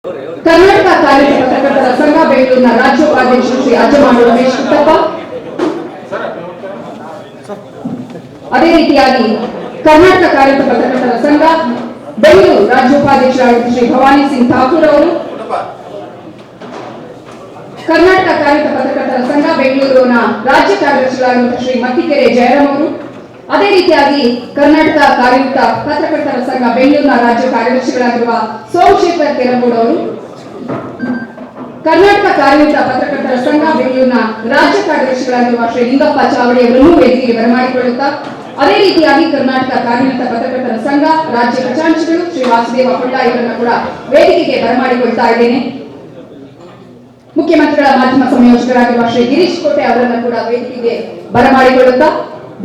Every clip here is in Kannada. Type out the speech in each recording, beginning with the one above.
ಕರ್ನಾಟಕ ಕಾರ್ಮಿಕ ಪತ್ರಕರ್ತರ ಸಂಘ ಬೆಂಗಳೂರಿನ ರಾಜ್ಯ ಉಪಾಧ್ಯಕ್ಷರು ಶ್ರೀ ಅಜ್ಜಮಾಡು ರಮೇಶ್ ಕಿತ್ತಪ್ಪ, ಅದೇ ರೀತಿಯಾಗಿ ಕರ್ನಾಟಕ ಕಾರ್ಮಿಕ ಪತ್ರಕರ್ತರ ಸಂಘ ಬೆಂಗಳೂರು ರಾಜ್ಯ ಉಪಾಧ್ಯಕ್ಷರಾಗಿದ್ದ ಶ್ರೀ ಭವಾನಿ ಸಿಂಗ್ ಠಾಕೂರ್ ಅವರು, ಕರ್ನಾಟಕ ಕಾರ್ಮಿಕ ಪತ್ರಕರ್ತರ ಸಂಘ ಬೆಂಗಳೂರಿನ ರಾಜ್ಯ ಕಾರ್ಯದರ್ಶಿಗಳಾಗಿರುವ ಶ್ರೀ ಮತ್ತಿಕೆರೆ ಜಯರಾಮ್ ಅವರು, ಅದೇ ರೀತಿಯಾಗಿ ಕರ್ನಾಟಕ ಕಾರ್ಮಿಕ ಪತ್ರಕರ್ತರ ಸಂಘ ಬೆಂಗಳೂರಿನ ರಾಜ್ಯ ಕಾರ್ಯದರ್ಶಿಗಳಾಗಿರುವ ಸೋಮಶೇಖರ್ ಕೆರಗೋಡ್ ಅವರು, ಕರ್ನಾಟಕ ಕಾರ್ಮಿಕ ಪತ್ರಕರ್ತರ ಸಂಘ ಬೆಂಗಳೂರಿನ ರಾಜ್ಯ ಕಾರ್ಯದರ್ಶಿಗಳಾಗಿರುವ ಶ್ರೀ ಲಿಂಗಪ್ಪ ಚಾವಡಿ ಅವರನ್ನು ವೇದಿಕೆಗೆ ಬರಮಾಡಿಕೊಳ್ಳುತ್ತಾ, ಅದೇ ರೀತಿಯಾಗಿ ಕರ್ನಾಟಕ ಕಾರ್ಮಿಕ ಪತ್ರಕರ್ತರ ಸಂಘ ರಾಜ್ಯ ಖಜಾಂಚಿಗಳು ಶ್ರೀ ವಾಸುದೇವ ಹೊಳ್ಳ ಇವರನ್ನು ಕೂಡ ವೇದಿಕೆಗೆ ಬರಮಾಡಿಕೊಳ್ತಾ ಇದ್ದೇನೆ. ಮುಖ್ಯಮಂತ್ರಿಗಳ ಮಾಧ್ಯಮ ಸಂಯೋಜಕರಾಗಿರುವ ಶ್ರೀ ಗಿರೀಶ್ ಕೋಟೆ ಅವರನ್ನು ಕೂಡ ವೇದಿಕೆಗೆ ಬರಮಾಡಿಕೊಳ್ಳುತ್ತಾ,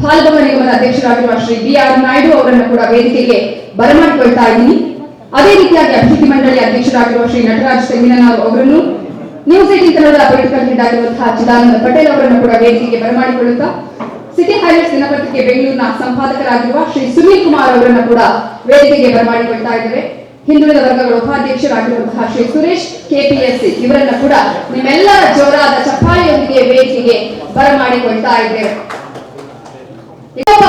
ಬಾಲಭವ ನಿಗಮದ ಅಧ್ಯಕ್ಷರಾಗಿರುವ ಶ್ರೀ ಬಿ.ಆರ್. ನಾಯ್ಡು ಅವರನ್ನು ಕೂಡ ವೇದಿಕೆಗೆ ಬರಮಾಡಿಕೊಳ್ತಾ ಇದ್ದೀನಿ. ಅದೇ ರೀತಿಯಾಗಿ ಅಭಿವೃದ್ಧಿ ಮಂಡಳಿ ಅಧ್ಯಕ್ಷರಾಗಿರುವ ಶ್ರೀ ನಟರಾಜ್ ತೆಂಗಿನನವರು ಅವರನ್ನು, ನ್ಯೂಸ್ 18 ಕನ್ನಡದ ಪೊಲಿಟಿಕಲ್ ಹೆಡ್ ಆಗಿರುವಂತಹ ಚಿದಾನಂದ ಪಟೇಲ್ ಅವರನ್ನು ಕೂಡ ವೇದಿಕೆಗೆ ಬರಮಾಡಿಕೊಳ್ಳುತ್ತಾ, ಸಿಟಿ ಹೈಲೈಟ್ಸ್ ದಿನಪತ್ರಿಕೆ ಬೆಂಗಳೂರಿನ ಸಂಪಾದಕರಾಗಿರುವ ಶ್ರೀ ಸುನೀಲ್ ಕುಮಾರ್ ಅವರನ್ನು ಕೂಡ ವೇದಿಕೆಗೆ ಬರಮಾಡಿಕೊಳ್ತಾ ಇದ್ದೇವೆ. ಹಿಂದುಳಿದ ವರ್ಗಗಳ ಉಪಾಧ್ಯಕ್ಷರಾಗಿರುವಂತಹ ಶ್ರೀ ಸುರೇಶ್ ಕೆಪಿಎಸ್ಸಿ ಇವರನ್ನು ಕೂಡ ನಿಮ್ಮೆಲ್ಲರ ಜೋರಾದ ಚಪ್ಪಾಳೆಯೊಂದಿಗೆ ವೇದಿಕೆಗೆ ಬರಮಾಡಿಕೊಳ್ತಾ ಇದ್ದೇವೆ.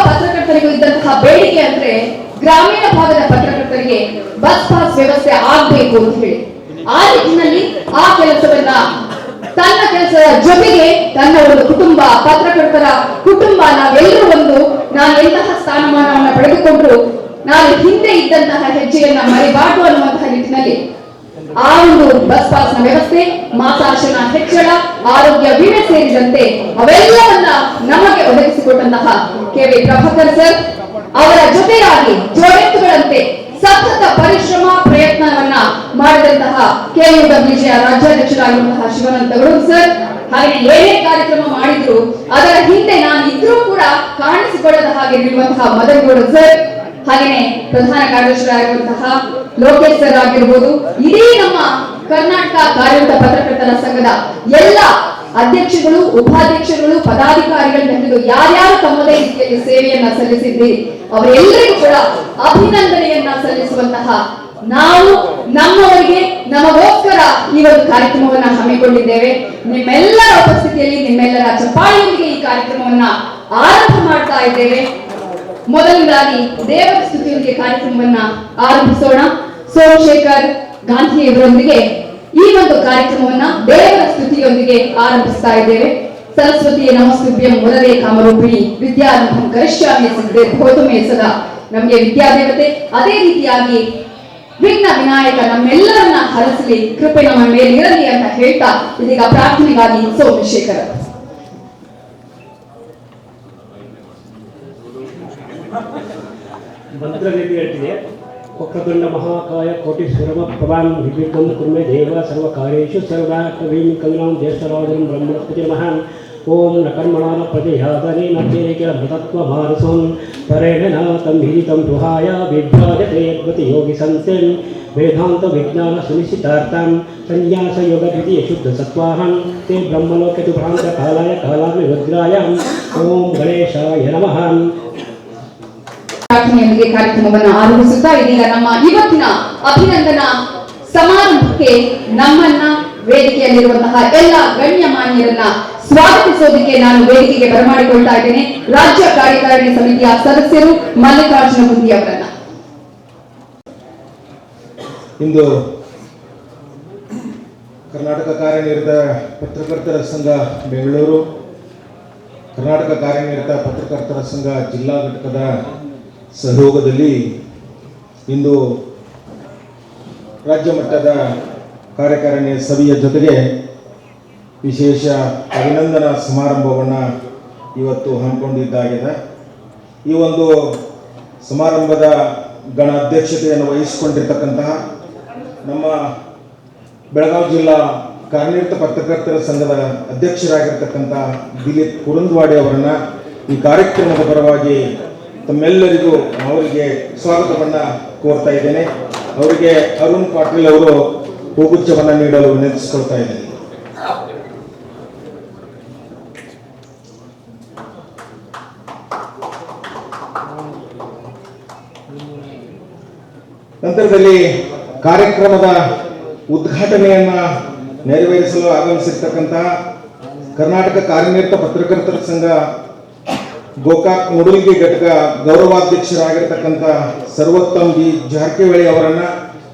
ಪತ್ರಕರ್ತರಿಗೂ ಇದ್ದಂತಹ ಬೇಡಿಕೆ ಅಂದ್ರೆ ಗ್ರಾಮೀಣ ಭಾಗದ ಪತ್ರಕರ್ತರಿಗೆ ಬಸ್ ಪಾಸ್ ವ್ಯವಸ್ಥೆ ಆಗ್ಬೇಕು ಅಂತ ಹೇಳಿ, ಆ ನಿಟ್ಟಿನಲ್ಲಿ ಆ ಕೆಲಸವನ್ನ ತನ್ನ ಕೆಲಸದ ಜೊತೆಗೆ ತನ್ನ ಒಂದು ಕುಟುಂಬ, ಪತ್ರಕರ್ತರ ಕುಟುಂಬ, ನಾವೆಲ್ಲರೂ ನಾನು ಎಂತಹ ಸ್ಥಾನಮಾನವನ್ನು ಪಡೆದುಕೊಂಡ್ರು ನಾನು ಹಿಂದೆ ಇದ್ದಂತಹ ಹೆಜ್ಜೆಯನ್ನ ಮರಿಬಾರ್ದು ಅನ್ನುವಂತಹ ನಿಟ್ಟಿನಲ್ಲಿ ಆ ಒಂದು ಬಸ್ ಪಾಸ್ ನ ವ್ಯವಸ್ಥೆ, ಮಾಸಾಶನ ಹೆಚ್ಚಳ, ಆರೋಗ್ಯ ವಿಮೆ ಸೇರಿದಂತೆ ಅವೆಲ್ಲವನ್ನ ನಮಗೆ ಒದಗಿಸಿಕೊಟ್ಟಂತಹ ಕೆ.ವಿ. ಪ್ರಭಾಕರ್ ಸರ್ ಅವರ ಜೊತೆಯಾಗಿ ಜೋಡೆತ್ತುಗಳಂತೆ ಸತತ ಪರಿಶ್ರಮ ಪ್ರಯತ್ನವನ್ನ ಮಾಡಿದಂತಹ ಕೆಯುಡಬ್ಲ್ಯೂಜೆಯ ರಾಜ್ಯಾಧ್ಯಕ್ಷರಾಗಿರುವಂತಹ ಶಿವಾನಂದಗೌಡ ಸರ್, ಹಾಗೆ ಏನೇ ಕಾರ್ಯಕ್ರಮ ಮಾಡಿದ್ರು ಅದರ ಹಿಂದೆ ನಾನು ಇದ್ರೂ ಕೂಡ ಕಾಣಿಸಿಕೊಳ್ಳದ ಹಾಗೆ ನಿಲ್ಲುವಂತಹ ಮದನಗೌಡ ಸರ್, ಹಾಗೆಯೇ ಪ್ರಧಾನ ಕಾರ್ಯದರ್ಶಿಯಾಗಿರುವಂತಹ ಲೋಕೇಶ್ ಸರ್ ಆಗಿರ್ಬೋದು, ಇಡೀ ನಮ್ಮ ಕರ್ನಾಟಕ ಕಾರ್ಮಿಕ ಪತ್ರಕರ್ತರ ಸಂಘದ ಎಲ್ಲ ಅಧ್ಯಕ್ಷಗಳು, ಉಪಾಧ್ಯಕ್ಷಗಳು, ಪದಾಧಿಕಾರಿಗಳಿಂದ ಹಿಡಿದು ಯಾರ್ಯಾರು ತಮ್ಮದೇ ರೀತಿಯಲ್ಲಿ ಸೇವೆಯನ್ನ ಸಲ್ಲಿಸಿದ್ದೀರಿ ಅವರೆಲ್ಲರಿಗೂ ಕೂಡ ಅಭಿನಂದನೆಯನ್ನ ಸಲ್ಲಿಸುವಂತಹ ನಾವು ನಮ್ಮವರಿಗೆ ನಮಗೋಸ್ಕರ ಈ ಒಂದು ಕಾರ್ಯಕ್ರಮವನ್ನ ಹಮ್ಮಿಕೊಂಡಿದ್ದೇವೆ. ನಿಮ್ಮೆಲ್ಲರ ಉಪಸ್ಥಿತಿಯಲ್ಲಿ ನಿಮ್ಮೆಲ್ಲರ ಚಪ್ಪಾಳೆಯೊಂದಿಗೆ ಈ ಕಾರ್ಯಕ್ರಮವನ್ನ ಆರಂಭ ಮಾಡ್ತಾ ಇದ್ದೇವೆ. ಮೊದಲನೇದಾಗಿ ದೇವರ ಸ್ತುತಿಯೊಂದಿಗೆ ಕಾರ್ಯಕ್ರಮವನ್ನ ಆರಂಭಿಸೋಣ. ಸೋಮಶೇಖರ್ ಗಾಂಧಿ ಇವರೊಂದಿಗೆ ಈ ಒಂದು ಕಾರ್ಯಕ್ರಮವನ್ನ ದೇವರ ಸ್ತುತಿಯೊಂದಿಗೆ ಆರಂಭಿಸ್ತಾ ಇದ್ದೇವೆ. ಸರಸ್ವತಿಯ ನಮಸ್ತುಭ್ಯಂ ವರದೆ ಕಾಮರೂಪಿಣಿ ವಿದ್ಯಾರಂಭಂ ಕರಿಷ್ಯಾಮಿ ಸಿದ್ಧೇ ಭೋತಮೇ ಸದಾ, ನಮಗೆ ವಿದ್ಯಾದೇವತೆ, ಅದೇ ರೀತಿಯಾಗಿ ವಿಘ್ನ ವಿನಾಯಕ ನಮ್ಮೆಲ್ಲರನ್ನ ಹರಸಲಿ, ಕೃಪೆ ನಮ್ಮ ಮೇಲೆ ಇರಲಿ ಅಂತ ಹೇಳ್ತಾ ಇದೀಗ ಪ್ರಾರ್ಥನೆಗಾಗಿ ಸೋಮಶೇಖರ್ ಮಂತ್ರವೇದಿ ಹೇಳ್ತಿದೆ. ವಕ್ರತುಂಡ ಮಹಾಕಾಯ ಕೋಟಿ ಸರ್ವ ಪ್ರಭಾಂ ವಿಘ್ನಂ ಕುರ್ಮೆ ದೇವ ಸರ್ವ ಕಾರ್ಯೇಷು ಸರ್ವದಾ ಕವೀಂ ಕವಿನಾಂ ಜ್ಯೇಷ್ಠರಾಜಂ ಬ್ರಹ್ಮಣಸ್ಪತಿ ಮಹಾನ್. ಓಂ ನ ಕರ್ಮಣಾನ ಪ್ರತಿಹಾದನೆ ನತ್ಯೇಕ ಮೃತತ್ವ ಭಾರಸಂ ಪರೇಣ ನಾತಂ ಹಿರಿತಂ ದುಹಾಯ ವಿಭ್ರಾಜತೆ ಯದ್ವತಿ ಯೋಗಿ ಸಂಸೆನ್ ವೇದಾಂತ ವಿಜ್ಞಾನ ಸುನಿಶ್ಚಿತಾರ್ಥಂ ಸನ್ಯಾಸ ಯೋಗ ಧೃತಿ ಶುದ್ಧ ಸತ್ವಾಹಂ ತೇ ಬ್ರಹ್ಮಲೋಕೇತು ಭ್ರಾಂತ ಕಾಲಾಯ ಕಾಲಾಮಿ ವಜ್ರಾಯ. ಓಂ ಗಣೇಶಾಯ ನಮಃ. ಪ್ರಾರ್ಥನೆಯೊಂದಿಗೆ ಕಾರ್ಯಕ್ರಮವನ್ನು ಆರಂಭಿಸುತ್ತಾ ಇದೀಗ ನಮ್ಮ ಇವತ್ತಿನ ಅಭಿನಂದನಾ ಸಮಾರಂಭಕ್ಕೆ ನಮ್ಮನ್ನ ವೇದಿಕೆಯಲ್ಲಿರುವಂತಹ ಎಲ್ಲ ಗಣ್ಯಮಾನ್ಯರನ್ನ ಸ್ವಾಗತಿಸೋದಕ್ಕೆ ನಾನು ವೇದಿಕೆಗೆ ಬರಮಾಡಿಕೊಳ್ತಾ ಇದ್ದೇನೆ. ರಾಜ್ಯ ಕಾರ್ಯಕಾರಿಣಿ ಸಮಿತಿಯ ಸದಸ್ಯರು ಮಲ್ಲಿಕಾರ್ಜುನ ಗುಂಡಿ ಅವರನ್ನ. ಇಂದು ಕರ್ನಾಟಕ ಕಾರ್ಯನಿರತ ಪತ್ರಕರ್ತರ ಸಂಘ ಬೆಂಗಳೂರು, ಕರ್ನಾಟಕ ಕಾರ್ಯನಿರತ ಪತ್ರಕರ್ತರ ಸಂಘ ಜಿಲ್ಲಾ ಘಟಕದ ಸಹಯೋಗದಲ್ಲಿ ಇಂದು ರಾಜ್ಯ ಮಟ್ಟದ ಕಾರ್ಯಕಾರಿಣಿ ಸಭೆಯ ಜೊತೆಗೆ ವಿಶೇಷ ಅಭಿನಂದನಾ ಸಮಾರಂಭವನ್ನು ಇವತ್ತು ಹಮ್ಮಿಕೊಂಡಿದ್ದಾಗಿದೆ. ಈ ಒಂದು ಸಮಾರಂಭದ ಗಣ ಅಧ್ಯಕ್ಷತೆಯನ್ನು ವಹಿಸಿಕೊಂಡಿರ್ತಕ್ಕಂತಹ ನಮ್ಮ ಬೆಳಗಾವಿ ಜಿಲ್ಲಾ ಕಾರ್ಯನಿರತ ಪತ್ರಕರ್ತರ ಸಂಘದ ಅಧ್ಯಕ್ಷರಾಗಿರ್ತಕ್ಕಂಥ ದಿಲೀಪ್ ಕುರುಂದ್ವಾಡಿ ಅವರನ್ನು ಈ ಕಾರ್ಯಕ್ರಮದ ಪರವಾಗಿ ತಮ್ಮೆಲ್ಲರಿಗೂ ಅವರಿಗೆ ಸ್ವಾಗತವನ್ನು ಕೋರ್ತಾ ಇದ್ದೇನೆ. ಅವರಿಗೆ ಅರುಣ್ ಪಾಟೀಲ್ ಅವರು ಹೂಗುಚ್ಛವನ್ನು ನೀಡಲು ವಿನಂತಿಸಿಕೊಳ್ತಾ ಇದ್ದೇನೆ. ನಂತರದಲ್ಲಿ ಕಾರ್ಯಕ್ರಮದ ಉದ್ಘಾಟನೆಯನ್ನ ನೆರವೇರಿಸಲು ಆಗಮಿಸಿರ್ತಕ್ಕಂತಹ ಕರ್ನಾಟಕ ಕಾರ್ಯನಿರತ ಪತ್ರಕರ್ತರ ಸಂಘ ಗೋಕಾಕ್ ಮುಡುಲ್ಗಿ ಘಟಕ ಗೌರವಾಧ್ಯಕ್ಷರಾಗಿರ್ತಕ್ಕಂಥ ಸರ್ವೋತ್ತಮ್ ಬಿ ಜಾರಕಿಹೊಳಿ ಅವರನ್ನ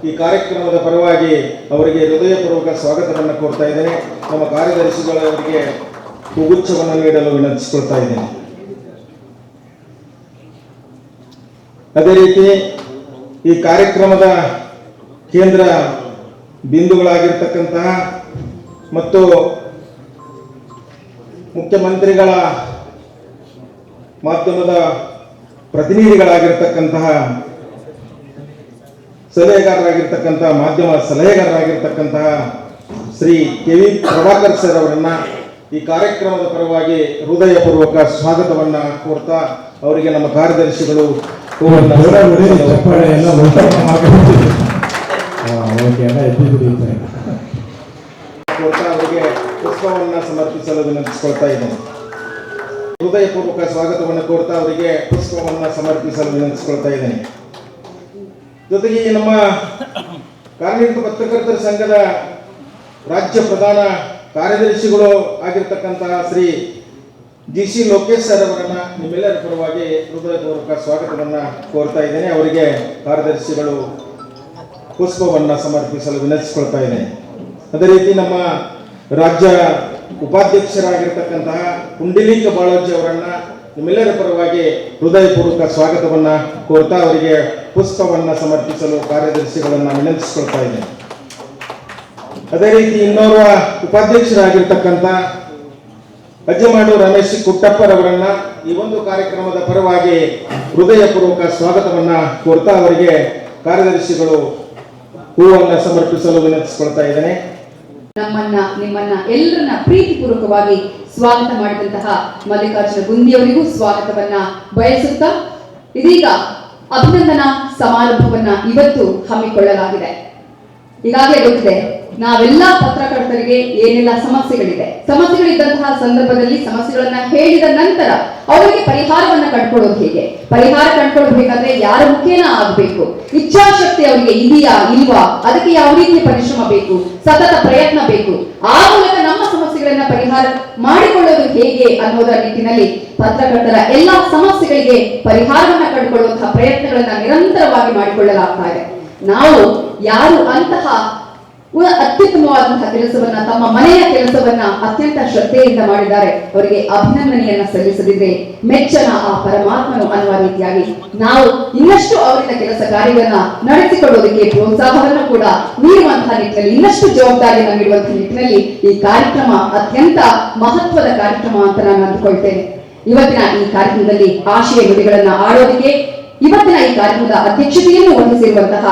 ಈ ಕಾರ್ಯಕ್ರಮದ ಪರವಾಗಿ ಅವರಿಗೆ ಹೃದಯಪೂರ್ವಕ ಸ್ವಾಗತವನ್ನು ಕೋರ್ತಾ ಇದ್ದೇನೆ. ನಮ್ಮ ಕಾರ್ಯದರ್ಶಿಗಳವರಿಗೆ ಹೂಗುಚ್ಛವನ್ನು ನೀಡಲು ವಿನಂತಿಸಿಕೊಳ್ತಾ ಇದ್ದೇನೆ. ಅದೇ ರೀತಿ ಈ ಕಾರ್ಯಕ್ರಮದ ಕೇಂದ್ರ ಬಿಂದುಗಳಾಗಿರ್ತಕ್ಕಂತಹ ಮತ್ತು ಮುಖ್ಯಮಂತ್ರಿಗಳ ಮಾಧ್ಯಮದ ಪ್ರತಿನಿಧಿಗಳಾಗಿರ್ತಕ್ಕಂತಹ ಸಲಹೆಗಾರರಾಗಿರ್ತಕ್ಕಂತಹ ಮಾಧ್ಯಮ ಸಲಹೆಗಾರರಾಗಿರ್ತಕ್ಕಂತಹ ಶ್ರೀ ಕೆ.ವಿ. ಪ್ರಭಾಕರ್ ಸರ್ ಅವರನ್ನ ಈ ಕಾರ್ಯಕ್ರಮದ ಪರವಾಗಿ ಹೃದಯಪೂರ್ವಕ ಸ್ವಾಗತವನ್ನ ಕೋರ್ತಾ ಅವರಿಗೆ ನಮ್ಮ ಕಾರ್ಯದರ್ಶಿಗಳು ಕೋರ್ತಾ ಅವರಿಗೆ ಪುಷ್ಪವನ್ನ ಸಮರ್ಪಿಸಲು ವಿನಂತಿಸಿಕೊಳ್ತಾ ಇದ್ದೇನೆ. ಹೃದಯಪೂರ್ವಕ ಸ್ವಾಗತವನ್ನು ಕೋರ್ತಾ ಅವರಿಗೆ ಪುಷ್ಪವನ್ನ ಸಮರ್ಪಿಸಲು ವಿನಂತಿಸಿಕೊಳ್ತಾ ಇದ್ದೇನೆ. ಜೊತೆಗೆ ನಮ್ಮ ಕಾರ್ಯನಿರತ ಪತ್ರಕರ್ತರ ಸಂಘದ ರಾಜ್ಯ ಪ್ರಧಾನ ಕಾರ್ಯದರ್ಶಿಗಳು ಆಗಿರ್ತಕ್ಕಂತಹ ಶ್ರೀ ಜಿ.ಸಿ. ಲೋಕೇಶ್ ಸರ್ ಅವರನ್ನ ನಿಮ್ಮೆಲ್ಲರ ಪರವಾಗಿ ಹೃದಯಪೂರ್ವಕ ಸ್ವಾಗತವನ್ನ ಕೋರ್ತಾ ಇದ್ದೇನೆ. ಅವರಿಗೆ ಕಾರ್ಯದರ್ಶಿಗಳು ಪುಷ್ಪವನ್ನ ಸಮರ್ಪಿಸಲು ವಿನಂತಿಸಿಕೊಳ್ತಾ ಇದ್ದೇನೆ. ಅದೇ ರೀತಿ ನಮ್ಮ ರಾಜ್ಯ ಉಪಾಧ್ಯಕ್ಷರಾಗಿರ್ತಕ್ಕಂತಹ ಪುಂಡಲೀಕ ಬಾಳೋಜಿ ಅವರನ್ನ ನಿಮ್ಮೆಲ್ಲರ ಪರವಾಗಿ ಹೃದಯಪೂರ್ವಕ ಸ್ವಾಗತವನ್ನ ಕೋರ್ತಾ ಅವರಿಗೆ ಪುಷ್ಪವನ್ನ ಸಮರ್ಪಿಸಲು ಕಾರ್ಯದರ್ಶಿಗಳನ್ನ ವಿನಂತಿಸಿಕೊಳ್ತಾ ಇದ್ದೇನೆ. ಅದೇ ರೀತಿ ಇನ್ನೋರ್ವ ಉಪಾಧ್ಯಕ್ಷರಾಗಿರ್ತಕ್ಕಂಥ ಅಜ್ಜಮಾಡು ರಮೇಶ್ ಕುಟ್ಟಪ್ಪರವರನ್ನ ಈ ಒಂದು ಕಾರ್ಯಕ್ರಮದ ಪರವಾಗಿ ಹೃದಯಪೂರ್ವಕ ಸ್ವಾಗತವನ್ನ ಕೋರ್ತಾ ಅವರಿಗೆ ಕಾರ್ಯದರ್ಶಿಗಳು ಹೂವನ್ನ ಸಮರ್ಪಿಸಲು ವಿನಂತಿಸಿಕೊಳ್ತಾ ಇದ್ದೇನೆ. ನಿಮ್ಮನ್ನ ಎಲ್ಲರನ್ನ ಪ್ರೀತಿಪೂರ್ವಕವಾಗಿ ಸ್ವಾಗತ ಮಾಡಿದಂತಹ ಮಲ್ಲಿಕಾರ್ಜುನ ಗುಂದಿಯವರಿಗೂ ಸ್ವಾಗತವನ್ನ ಬಯಸುತ್ತಾ ಇದೀಗ ಅಭಿನಂದನಾ ಸಮಾರಂಭವನ್ನ ಇವತ್ತು ಹಮ್ಮಿಕೊಳ್ಳಲಾಗಿದೆ. ಈಗಾಗಲೇ ಗೊತ್ತಿದೆ, ನಾವೆಲ್ಲ ಪತ್ರಕರ್ತರಿಗೆ ಏನೆಲ್ಲ ಸಮಸ್ಯೆಗಳಿದ್ದಂತಹ ಸಂದರ್ಭದಲ್ಲಿ ಸಮಸ್ಯೆಗಳನ್ನ ಹೇಳಿದ ನಂತರ ಅವರಿಗೆ ಪರಿಹಾರವನ್ನ ಕಂಡುಕೊಳ್ಳೋದು ಹೇಗೆ, ಪರಿಹಾರ ಕಂಡುಕೊಳ್ಬೇಕಾದ್ರೆ ಯಾರ ಮುಖೇನ ಆಗಬೇಕು, ಇಚ್ಛಾಶಕ್ತಿ ಅವರಿಗೆ ಇದೆಯಾ ಇಲ್ವಾ, ಅದಕ್ಕೆ ಯಾವ ರೀತಿಯ ಪರಿಶ್ರಮ ಬೇಕು, ಸತತ ಪ್ರಯತ್ನ ಬೇಕು, ಆ ಮೂಲಕ ನಮ್ಮ ಸಮಸ್ಯೆಗಳನ್ನ ಪರಿಹಾರ ಮಾಡಿಕೊಳ್ಳೋದು ಹೇಗೆ ಅನ್ನೋದರ ನಿಟ್ಟಿನಲ್ಲಿ ಪತ್ರಕರ್ತರ ಎಲ್ಲಾ ಸಮಸ್ಯೆಗಳಿಗೆ ಪರಿಹಾರವನ್ನ ಕಂಡುಕೊಳ್ಳುವಂತಹ ಪ್ರಯತ್ನಗಳನ್ನ ನಿರಂತರವಾಗಿ ಮಾಡಿಕೊಳ್ಳಲಾಗ್ತಾ ಇದೆ. ನಾವು ಯಾರು ಅಂತಹ ಅತ್ಯುತ್ತಮವಾದಂತಹ ಕೆಲಸವನ್ನ, ತಮ್ಮ ಮನೆಯ ಕೆಲಸವನ್ನ ಅತ್ಯಂತ ಶ್ರದ್ಧೆಯಿಂದ ಮಾಡಿದ್ದಾರೆ, ಅವರಿಗೆ ಅಭಿನಂದನೆಯನ್ನ ಸಲ್ಲಿಸದಿದ್ರೆ ಮೆಚ್ಚನ ಆ ಪರಮಾತ್ಮನು ಅನ್ನುವ ರೀತಿಯಾಗಿ ನಾವು ಇನ್ನಷ್ಟು ಅವರಿಂದ ಕೆಲಸ ಕಾರ್ಯವನ್ನ ನಡೆಸಿಕೊಳ್ಳೋದಕ್ಕೆ ಪ್ರೋತ್ಸಾಹವನ್ನು ಕೂಡ ನೀಡುವಂತಹ ನಿಟ್ಟಿನಲ್ಲಿ, ಇನ್ನಷ್ಟು ಜವಾಬ್ದಾರಿಯನ್ನು ನೀಡುವಂತಹ ನಿಟ್ಟಿನಲ್ಲಿ ಈ ಕಾರ್ಯಕ್ರಮ ಅತ್ಯಂತ ಮಹತ್ವದ ಕಾರ್ಯಕ್ರಮ ಅಂತ ನಾನು ಅಂದುಕೊಳ್ತೇನೆ. ಇವತ್ತಿನ ಈ ಕಾರ್ಯಕ್ರಮದಲ್ಲಿ ಆಶಯ ನುಡಿಗಳನ್ನ ಆಡೋದಕ್ಕೆ ಇವತ್ತಿನ ಈ ಕಾರ್ಯಕ್ರಮದ ಅಧ್ಯಕ್ಷತೆಯನ್ನು ವಹಿಸಿರುವಂತಹ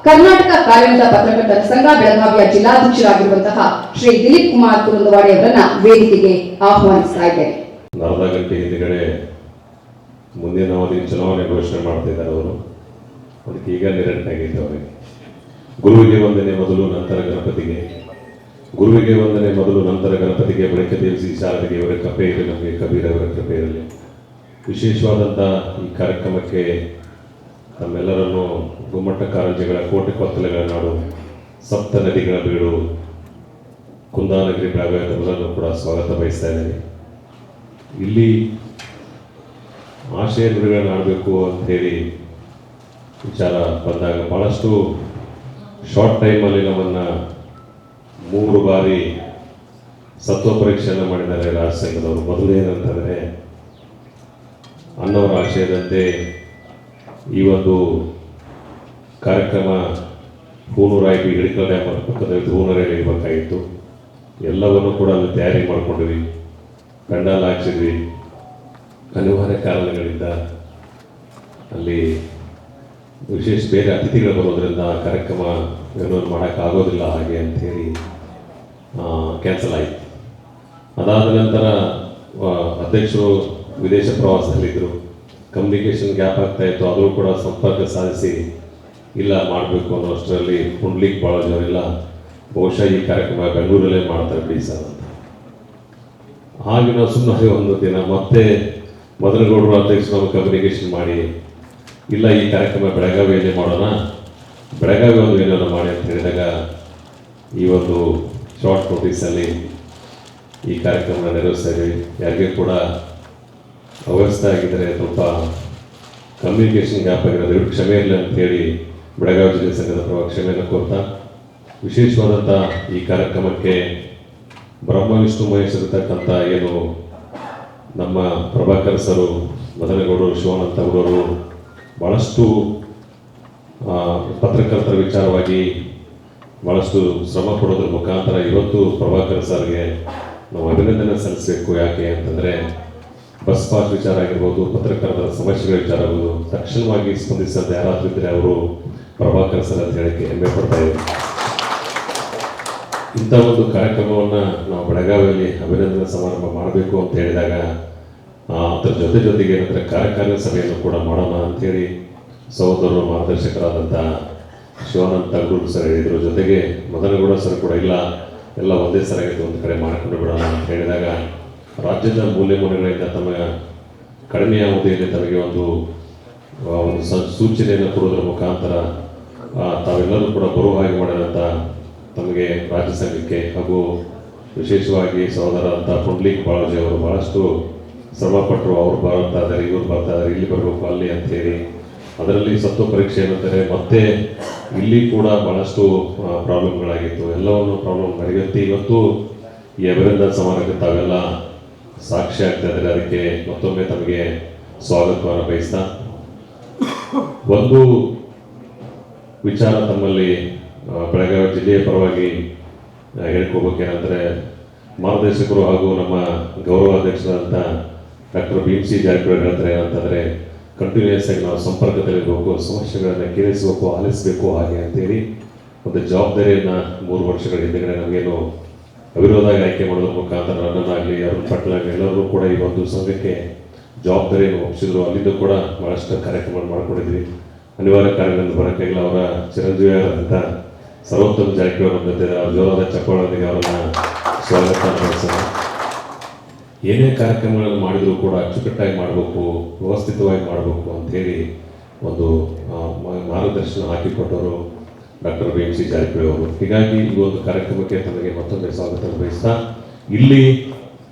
ಕರ್ನಾಟಕ ಕಾರ್ಯನಿರತ ಪತ್ರಕರ್ತರ ಸಂಘ ಬೆಳಗಾವಿಯ ಜಿಲ್ಲಾಧ್ಯಕ್ಷರಾಗಿರುವಂತಹ ಶ್ರೀ ದಿಲೀಪ್ ಕುಮಾರ್ ಕುರುಂದವಾಡಿ ಅವರನ್ನ ವೇದಿಕೆಗೆ ಆಹ್ವಾನಿಸ್ತಾ ಇದ್ದೇನೆ. ಅರ್ಧ ಗಂಟೆ ಹಿಂದುಗಡೆ ಮುಂದಿನ ಅವಧಿ ಚುನಾವಣೆ ಘೋಷಣೆ ಮಾಡ್ತಾ ಇದ್ದಾರೆ ಅವರು. ಅದಕ್ಕೆ ಈಗ ನಿರ್ಣಯ ಅವರಿಗೆ ಗುರುವಿಗೆ ವಂದನೆ ಮೊದಲು ನಂತರ ಗಣಪತಿಗೆ, ಗುರುವಿಗೆ ವಂದನೆ ಮೊದಲು ನಂತರ ಗಣಪತಿಗೆ, ಬಳಿಕ ದೇವಿಸಿ ಶಾರದಿಗೆ ಇವರ ಕೃಪೆ ಇರಲಿ, ನಮಗೆ ಕಬೀರ್ ಅವರ ಕೃಪೆ ಇರಲಿ. ವಿಶೇಷವಾದಂಥ ಈ ಕಾರ್ಯಕ್ರಮಕ್ಕೆ ತಮ್ಮೆಲ್ಲರನ್ನು ಗುಮ್ಮಟ ಕಾರಂಜಿಗಳ ಕೋಟೆ ಕೊತ್ತಲೆಗಳ ನಾಡು, ಸಪ್ತ ನದಿಗಳ ಬೀಡು ಕುಂದಾನಗಿರಿ ಬೆಳಗಾವಿಯವರನ್ನು ಕೂಡ ಸ್ವಾಗತ ಬಯಸ್ತಾ ಇದ್ದೇನೆ. ಇಲ್ಲಿ ಆಶಯ ನುಡಿಗಳನ್ನ ಆಡಬೇಕು ಅಂತ ಹೇಳಿ ವಿಚಾರ ಬಂದಾಗ ಬಹಳಷ್ಟು ಶಾರ್ಟ್ ಟೈಮಲ್ಲಿ ನಮ್ಮನ್ನು 3 ಬಾರಿ ಸತ್ವ ಪರೀಕ್ಷೆಯನ್ನು ಮಾಡಿದ್ದಾರೆ ರಾಜ್ಯ ಸಂಘದವರು. ಮೊದಲೇನಂತಂದರೆ ಅನ್ನವರ ಆಶಯದಂತೆ ಈ ಒಂದು ಕಾರ್ಯಕ್ರಮ ಹೂನೂರಾಗಿ ಹಿಡಿಕಲ್ ಡ್ಯಾಮ್ ಪಕ್ಕದಲ್ಲಿ ಹೂನೂರಲ್ಲಿ ಇರಬೇಕಾಗಿತ್ತು. ಎಲ್ಲವನ್ನು ಕೂಡ ಅಲ್ಲಿ ತಯಾರಿ ಮಾಡ್ಕೊಂಡಿದ್ವಿ, ಪೆಂಡಾಲ್ ಹಾಕ್ಸಿದ್ವಿ. ಅನಿವಾರ್ಯ ಕಾರಣಗಳಿಂದ ಅಲ್ಲಿ ವಿಶೇಷ ಬೇರೆ ಅತಿಥಿಗಳು ಬರೋದ್ರಿಂದ ಕಾರ್ಯಕ್ರಮ ಏನೋ ಮಾಡೋಕ್ಕಾಗೋದಿಲ್ಲ ಹಾಗೆ ಅಂಥೇಳಿ ಕ್ಯಾನ್ಸಲ್ ಆಯಿತು. ಅದಾದ ನಂತರ ಅಧ್ಯಕ್ಷರು ವಿದೇಶ ಪ್ರವಾಸದಲ್ಲಿದ್ದರು, ಕಮ್ಯುನಿಕೇಷನ್ ಗ್ಯಾಪ್ ಆಗ್ತಾ ಇತ್ತು. ಅದು ಕೂಡ ಸಂಪರ್ಕ ಸಾಧಿಸಿ ಇಲ್ಲ ಮಾಡಬೇಕು ಅನ್ನೋಷ್ಟರಲ್ಲಿ ಪುಂಡ್ಲಿಕ್ ಬಾಳೋಜವರೆಲ್ಲ ಬಹುಶಃ ಈ ಕಾರ್ಯಕ್ರಮ ಬೆಂಗಳೂರಲ್ಲೇ ಮಾಡ್ತಾರೆ ಬಿಡಿ ಸರ್ ಅಂತ. ಹಾಗೆ ನಾವು ಸುಮ್ಮನೆ ಒಂದು ದಿನ ಮತ್ತೆ ಮೊದಲಗೌಡರು ಅಧ್ಯಕ್ಷರು ಕಮ್ಯುನಿಕೇಷನ್ ಮಾಡಿ ಇಲ್ಲ ಈ ಕಾರ್ಯಕ್ರಮ ಬೆಳಗಾವಿಯಲ್ಲಿ ಮಾಡೋಣ, ಬೆಳಗಾವಿ ಒಂದು ಏನಾದ್ರು ಮಾಡಿ ಅಂತ ಹೇಳಿದಾಗ ಈ ಒಂದು ಶಾರ್ಟ್ ನೋಟಿಸಲ್ಲಿ ಈ ಕಾರ್ಯಕ್ರಮನ ನೆರವೇರಿಸ್ತಾ ಇದ್ದೀವಿ. ಯಾರಿಗೂ ಕೂಡ ಅವ್ಯವಸ್ಥೆ ಆಗಿದ್ದರೆ ಸ್ವಲ್ಪ ಕಮ್ಯುನಿಕೇಷನ್ ಗ್ಯಾಪ್ ಆಗಿರೋದು ಕ್ಷಮೆ ಇರಲಿ ಅಂತೇಳಿ ಬೆಳಗಾವಿ ಜಿಲ್ಲೆ ಸಂಘದ ಪರವಾಗಿ ಕ್ಷಮೆಯನ್ನು ಕೋರ್ತಾ, ವಿಶೇಷವಾದಂಥ ಈ ಕಾರ್ಯಕ್ರಮಕ್ಕೆ ಬ್ರಹ್ಮ ವಿಷ್ಣು ಮಹೇಶ್ ಇರತಕ್ಕಂಥ ಏನು ನಮ್ಮ ಪ್ರಭಾಕರ್ ಸರು, ಮದನಗೌಡರು, ಶಿವಾನಂತ ಗೌಡರು ಭಾಳಷ್ಟು ಪತ್ರಕರ್ತರ ವಿಚಾರವಾಗಿ ಭಾಳಷ್ಟು ಶ್ರಮ ಪಡೋದ್ರ ಮುಖಾಂತರ ಇವತ್ತು ಪ್ರಭಾಕರ್ ಸರ್ಗೆ ನಾವು ಅಭಿನಂದನೆ ಸಲ್ಲಿಸಬೇಕು. ಯಾಕೆ ಅಂತಂದರೆ ಬಸ್ ಪಾಸ್ ವಿಚಾರ ಆಗಿರ್ಬೋದು, ಪತ್ರಕರ್ತರ ಸಮಸ್ಯೆಗಳ ವಿಚಾರ ಆಗ್ಬೋದು, ತಕ್ಷಣವಾಗಿ ಸ್ಪಂದಿಸೋದು ಯಾರಾದರೂ ಇದ್ದರೆ ಅವರು ಪ್ರಭಾಕರ್ ಸರ್ ಅಂತ ಹೇಳಕ್ಕೆ ಹೆಮ್ಮೆ ಪಡ್ತಾ ಇದ್ದೀವಿ. ಇಂಥ ಒಂದು ಕಾರ್ಯಕ್ರಮವನ್ನು ನಾವು ಬೆಳಗಾವಿಯಲ್ಲಿ ಅಭಿನಂದನೆ ಸಮಾರಂಭ ಮಾಡಬೇಕು ಅಂತ ಹೇಳಿದಾಗ ಅದರ ಜೊತೆಗೆ ಏನಂದರೆ ಕಾರ್ಯಕಾರಿಣಿ ಸಭೆಯನ್ನು ಕೂಡ ಮಾಡೋಣ ಅಂಥೇಳಿ ಸಹೋದರರು ಮಾರ್ಗದರ್ಶಕರಾದಂಥ ಶಿವಾನಂದ ತಗಡೂರು ಸರ್ ಹೇಳಿದರು. ಜೊತೆಗೆ ಮದನಗೌಡ ಸರ್ ಕೂಡ ಎಲ್ಲ ಒಂದೇ ಸರಾಗಿದ್ದು ಒಂದು ಕಡೆ ಮಾಡಿಕೊಂಡು ಬಿಡೋಣ ಅಂತ ಹೇಳಿದಾಗ ರಾಜ್ಯದ ಮೂಲೆ ಮೂಲೆಗಳಿಂದ ತಮ್ಮ ಕಡಿಮೆ ಅವಧಿಯಲ್ಲಿ ತಮಗೆ ಒಂದು ಸೂಚನೆಯನ್ನು ಕೊಡೋದ್ರ ಮುಖಾಂತರ ತಾವೆಲ್ಲರೂ ಕೂಡ ಬರುವ ಹಾಗೆ ಮಾಡಿದಂಥ ತಮಗೆ ರಾಜ್ಯ ಸಂಘಕ್ಕೆ ಹಾಗೂ ವಿಶೇಷವಾಗಿ ಸಹೋದರಂಥ ಪುಂಡ್ಲಿಕ್ ಬಾಳಾಜಿ ಅವರು ಭಾಳಷ್ಟು ಶ್ರಮಪಟ್ಟರು. ಅವ್ರು ಬರ್ತಾ ಇದ್ದಾರೆ, ಇವ್ರು ಬರ್ತಾ ಇದ್ದಾರೆ, ಇಲ್ಲಿ ಬರಬೇಕು ಅಲ್ಲಿ ಅಂತೇಳಿ ಅದರಲ್ಲಿ ಸತ್ವ ಪರೀಕ್ಷೆ ಏನಂತಾರೆ ಮತ್ತೆ ಇಲ್ಲಿ ಕೂಡ ಭಾಳಷ್ಟು ಪ್ರಾಬ್ಲಮ್ಗಳಾಗಿತ್ತು. ಎಲ್ಲವನ್ನು ಪ್ರಾಬ್ಲಮ್ ನಡೆಯುತ್ತೆ. ಇವತ್ತು ಈ ಅಭಿನಂದನಾ ಸಮಾರಂಭಕ್ಕೆ ತಾವೆಲ್ಲ ಸಾಕ್ಷಿ ಆಗ್ತಾ ಇದ್ದಾರೆ. ಅದಕ್ಕೆ ಮತ್ತೊಮ್ಮೆ ತಮಗೆ ಸ್ವಾಗತವನ್ನು ಬಯಸ್ತಾ, ಒಂದು ವಿಚಾರ ತಮ್ಮಲ್ಲಿ ಬೆಳಗಾವಿ ಜಿಲ್ಲೆಯ ಪರವಾಗಿ ಹೇಳ್ಕೋಬೇಕೇನಂದರೆ, ಮಾರ್ಗದರ್ಶಕರು ಹಾಗೂ ನಮ್ಮ ಗೌರವ ಅಧ್ಯಕ್ಷರಾದಂಥ ಡಾಕ್ಟರ್ BMC ಜಾರಕಿಹೊಳಿ ಹೇಳ್ತಾರೆ ಏನಂತಂದರೆ, ಕಂಟಿನ್ಯೂಯಸ್ ಆಗಿ ನಾವು ಸಂಪರ್ಕದಲ್ಲಿರಬೇಕು, ಸಮಸ್ಯೆಗಳನ್ನು ಕೇಳಿಸಬೇಕು, ಆಲಿಸಬೇಕು ಹಾಗೆ ಅಂತೇಳಿ ಒಂದು ಜವಾಬ್ದಾರಿಯನ್ನು 3 ವರ್ಷಗಳ ಹಿಂದೆಗಡೆ ನಮಗೇನು ಅವಿರೋಧವಾಗಿ ಆಯ್ಕೆ ಮಾಡೋದ್ರ ಮುಖಾಂತರ ನನ್ನನ್ನಾಗಲಿ ಅರುಣ್ ಪಟ್ಲಾಗಲಿ ಎಲ್ಲರೂ ಕೂಡ ಈ ಒಂದು ಸಂಘಕ್ಕೆ ಜವಾಬ್ದಾರಿಯನ್ನು ಒಪ್ಪಿಸಿದ್ರು. ಅಲ್ಲಿಂದ ಕೂಡ ಭಾಳಷ್ಟು ಕಾರ್ಯಕ್ರಮ ಮಾಡ್ಕೊಂಡಿದ್ವಿ. ಅನಿವಾರ್ಯ ಕಾರ್ಯಗಳಿಂದ ಬರೋಕ್ಕಾಗಿಲ್ಲ. ಅವರ ಚಿರಂಜೀವಿಯಾದಂಥ ಸರ್ವೋತ್ತಮ ಜಾರಕಿಹೊಳಿ ಅವರ ಜೊತೆ ಜೋರಾದ ಚಪ್ಪಾಳೊಂದಿಗೆ ಅವರನ್ನು ಸ್ವಾಗತ ಮಾಡಿಸೋಣ. ಏನೇ ಕಾರ್ಯಕ್ರಮಗಳನ್ನು ಮಾಡಿದರೂ ಕೂಡ ಅಚ್ಚುಕಟ್ಟಾಗಿ ಮಾಡಬೇಕು, ವ್ಯವಸ್ಥಿತವಾಗಿ ಮಾಡಬೇಕು ಅಂಥೇಳಿ ಒಂದು ಮಾರ್ಗದರ್ಶನ ಹಾಕಿಕೊಟ್ಟವರು ಡಾಕ್ಟರ್ BMC ಜಾರಕಿಹೊಳಿ ಅವರು. ಹೀಗಾಗಿ ಈ ಒಂದು ಕಾರ್ಯಕ್ರಮಕ್ಕೆ ತಮಗೆ ಮತ್ತೊಮ್ಮೆ ಸ್ವಾಗತ ಬಯಸ್ತಾ, ಇಲ್ಲಿ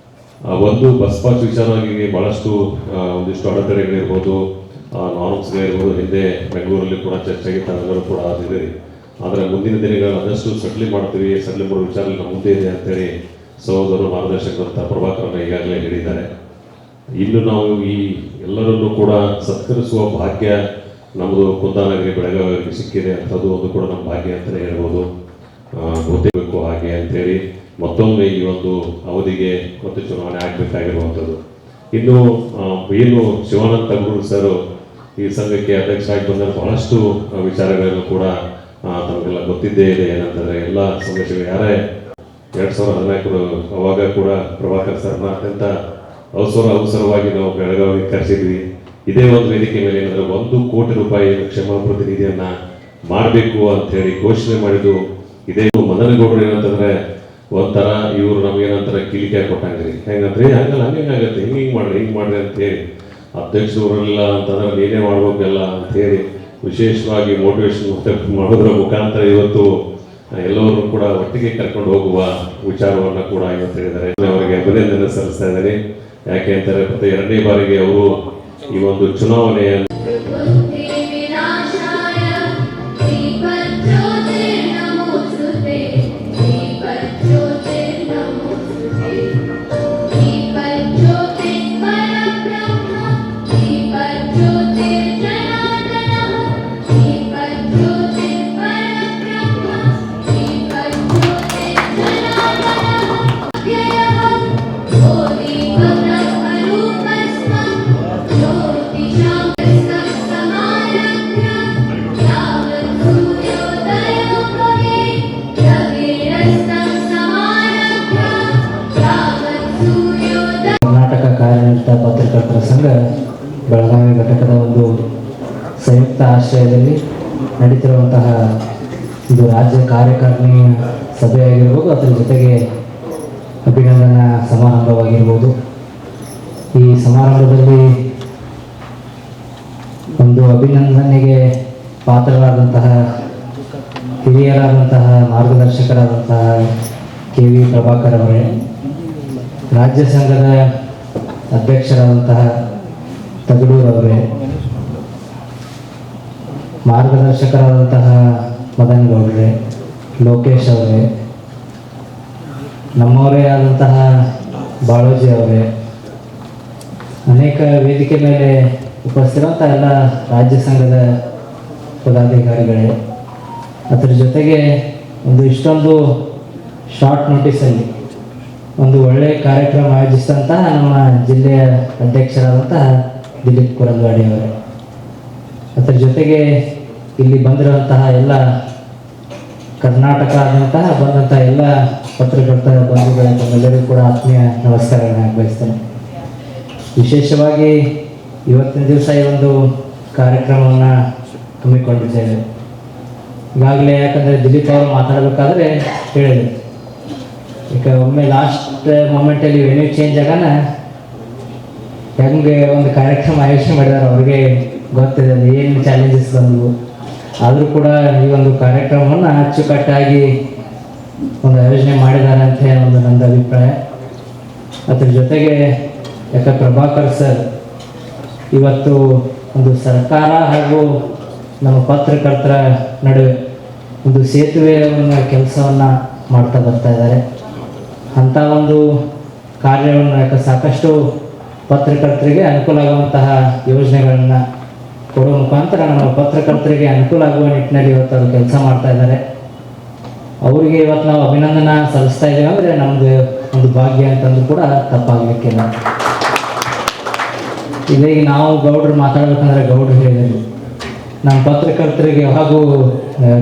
ಒಂದು ಬಸ್ ಪಾಸ್ ವಿಚಾರವಾಗಿ ಭಾಳಷ್ಟು ಒಂದಿಷ್ಟು ಅಡೆತಡೆಗಳಿರ್ಬೋದು, ನಾರ್ಮ್ಸ್ಗಳಿರ್ಬೋದು, ಹಿಂದೆ ಬೆಂಗಳೂರಲ್ಲಿ ಕೂಡ ಚರ್ಚೆ ಆಗಿತ್ತು, ಅದೆಲ್ಲರೂ ಕೂಡ ಆದಿದೆ. ಆದರೆ ಮುಂದಿನ ದಿನಗಳಲ್ಲಿ ಆದಷ್ಟು ಸಡ್ಲಿ ಮಾಡ್ತೀವಿ, ಸಡ್ಲಿ ಮಾಡೋ ವಿಚಾರ ನಮ್ಮ ಮುಂದೆ ಇದೆ ಅಂತೇಳಿ ಸಹೋದರರು ಮಾರ್ಗದರ್ಶಕರಂತ ಪ್ರಭಾಕರನ್ನ ಈಗಾಗಲೇ ಹೇಳಿದ್ದಾರೆ. ಇನ್ನು ನಾವು ಈ ಎಲ್ಲರನ್ನೂ ಕೂಡ ಸತ್ಕರಿಸುವ ಭಾಗ್ಯ ನಮ್ಮದು ಕುಂದಾನಗರಿ ಬೆಳಗಾವಿಗೆ ಸಿಕ್ಕಿದೆ. ಅಂಥದ್ದು ಒಂದು ಕೂಡ ನಮ್ಮ ಭಾಗ್ಯ ಅಂತಲೇ ಹೇಳ್ಬೋದು. ಗೊತ್ತಿರಬೇಕು ಹಾಗೆ ಅಂತೇಳಿ ಮತ್ತೊಮ್ಮೆ ಈ ಒಂದು ಅವಧಿಗೆ ಮತ್ತೆ ಚುನಾವಣೆ ಆಗಬೇಕಾಗಿರುವಂಥದ್ದು. ಇನ್ನು ಏನು ಶಿವಾನಂದ ತಗಡೂರು ಸರ್ ಈ ಸಂಘಕ್ಕೆ ಅಧ್ಯಕ್ಷರಾಗಿ ಬಂದರೆ ಭಾಳಷ್ಟು ವಿಚಾರಗಳನ್ನು ಕೂಡ ತಮಗೆಲ್ಲ ಗೊತ್ತಿದ್ದೇ ಇದೆ. ಏನಂತಂದರೆ ಎಲ್ಲ ಸಮಸ್ಯೆಗಳು ಯಾರೇ 2014 ಅವಾಗ ಕೂಡ ಪ್ರಭಾಕರ್ ಸರ್ನ ಅತ್ಯಂತ ಅವಸರವಾಗಿ ನಾವು ಬೆಳಗಾವಿಗೆ ಕರೆಸಿದ್ವಿ. ಇದೇ ಒಂದು ವೇದಿಕೆ ಮೇಲೆ ಏನಂದರೆ 1 ಕೋಟಿ ರೂಪಾಯಿ ಕ್ಷಮಾ ಪ್ರತಿನಿಧಿಯನ್ನ ಮಾಡಬೇಕು ಅಂತ ಹೇಳಿ ಘೋಷಣೆ ಮಾಡಿದ್ದು ಇದೇ. ಮದನಗೌಡರು ಏನಂತಂದ್ರೆ ಒಂಥರ ಇವರು ನಮಗೇನಂತಾರೆ ಕಿಲಿಕೆ ಕೊಟ್ಟಂಗ್ರಿ, ಹೆಂಗಂದ್ರೆ ಹಂಗಲ್ಲ ಹಂಗಾಗತ್ತೆ, ಹಿಂಗೆ ಮಾಡ್ರಿ ಅಂತ ಹೇಳಿ ಅಧ್ಯಕ್ಷರಲ್ಲ ಅಂತಂದ್ರೆ ನೀನೇ ಮಾಡ್ಬೇಕಲ್ಲ ಅಂತ ಹೇಳಿ ವಿಶೇಷವಾಗಿ ಮೋಟಿವೇಶನ್ ಮಾಡೋದ್ರ ಮುಖಾಂತರ ಇವತ್ತು ಎಲ್ಲರೂ ಕೂಡ ಒಟ್ಟಿಗೆ ಕರ್ಕೊಂಡು ಹೋಗುವ ವಿಚಾರವನ್ನು ಕೂಡ ಇವತ್ತು ಹೇಳಿದ್ದಾರೆ. ಅವರಿಗೆ ಅಭಿನಂದನೆ ಸಲ್ಲಿಸ್ತಾ ಇದ್ದಾರೆ. ಯಾಕೆ ಅಂತಾರೆ, ಮತ್ತೆ 2ನೇ ಬಾರಿಗೆ ಅವರು ಈ ಒಂದು ಚುನಾವಣೆಯನ್ನು ಕರ್ನಾಟಕ ಕಾರ್ಯನಿರತ ಪತ್ರಕರ್ತರ ಸಂಘ ಬೆಳಗಾವಿ ಘಟಕದ ಒಂದು ಸಂಯುಕ್ತ ಆಶ್ರಯದಲ್ಲಿ ನಡೀತಿರುವಂತಹ ಇದು ರಾಜ್ಯ ಕಾರ್ಯಕಾರಿಣಿ ಸಭೆಯಾಗಿರ್ಬೋದು, ಅದರ ಜೊತೆಗೆ ಅಭಿನಂದನಾ ಸಮಾರಂಭವಾಗಿರ್ಬೋದು. ಈ ಸಮಾರಂಭದಲ್ಲಿ ಒಂದು ಅಭಿನಂದನೆಗೆ ಪಾತ್ರರಾದಂತಹ ಹಿರಿಯರಾದಂತಹ ಮಾರ್ಗದರ್ಶಕರಾದಂತಹ KV ಪ್ರಭಾಕರ್ ಅವರೇ, ರಾಜ್ಯ ಸಂಘದ ಅಧ್ಯಕ್ಷರಾದಂತಹ ತಗಡೂರು ಅವರೇ, ಮಾರ್ಗದರ್ಶಕರಾದಂತಹ ಮದನ್ ಗೌಡ್ರೆ, ಲೋಕೇಶ್ ಅವರೇ, ನಮ್ಮವರೇ ಆದಂತಹ ಬಾಳೋಜಿ ಅವರೇ, ಅನೇಕ ವೇದಿಕೆ ಮೇಲೆ ಉಪಸ್ಥಿತಿರುವಂಥ ಎಲ್ಲ ರಾಜ್ಯ ಸಂಘದ ಪದಾಧಿಕಾರಿಗಳೇ, ಅದರ ಜೊತೆಗೆ ಇಷ್ಟೊಂದು ಶಾರ್ಟ್ ನೋಟಿಸಲ್ಲಿ ಒಂದು ಒಳ್ಳೆಯ ಕಾರ್ಯಕ್ರಮ ಆಯೋಜಿಸಿದಂತಹ ನಮ್ಮ ಜಿಲ್ಲೆಯ ಅಧ್ಯಕ್ಷರಾದಂತಹ ದಿಲೀಪ್ ಕುರಂದ್ವಾಡಿ ಅವರೇ, ಅದರ ಜೊತೆಗೆ ಇಲ್ಲಿ ಬಂದಿರುವಂತಹ ಎಲ್ಲ ಕರ್ನಾಟಕದಂತಹ ಬಂದಂತಹ ಎಲ್ಲ ಪತ್ರಕರ್ತರ ಬಂಧುಗಳ ತಮ್ಮೆಲ್ಲರಿಗೂ ಕೂಡ ಆತ್ಮೀಯ ನಮಸ್ಕಾರಗಳನ್ನು ಬಯಸ್ತೇನೆ. ವಿಶೇಷವಾಗಿ ಇವತ್ತಿನ ದಿವಸ ಈ ಒಂದು ಕಾರ್ಯಕ್ರಮವನ್ನು ಹಮ್ಮಿಕೊಂಡಿದ್ದೇವೆ. ಈಗಾಗಲೇ ಯಾಕಂದರೆ ದಿಲೀಪ್ ಅವರು ಮಾತಾಡಬೇಕಾದ್ರೆ ಹೇಳಿದರು, ಈಗ ಒಮ್ಮೆ ಲಾಸ್ಟ್ ಮೂಮೆಂಟಲ್ಲಿ ವೆನ್ಯೂ ಚೇಂಜ್ ಆಗೋಣ ಹೆಂಗೆ ಒಂದು ಕಾರ್ಯಕ್ರಮ ಆಯೋಜನೆ ಮಾಡಿದಾರೆ ಅವ್ರಿಗೆ ಗೊತ್ತಿದೆ ಅದು ಏನು ಚಾಲೆಂಜಸ್ ಬಂದವು. ಆದರೂ ಕೂಡ ಈ ಒಂದು ಕಾರ್ಯಕ್ರಮವನ್ನು ಅಚ್ಚುಕಟ್ಟಾಗಿ ಒಂದು ಆಯೋಜನೆ ಮಾಡಿದ್ದಾರೆ ಅಂತ ಒಂದು ನನ್ನ ಅಭಿಪ್ರಾಯ. ಅದ್ರ ಜೊತೆಗೆ ಯಾಕೆ ಪ್ರಭಾಕರ್ ಸರ್ ಇವತ್ತು ಒಂದು ಸರ್ಕಾರ ಹಾಗೂ ನಮ್ಮ ಪತ್ರಕರ್ತರ ನಡುವೆ ಒಂದು ಸೇತುವೆಯ ಕೆಲಸವನ್ನು ಮಾಡ್ತಾ ಬರ್ತಾ ಇದ್ದಾರೆ. ಅಂಥ ಒಂದು ಕಾರ್ಯವನ್ನು ಯಾಕೆ ಸಾಕಷ್ಟು ಪತ್ರಕರ್ತರಿಗೆ ಅನುಕೂಲ ಆಗುವಂತಹ ಯೋಜನೆಗಳನ್ನು ಕೊಡುವ ಮುಖಾಂತರ ನಮ್ಮ ಪತ್ರಕರ್ತರಿಗೆ ಅನುಕೂಲ ಆಗುವ ನಿಟ್ಟಿನಲ್ಲಿ ಇವತ್ತು ಅವರು ಕೆಲಸ ಮಾಡ್ತಾ ಇದ್ದಾರೆ. ಅವರಿಗೆ ಇವತ್ತು ನಾವು ಅಭಿನಂದನಾ ಸಲ್ಲಿಸ್ತಾ ಇದ್ದೀವಿ ಅಂದರೆ ನಮ್ಮದು ಒಂದು ಭಾಗ್ಯ ಅಂತಂದ್ರೂ ಕೂಡ ತಪ್ಪಾಗಲಿಕ್ಕಿಲ್ಲ. ಈಗ ನಾವು ಗೌಡ್ರು ಮಾತಾಡ್ಬೇಕಂದ್ರೆ ಗೌಡ್ರು ಹೇಳಿದ್ರು, ನಮ್ಮ ಪತ್ರಕರ್ತರಿಗೆ ಯಾವಾಗೂ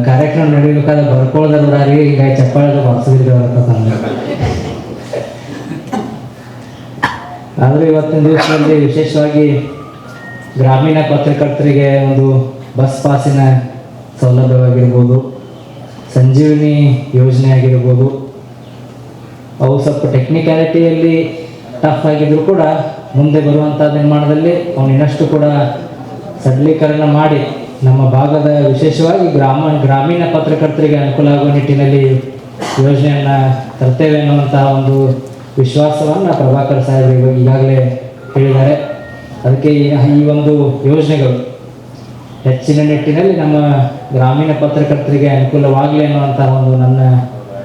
ಕಾರ್ಯಕ್ರಮ ನಡೀಬೇಕಾದ್ರೆ ಬರ್ಕೊಳ್ಳೋದ್ರಾಗಿ ಈಗ ಚಪ್ಪಾಳದ ಬರ್ಸಿದ್ರು ಅಂತಂದ್ರೆ. ಆದರೆ ಇವತ್ತಿನ ದಿವಸದಲ್ಲಿ ವಿಶೇಷವಾಗಿ ಗ್ರಾಮೀಣ ಪತ್ರಕರ್ತರಿಗೆ ಒಂದು ಬಸ್ ಪಾಸಿನ ಸೌಲಭ್ಯವಾಗಿರ್ಬೋದು, ಸಂಜೀವಿನಿ ಯೋಜನೆ ಆಗಿರ್ಬೋದು, ಅವು ಸ್ವಲ್ಪ ಟೆಕ್ನಿಕಾಲಿಟಿಯಲ್ಲಿ ಟಫ್ ಆಗಿದ್ರು ಕೂಡ ಮುಂದೆ ಬರುವಂಥ ನಿರ್ಮಾಣದಲ್ಲಿ ಅವನು ಇನ್ನಷ್ಟು ಕೂಡ ಸಬಲೀಕರಣ ಮಾಡಿ ನಮ್ಮ ಭಾಗದ ವಿಶೇಷವಾಗಿ ಗ್ರಾಮೀಣ ಪತ್ರಕರ್ತರಿಗೆ ಅನುಕೂಲ ಆಗುವ ನಿಟ್ಟಿನಲ್ಲಿ ಯೋಜನೆಯನ್ನು ತರ್ತೇವೆ ಅನ್ನುವಂತಹ ಒಂದು ವಿಶ್ವಾಸವನ್ನು ಪ್ರಭಾಕರ್ ಸಾಹೇಬರು ಈಗಾಗಲೇ ಹೇಳಿದ್ದಾರೆ. ಅದಕ್ಕೆ ಈ ಒಂದು ಯೋಜನೆಗಳು ಹೆಚ್ಚಿನ ನಿಟ್ಟಿನಲ್ಲಿ ನಮ್ಮ ಗ್ರಾಮೀಣ ಪತ್ರಕರ್ತರಿಗೆ ಅನುಕೂಲವಾಗಲಿ ಅನ್ನುವಂತಹ ಒಂದು ನನ್ನ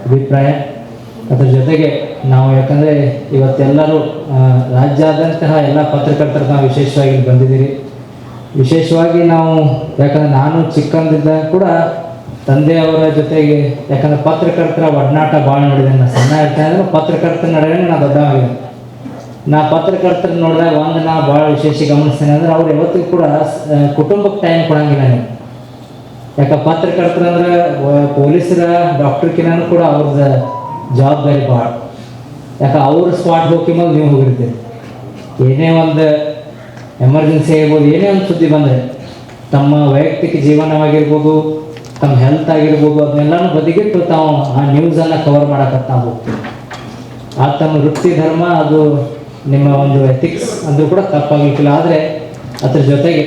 ಅಭಿಪ್ರಾಯ. ಅದರ ಜೊತೆಗೆ ನಾವು ಯಾಕಂದರೆ ಇವತ್ತೆಲ್ಲರೂ ರಾಜ್ಯಾದ್ಯಂತಹ ಎಲ್ಲ ಪತ್ರಕರ್ತರು ನಾವು ವಿಶೇಷವಾಗಿ ಬಂದಿದ್ದೀರಿ. ವಿಶೇಷವಾಗಿ ನಾವು ಯಾಕಂದರೆ ನಾನು ಚಿಕ್ಕಂದಿದ್ದ ಕೂಡ ತಂದೆಯವರ ಜೊತೆಗೆ ಯಾಕಂದರೆ ಪತ್ರಕರ್ತರ ಒಡನಾಟ ಭಾಳ ನೋಡಿದೆ. ನಾನು ಸಣ್ಣ ಇರ್ತಾ ಇದ್ರೆ ಪತ್ರಕರ್ತರ ನಡುವೆ ನಾನು ದೊಡ್ಡವಾಗಿದ್ದೆ. ನಾ ಪತ್ರಕರ್ತರ ನೋಡಿದಾಗ ಒಂದು ನಾ ಭಾಳ ವಿಶೇಷ ಗಮನಿಸ್ತೇನೆ ಅಂದರೆ ಅವ್ರು ಯಾವತ್ತಿಗೂ ಕೂಡ ಕುಟುಂಬಕ್ಕೆ ಟೈಮ್ ಕೊಡಂಗಿಲ್ಲ ನೀವು. ಯಾಕೆ ಪತ್ರಕರ್ತರಂದ್ರೆ ಪೊಲೀಸರ ಡಾಕ್ಟರ್ಕಿನೂ ಕೂಡ ಅವ್ರದ್ದು ಜವಾಬ್ದಾರಿ ಭಾಳ. ಯಾಕೆ ಅವ್ರ ಸ್ಪಾಟ್ ಹೋಗಿ ಮೇಲೆ ನೀವು ಹೋಗಿರ್ತೀರಿ. ಏನೇ ಒಂದು ಎಮರ್ಜೆನ್ಸಿ ಆಗಿರ್ಬೋದು, ಏನೇ ಒಂದು ಸುದ್ದಿ ಬಂದರೆ ತಮ್ಮ ವೈಯಕ್ತಿಕ ಜೀವನವಾಗಿರ್ಬೋದು, ತಮ್ಮ ಹೆಲ್ತ್ ಆಗಿರ್ಬೋದು, ಅದನ್ನೆಲ್ಲನೂ ಬದಿಗಿಟ್ಟು ತಾವು ಆ ನ್ಯೂಸನ್ನು ಕವರ್ ಮಾಡೋಕತ್ತ ನಾವು ಹೋಗ್ತೀವಿ. ಆ ತಮ್ಮ ವೃತ್ತಿ ಧರ್ಮ ಅದು ನಿಮ್ಮ ಒಂದು ಎಥಿಕ್ಸ್ ಅಂದರೂ ಕೂಡ ತಪ್ಪಾಗಲಿಕ್ಕಿಲ್ಲ. ಆದರೆ ಅದರ ಜೊತೆಗೆ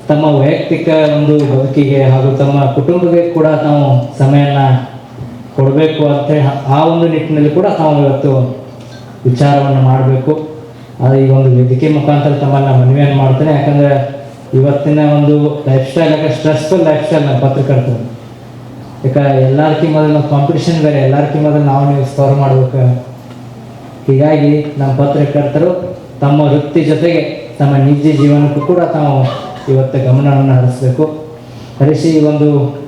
ತಮ್ಮ ವೈಯಕ್ತಿಕ ಒಂದು ಬದುಕಿಗೆ ಹಾಗೂ ತಮ್ಮ ಕುಟುಂಬಕ್ಕೆ ಕೂಡ ತಾವು ಸಮಯನ ಕೊಡಬೇಕು ಅಂತೇಳಿ ಆ ಒಂದು ನಿಟ್ಟಿನಲ್ಲಿ ಕೂಡ ತಾವು ಇವತ್ತು ವಿಚಾರವನ್ನು ಮಾಡಬೇಕು. ಅದು ಈ ಒಂದು ವೇದಿಕೆ ಮುಖಾಂತರ ತಮ್ಮನ್ನು ಮನವಿಯನ್ನು ಮಾಡ್ತೇನೆ. ಯಾಕಂದರೆ ಇವತ್ತಿನ ಒಂದು ಲೈಫ್ ಸ್ಟೈಲ್ ಯಾಕೆ ಸ್ಟ್ರೆಸ್ಫುಲ್ ಲೈಫ್ ಸ್ಟೈಲ್ ನಮ್ಮ ಪತ್ರಕರ್ತರು. ಯಾಕೆ ಎಲ್ಲರಿಗಿಂತ ಮೊದಲು ನಾವು ಕಾಂಪಿಟೇಷನ್ ಬೇರೆ, ಎಲ್ಲರಿಗಿಂತ ಮೊದಲು ನಾವು ನೀವು ಸ್ಕೋರ್ ಮಾಡ್ಬೇಕು. ಹೀಗಾಗಿ ನಮ್ಮ ಪತ್ರಕರ್ತರು ತಮ್ಮ ವೃತ್ತಿ ಜೊತೆಗೆ ತಮ್ಮ ನಿಜ ಜೀವನಕ್ಕೂ ಕೂಡ ತಾವು ಇವತ್ತು ಗಮನವನ್ನು ಹರಿಸಬೇಕು. ಹರಿಸಿ ಈ ಒಂದು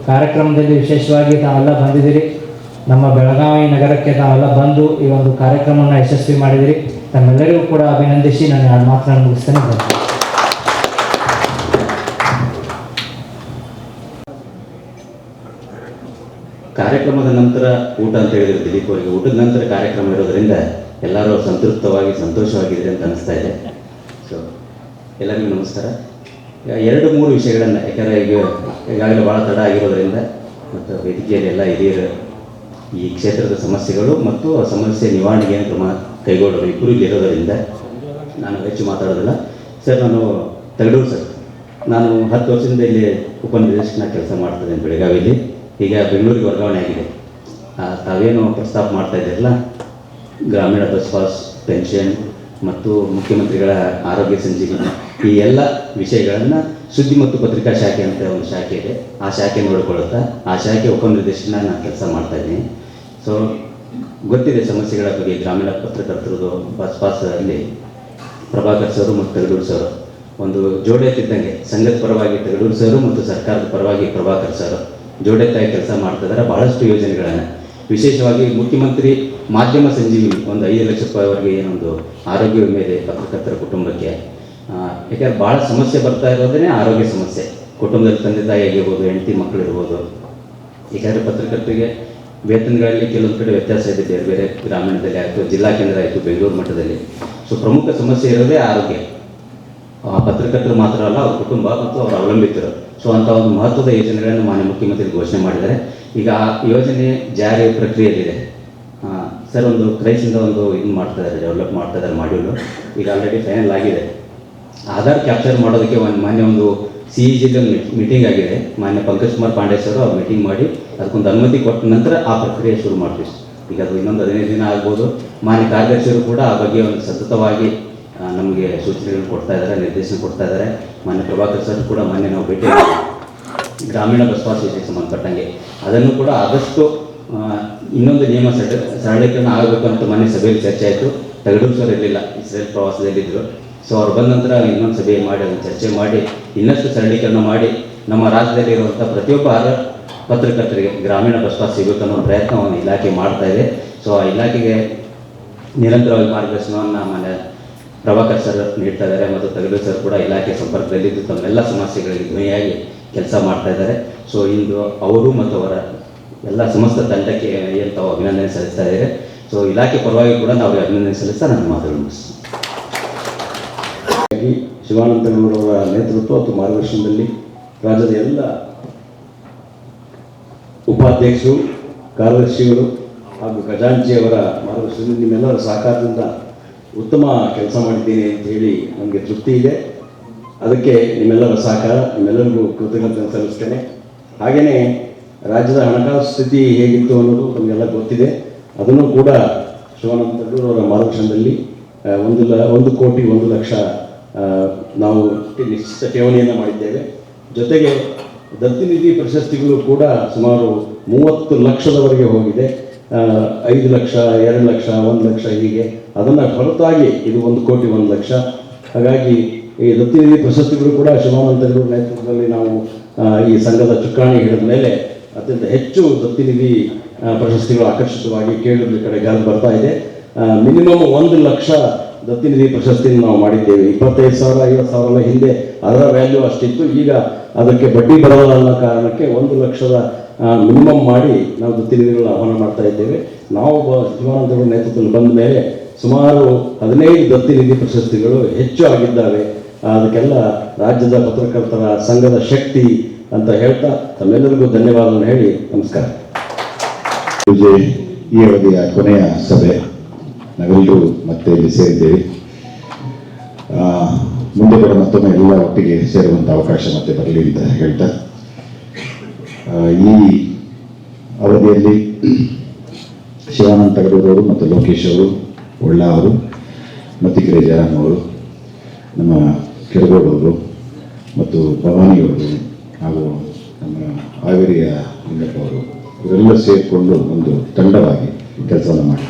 ಕಾರ್ಯಕ್ರಮದಲ್ಲಿ ವಿಶೇಷವಾಗಿ ತಾವೆಲ್ಲ ಬಂದಿದ್ದೀರಿ. ನಮ್ಮ ಬೆಳಗಾವಿ ನಗರಕ್ಕೆ ತಾವೆಲ್ಲ ಬಂದು ಈ ಒಂದು ಕಾರ್ಯಕ್ರಮವನ್ನು ಯಶಸ್ವಿ ಮಾಡಿದಿರಿ. ತಮ್ಮೆಲ್ಲರಿಗೂ ಕೂಡ ಅಭಿನಂದಿಸಿ ನಾನು ಎರಡು ಮಾತನ್ನು ಮುಗಿಸ್ತೇನೆ. ಕಾರ್ಯಕ್ರಮದ ನಂತರ ಊಟ ಅಂತ ಹೇಳಿದ್ರು ದಿಲೀಪ್ ಅವರಿಗೆ. ಊಟದ ನಂತರ ಕಾರ್ಯಕ್ರಮ ಇರೋದರಿಂದ ಎಲ್ಲರೂ ಸಂತೃಪ್ತವಾಗಿ ಸಂತೋಷವಾಗಿದ್ದೀರಿ ಅಂತ ಅನಿಸ್ತಾ ಇದೆ. ಸೊ ಎಲ್ಲರಿಗೂ ನಮಸ್ಕಾರ. 2-3 ವಿಷಯಗಳನ್ನು, ಯಾಕಂದರೆ ಈಗಾಗಲೇ ಭಾಳ ತಡ ಆಗಿರೋದ್ರಿಂದ ಮತ್ತು ವೇದಿಕೆಯಲ್ಲಿ ಎಲ್ಲ ಹಿರಿಯರು ಈ ಕ್ಷೇತ್ರದ ಸಮಸ್ಯೆಗಳು ಮತ್ತು ಆ ಸಮಸ್ಯೆ ನಿವಾರಣೆಗೆ ಕ್ರಮ ಕೈಗೊಳ್ಳಲು ಇಬ್ಬರು ಇರೋದರಿಂದ ನಾನು ಹೆಚ್ಚು ಮಾತಾಡೋದಿಲ್ಲ. ಸರ್, ನಾನು ತಗಡೂರು ಸರ್, ನಾನು 10 ವರ್ಷದಿಂದ ಇಲ್ಲಿ ಉಪನಿರ್ದೇಶಕನ ಕೆಲಸ ಮಾಡ್ತಿದ್ದೇನೆ ಬೆಳಗಾವಿಯಲ್ಲಿ. ಈಗ ಬೆಂಗಳೂರಿಗೆ ವರ್ಗಾವಣೆ ಆಗಿದೆ. ತಾವೇನು ಪ್ರಸ್ತಾಪ ಮಾಡ್ತಾ ಇದ್ದೀರಲ್ಲ, ಗ್ರಾಮೀಣ ಬಸ್ ಪಾಸ್, ಪೆನ್ಷನ್ ಮತ್ತು ಮುಖ್ಯಮಂತ್ರಿಗಳ ಆರೋಗ್ಯ ಸಂಜೀವಿನಿ, ಈ ಎಲ್ಲ ವಿಷಯಗಳನ್ನು ಸುದ್ದಿ ಮತ್ತು ಪತ್ರಿಕಾ ಶಾಖೆ ಅಂತ ಒಂದು ಶಾಖೆ ಇದೆ, ಆ ಶಾಖೆ ನೋಡಿಕೊಳ್ಳುತ್ತಾ ಆ ಶಾಖೆ ಉಪನಿರ್ದೇಶನ ನಾನು ಕೆಲಸ ಮಾಡ್ತಾ ಇದ್ದೀನಿ. ಸೊ ಗೊತ್ತಿದೆ ಸಮಸ್ಯೆಗಳ ಬಗ್ಗೆ. ಗ್ರಾಮೀಣ ಪತ್ರಕರ್ತರದು ಬಸ್ ಪಾಸ್ ಅಲ್ಲಿ ಪ್ರಭಾಕರ್ ಸರ್ ಮತ್ತು ತಗಡೂರು ಸರ್ ಒಂದು ಜೋಡೆತ್ತಿದ್ದಂಗೆ, ಸಂಘದ ಪರವಾಗಿ ತಗಡೂರು ಸರ್ ಮತ್ತು ಸರ್ಕಾರದ ಪರವಾಗಿ ಪ್ರಭಾಕರ್ ಸರ್ ಜೋಡೆತ್ತಾಗಿ ಕೆಲಸ ಮಾಡ್ತಿದ್ದಾರೆ. ಬಹಳಷ್ಟು ಯೋಜನೆಗಳನ್ನು, ವಿಶೇಷವಾಗಿ ಮುಖ್ಯಮಂತ್ರಿ ಮಾಧ್ಯಮ ಸಂಜೀವಿನಿ ಒಂದು 5 ಲಕ್ಷ ರೂಪಾಯಿವರೆಗೆ ಏನೊಂದು ಆರೋಗ್ಯ ವಿಮೆ ಇದೆ ಪತ್ರಕರ್ತರ ಕುಟುಂಬಕ್ಕೆ. ಯಾಕಂದ್ರೆ ಭಾಳ ಸಮಸ್ಯೆ ಬರ್ತಾ ಇರೋದೇ ಆರೋಗ್ಯ ಸಮಸ್ಯೆ. ಕುಟುಂಬದಲ್ಲಿ ತಂದೆ ತಾಯಿ ಆಗಿರ್ಬೋದು, ಹೆಂಡತಿ ಮಕ್ಕಳು ಇರ್ಬೋದು. ಯಾಕಂದರೆ ಪತ್ರಕರ್ತರಿಗೆ ವೇತನಗಳಲ್ಲಿ ಕೆಲವೊಂದು ಕಡೆ ವ್ಯತ್ಯಾಸ ಇದೆ, ಬೇರೆ ಬೇರೆ ಗ್ರಾಮೀಣದಲ್ಲಿ ಆಯಿತು, ಜಿಲ್ಲಾ ಕೇಂದ್ರ ಆಯಿತು, ಬೆಂಗಳೂರು ಮಟ್ಟದಲ್ಲಿ. ಸೊ ಪ್ರಮುಖ ಸಮಸ್ಯೆ ಇರೋದೇ ಆರೋಗ್ಯ. ಪತ್ರಕರ್ತರು ಮಾತ್ರ ಅಲ್ಲ, ಅವ್ರ ಕುಟುಂಬ ಮತ್ತು ಅವರ ಅವಲಂಬಿತರು. ಸೊ ಅಂಥ ಒಂದು ಮಹತ್ವದ ಯೋಜನೆಗಳನ್ನು ಮಾನ್ಯ ಮುಖ್ಯಮಂತ್ರಿ ಘೋಷಣೆ ಮಾಡಿದ್ದಾರೆ. ಈಗ ಆ ಯೋಜನೆ ಜಾರಿ ಪ್ರಕ್ರಿಯೆಯಲ್ಲಿದೆ. ಸರ್ ಒಂದು ಕ್ರೈಸಿಂದ ಒಂದು ಇದನ್ನು ಮಾಡ್ತಾ ಇದ್ದಾರೆ, ಡೆವಲಪ್ ಮಾಡ್ತಾ ಇದ್ದಾರೆ ಮಾಡ್ಯೂಲು. ಈಗ ಆಲ್ರೆಡಿ ಫೈನಲ್ ಆಗಿದೆ. ಆಧಾರ್ ಕ್ಯಾಪ್ಚರ್ ಮಾಡೋದಕ್ಕೆ ಮಾನ್ಯ ಒಂದು CEG ಒಂದು ಮೀಟಿಂಗ್ ಆಗಿದೆ. ಮಾನ್ಯ ಪಂಕಜ್ ಕುಮಾರ್ ಪಾಂಡೆ ಸರ್ ಅವ್ರು ಮೀಟಿಂಗ್ ಮಾಡಿ ಅದಕ್ಕೊಂದು ಅನುಮತಿ ಕೊಟ್ಟ ನಂತರ ಆ ಪ್ರಕ್ರಿಯೆ ಶುರು ಮಾಡ್ತೀವಿ. ಈಗ ಅದು ಇನ್ನೊಂದು 15 ದಿನ ಆಗ್ಬೋದು. ಮಾನ್ಯ ಕಾರ್ಯದರ್ಶಿಯರು ಕೂಡ ಆ ಬಗ್ಗೆ ಒಂದು ಸತತವಾಗಿ ನಮಗೆ ಸೂಚನೆಗಳನ್ನು ಕೊಡ್ತಾ ಇದ್ದಾರೆ, ನಿರ್ದೇಶನ ಕೊಡ್ತಾ ಇದ್ದಾರೆ. ಮಾನ್ಯ ಪ್ರಭಾಕರ್ ಸರ್ ಕೂಡ ಮೊನ್ನೆ ನಾವು ಭೇಟಿ ಗ್ರಾಮೀಣ ಬಸ್ ಪಾಸ್ ವಿಷಯಕ್ಕೆ ಸಂಬಂಧಪಟ್ಟಂಗೆ ಅದನ್ನು ಕೂಡ ಆದಷ್ಟು ಇನ್ನೊಂದು ನಿಯಮ ಸರಳೀಕರಣ ಆಗಬೇಕು ಅಂತ ಮೊನ್ನೆ ಸಭೆಯಲ್ಲಿ ಚರ್ಚೆ ಆಯಿತು. ತಗಡೂರು ಸರ್ ಇರಲಿಲ್ಲ, ಇಸ್ರೇಲ್ ಪ್ರವಾಸದಲ್ಲಿದ್ದರು. ಸೊ ಅವ್ರು ಬಂದ ನಂತರ ಇನ್ನೊಂದು ಸಭೆ ಮಾಡಿ ಅದನ್ನು ಚರ್ಚೆ ಮಾಡಿ ಇನ್ನಷ್ಟು ಸರಳೀಕರಣ ಮಾಡಿ ನಮ್ಮ ರಾಜ್ಯದಲ್ಲಿರುವಂಥ ಪ್ರತಿಯೊಬ್ಬ ಪತ್ರಕರ್ತರಿಗೆ ಗ್ರಾಮೀಣ ಬಸ್ ಪಾಸ್ ಸಿಗಬೇಕು ಅನ್ನೋ ಪ್ರಯತ್ನವನ್ನು ಇಲಾಖೆ ಮಾಡ್ತಾ ಇದೆ. ಸೊ ಆ ಇಲಾಖೆಗೆ ನಿರಂತರವಾಗಿ ಮಾರ್ಗದರ್ಶನವನ್ನು ಮಾನ್ಯ ಪ್ರಭಾಕರ್ ಸರ್ ನೀಡ್ತಾ ಇದ್ದಾರೆ ಮತ್ತು ತಗಡೂರು ಸರ್ ಕೂಡ ಇಲಾಖೆ ಸಂಪರ್ಕದಲ್ಲಿದ್ದು ತಮ್ಮೆಲ್ಲ ಸಮಸ್ಯೆಗಳಿಗೆ ಧ್ವನಿಯಾಗಿ ಕೆಲಸ ಮಾಡ್ತಾ ಇದ್ದಾರೆ. ಸೊ ಇಂದು ಅವರು ಮತ್ತು ಅವರ ಎಲ್ಲ ಸಮಸ್ತ ತಂಡಕ್ಕೆ ಏನು ತಾವು ಅಭಿನಂದನೆ ಸಲ್ಲಿಸ್ತಾ ಇದ್ದಾರೆ. ಸೊ ಇಲಾಖೆ ಪರವಾಗಿ ಕೂಡ ನಾವು ಅಭಿನಂದನೆ ಸಲ್ಲಿಸ್ತಾ ನನ್ನ ಮಾತುಗಳು ಮುಗಿಸ್ತೀನಿ. ಶಿವಾನಂದಗೌಡರವರ ನೇತೃತ್ವ ಮತ್ತು ಮಾರ್ಗದರ್ಶನದಲ್ಲಿ ರಾಜ್ಯದ ಎಲ್ಲ ಉಪಾಧ್ಯಕ್ಷರು, ಕಾರ್ಯದರ್ಶಿಗಳು ಹಾಗೂ ಖಜಾಂಚಿಯವರ ಮಾರ್ಗದರ್ಶನದಲ್ಲಿ ನಿಮ್ಮೆಲ್ಲರ ಸಹಕಾರದಿಂದ ಉತ್ತಮ ಕೆಲಸ ಮಾಡಿದ್ದೀನಿ ಅಂತ ಹೇಳಿ ನಮಗೆ ತೃಪ್ತಿ ಇದೆ. ಅದಕ್ಕೆ ನಿಮ್ಮೆಲ್ಲರ ಸಹಕಾರ, ನಿಮ್ಮೆಲ್ಲರಿಗೂ ಕೃತಜ್ಞತೆ ಸಲ್ಲಿಸ್ತೇನೆ. ಹಾಗೆಯೇ ರಾಜ್ಯದ ಹಣಕಾಸು ಸ್ಥಿತಿ ಹೇಗಿತ್ತು ಅನ್ನೋದು ನಮಗೆಲ್ಲ ಗೊತ್ತಿದೆ. ಅದನ್ನು ಕೂಡ ಶಿವಾನಂದಗೌಡರು ಅವರ ಮಾರ್ಗದರ್ಶನದಲ್ಲಿ 1 ಕೋಟಿ 1 ಲಕ್ಷ ನಾವು ನಿಶ್ಚಿತ ಠೇವಣಿಯನ್ನು ಮಾಡಿದ್ದೇವೆ. ಜೊತೆಗೆ ದತ್ತಿ ನಿಧಿ ಪ್ರಶಸ್ತಿಗಳು ಕೂಡ ಸುಮಾರು 30 ಲಕ್ಷದವರೆಗೆ ಹೋಗಿದೆ. 5 ಲಕ್ಷ, 2 ಲಕ್ಷ, 1 ಲಕ್ಷ ಹೀಗೆ. ಅದನ್ನು ಹೊರತಾಗಿ ಇದು 1 ಕೋಟಿ 1 ಲಕ್ಷ. ಹಾಗಾಗಿ ಈ ದತ್ತಿ ನಿಧಿ ಪ್ರಶಸ್ತಿಗಳು ಕೂಡ ಶಿವಾನಂದಗೌಡರ ನೇತೃತ್ವದಲ್ಲಿ ನಾವು ಈ ಸಂಘದ ಚುಕ್ಕಾಣಿ ಹಿಡಿದ ಮೇಲೆ ಅತ್ಯಂತ ಹೆಚ್ಚು ದತ್ತಿ ನಿಧಿ ಪ್ರಶಸ್ತಿಗಳು ಆಕರ್ಷಿತವಾಗಿ ಕೇಳುವ ಕಡೆಗೆ ಬರ್ತಾ ಇದೆ. ಮಿನಿಮಮ್ 1 ಲಕ್ಷ ದತ್ತಿ ನಿಧಿ ಪ್ರಶಸ್ತಿಯನ್ನು ನಾವು ಮಾಡಿದ್ದೇವೆ. 25,000 50,000 ಹಿಂದೆ ಅದರ ವ್ಯಾಲ್ಯೂ ಅಷ್ಟಿತ್ತು. ಈಗ ಅದಕ್ಕೆ ಬಡ್ಡಿ ಬರಲ್ಲ ಅನ್ನೋ ಕಾರಣಕ್ಕೆ 1 ಲಕ್ಷದ ಮಿನಿಮಮ್ ಮಾಡಿ ನಾವು ದತ್ತಿ ನಿಧಿಗಳನ್ನ ಆಹ್ವಾನ ಮಾಡ್ತಾ ಇದ್ದೇವೆ. ನಾವು ಶಿವಾನಂದಗೌಡರ ನೇತೃತ್ವದಲ್ಲಿ ಬಂದ ಮೇಲೆ ಸುಮಾರು 15 ದತ್ತಿ ನಿಧಿ ಪ್ರಶಸ್ತಿಗಳು ಹೆಚ್ಚು ಆಗಿದ್ದಾವೆ. ಅದಕ್ಕೆಲ್ಲ ರಾಜ್ಯದ ಪತ್ರಕರ್ತರ ಸಂಘದ ಶಕ್ತಿ ಅಂತ ಹೇಳ್ತಾ ತಮ್ಮೆಲ್ಲರಿಗೂ ಧನ್ಯವಾದವನ್ನು ಹೇಳಿ ನಮಸ್ಕಾರ. ಈ ಅವಧಿಯ ಕೊನೆಯ ಸಭೆ, ನಾವೆಲ್ಲರೂ ಮತ್ತೆ ಇಲ್ಲಿ ಸೇರಿದ್ದೇವೆ. ಮುಂದೆ ಕೂಡ ಮತ್ತೊಮ್ಮೆ ಎಲ್ಲ ಒಟ್ಟಿಗೆ ಸೇರುವಂಥ ಅವಕಾಶ ಮತ್ತೆ ಬರಲಿ ಅಂತ ಹೇಳ್ತಾ, ಈ ಅವಧಿಯಲ್ಲಿ ಶಿವಾನಂದ ತಗಡೂರವರು ಮತ್ತು ಲೋಕೇಶ್ ಅವರು, ಒಳ್ಳ ಅವರು, ಮತ್ತಿಕೆರೆ ಜಯರಾಮ್ ಅವರು, ನಮ್ಮ ಕೆರಗೋಡವರು ಮತ್ತು ಭವಾನಿಯವರು ಹಾಗೂ ನಮ್ಮ ಹಾವೇರಿಯ ಲಿಂಗಪ್ಪ ಅವರು, ಇವರೆಲ್ಲ ಸೇರಿಕೊಂಡು ಒಂದು ತಂಡವಾಗಿ ಕೆಲಸವನ್ನು ಮಾಡಿ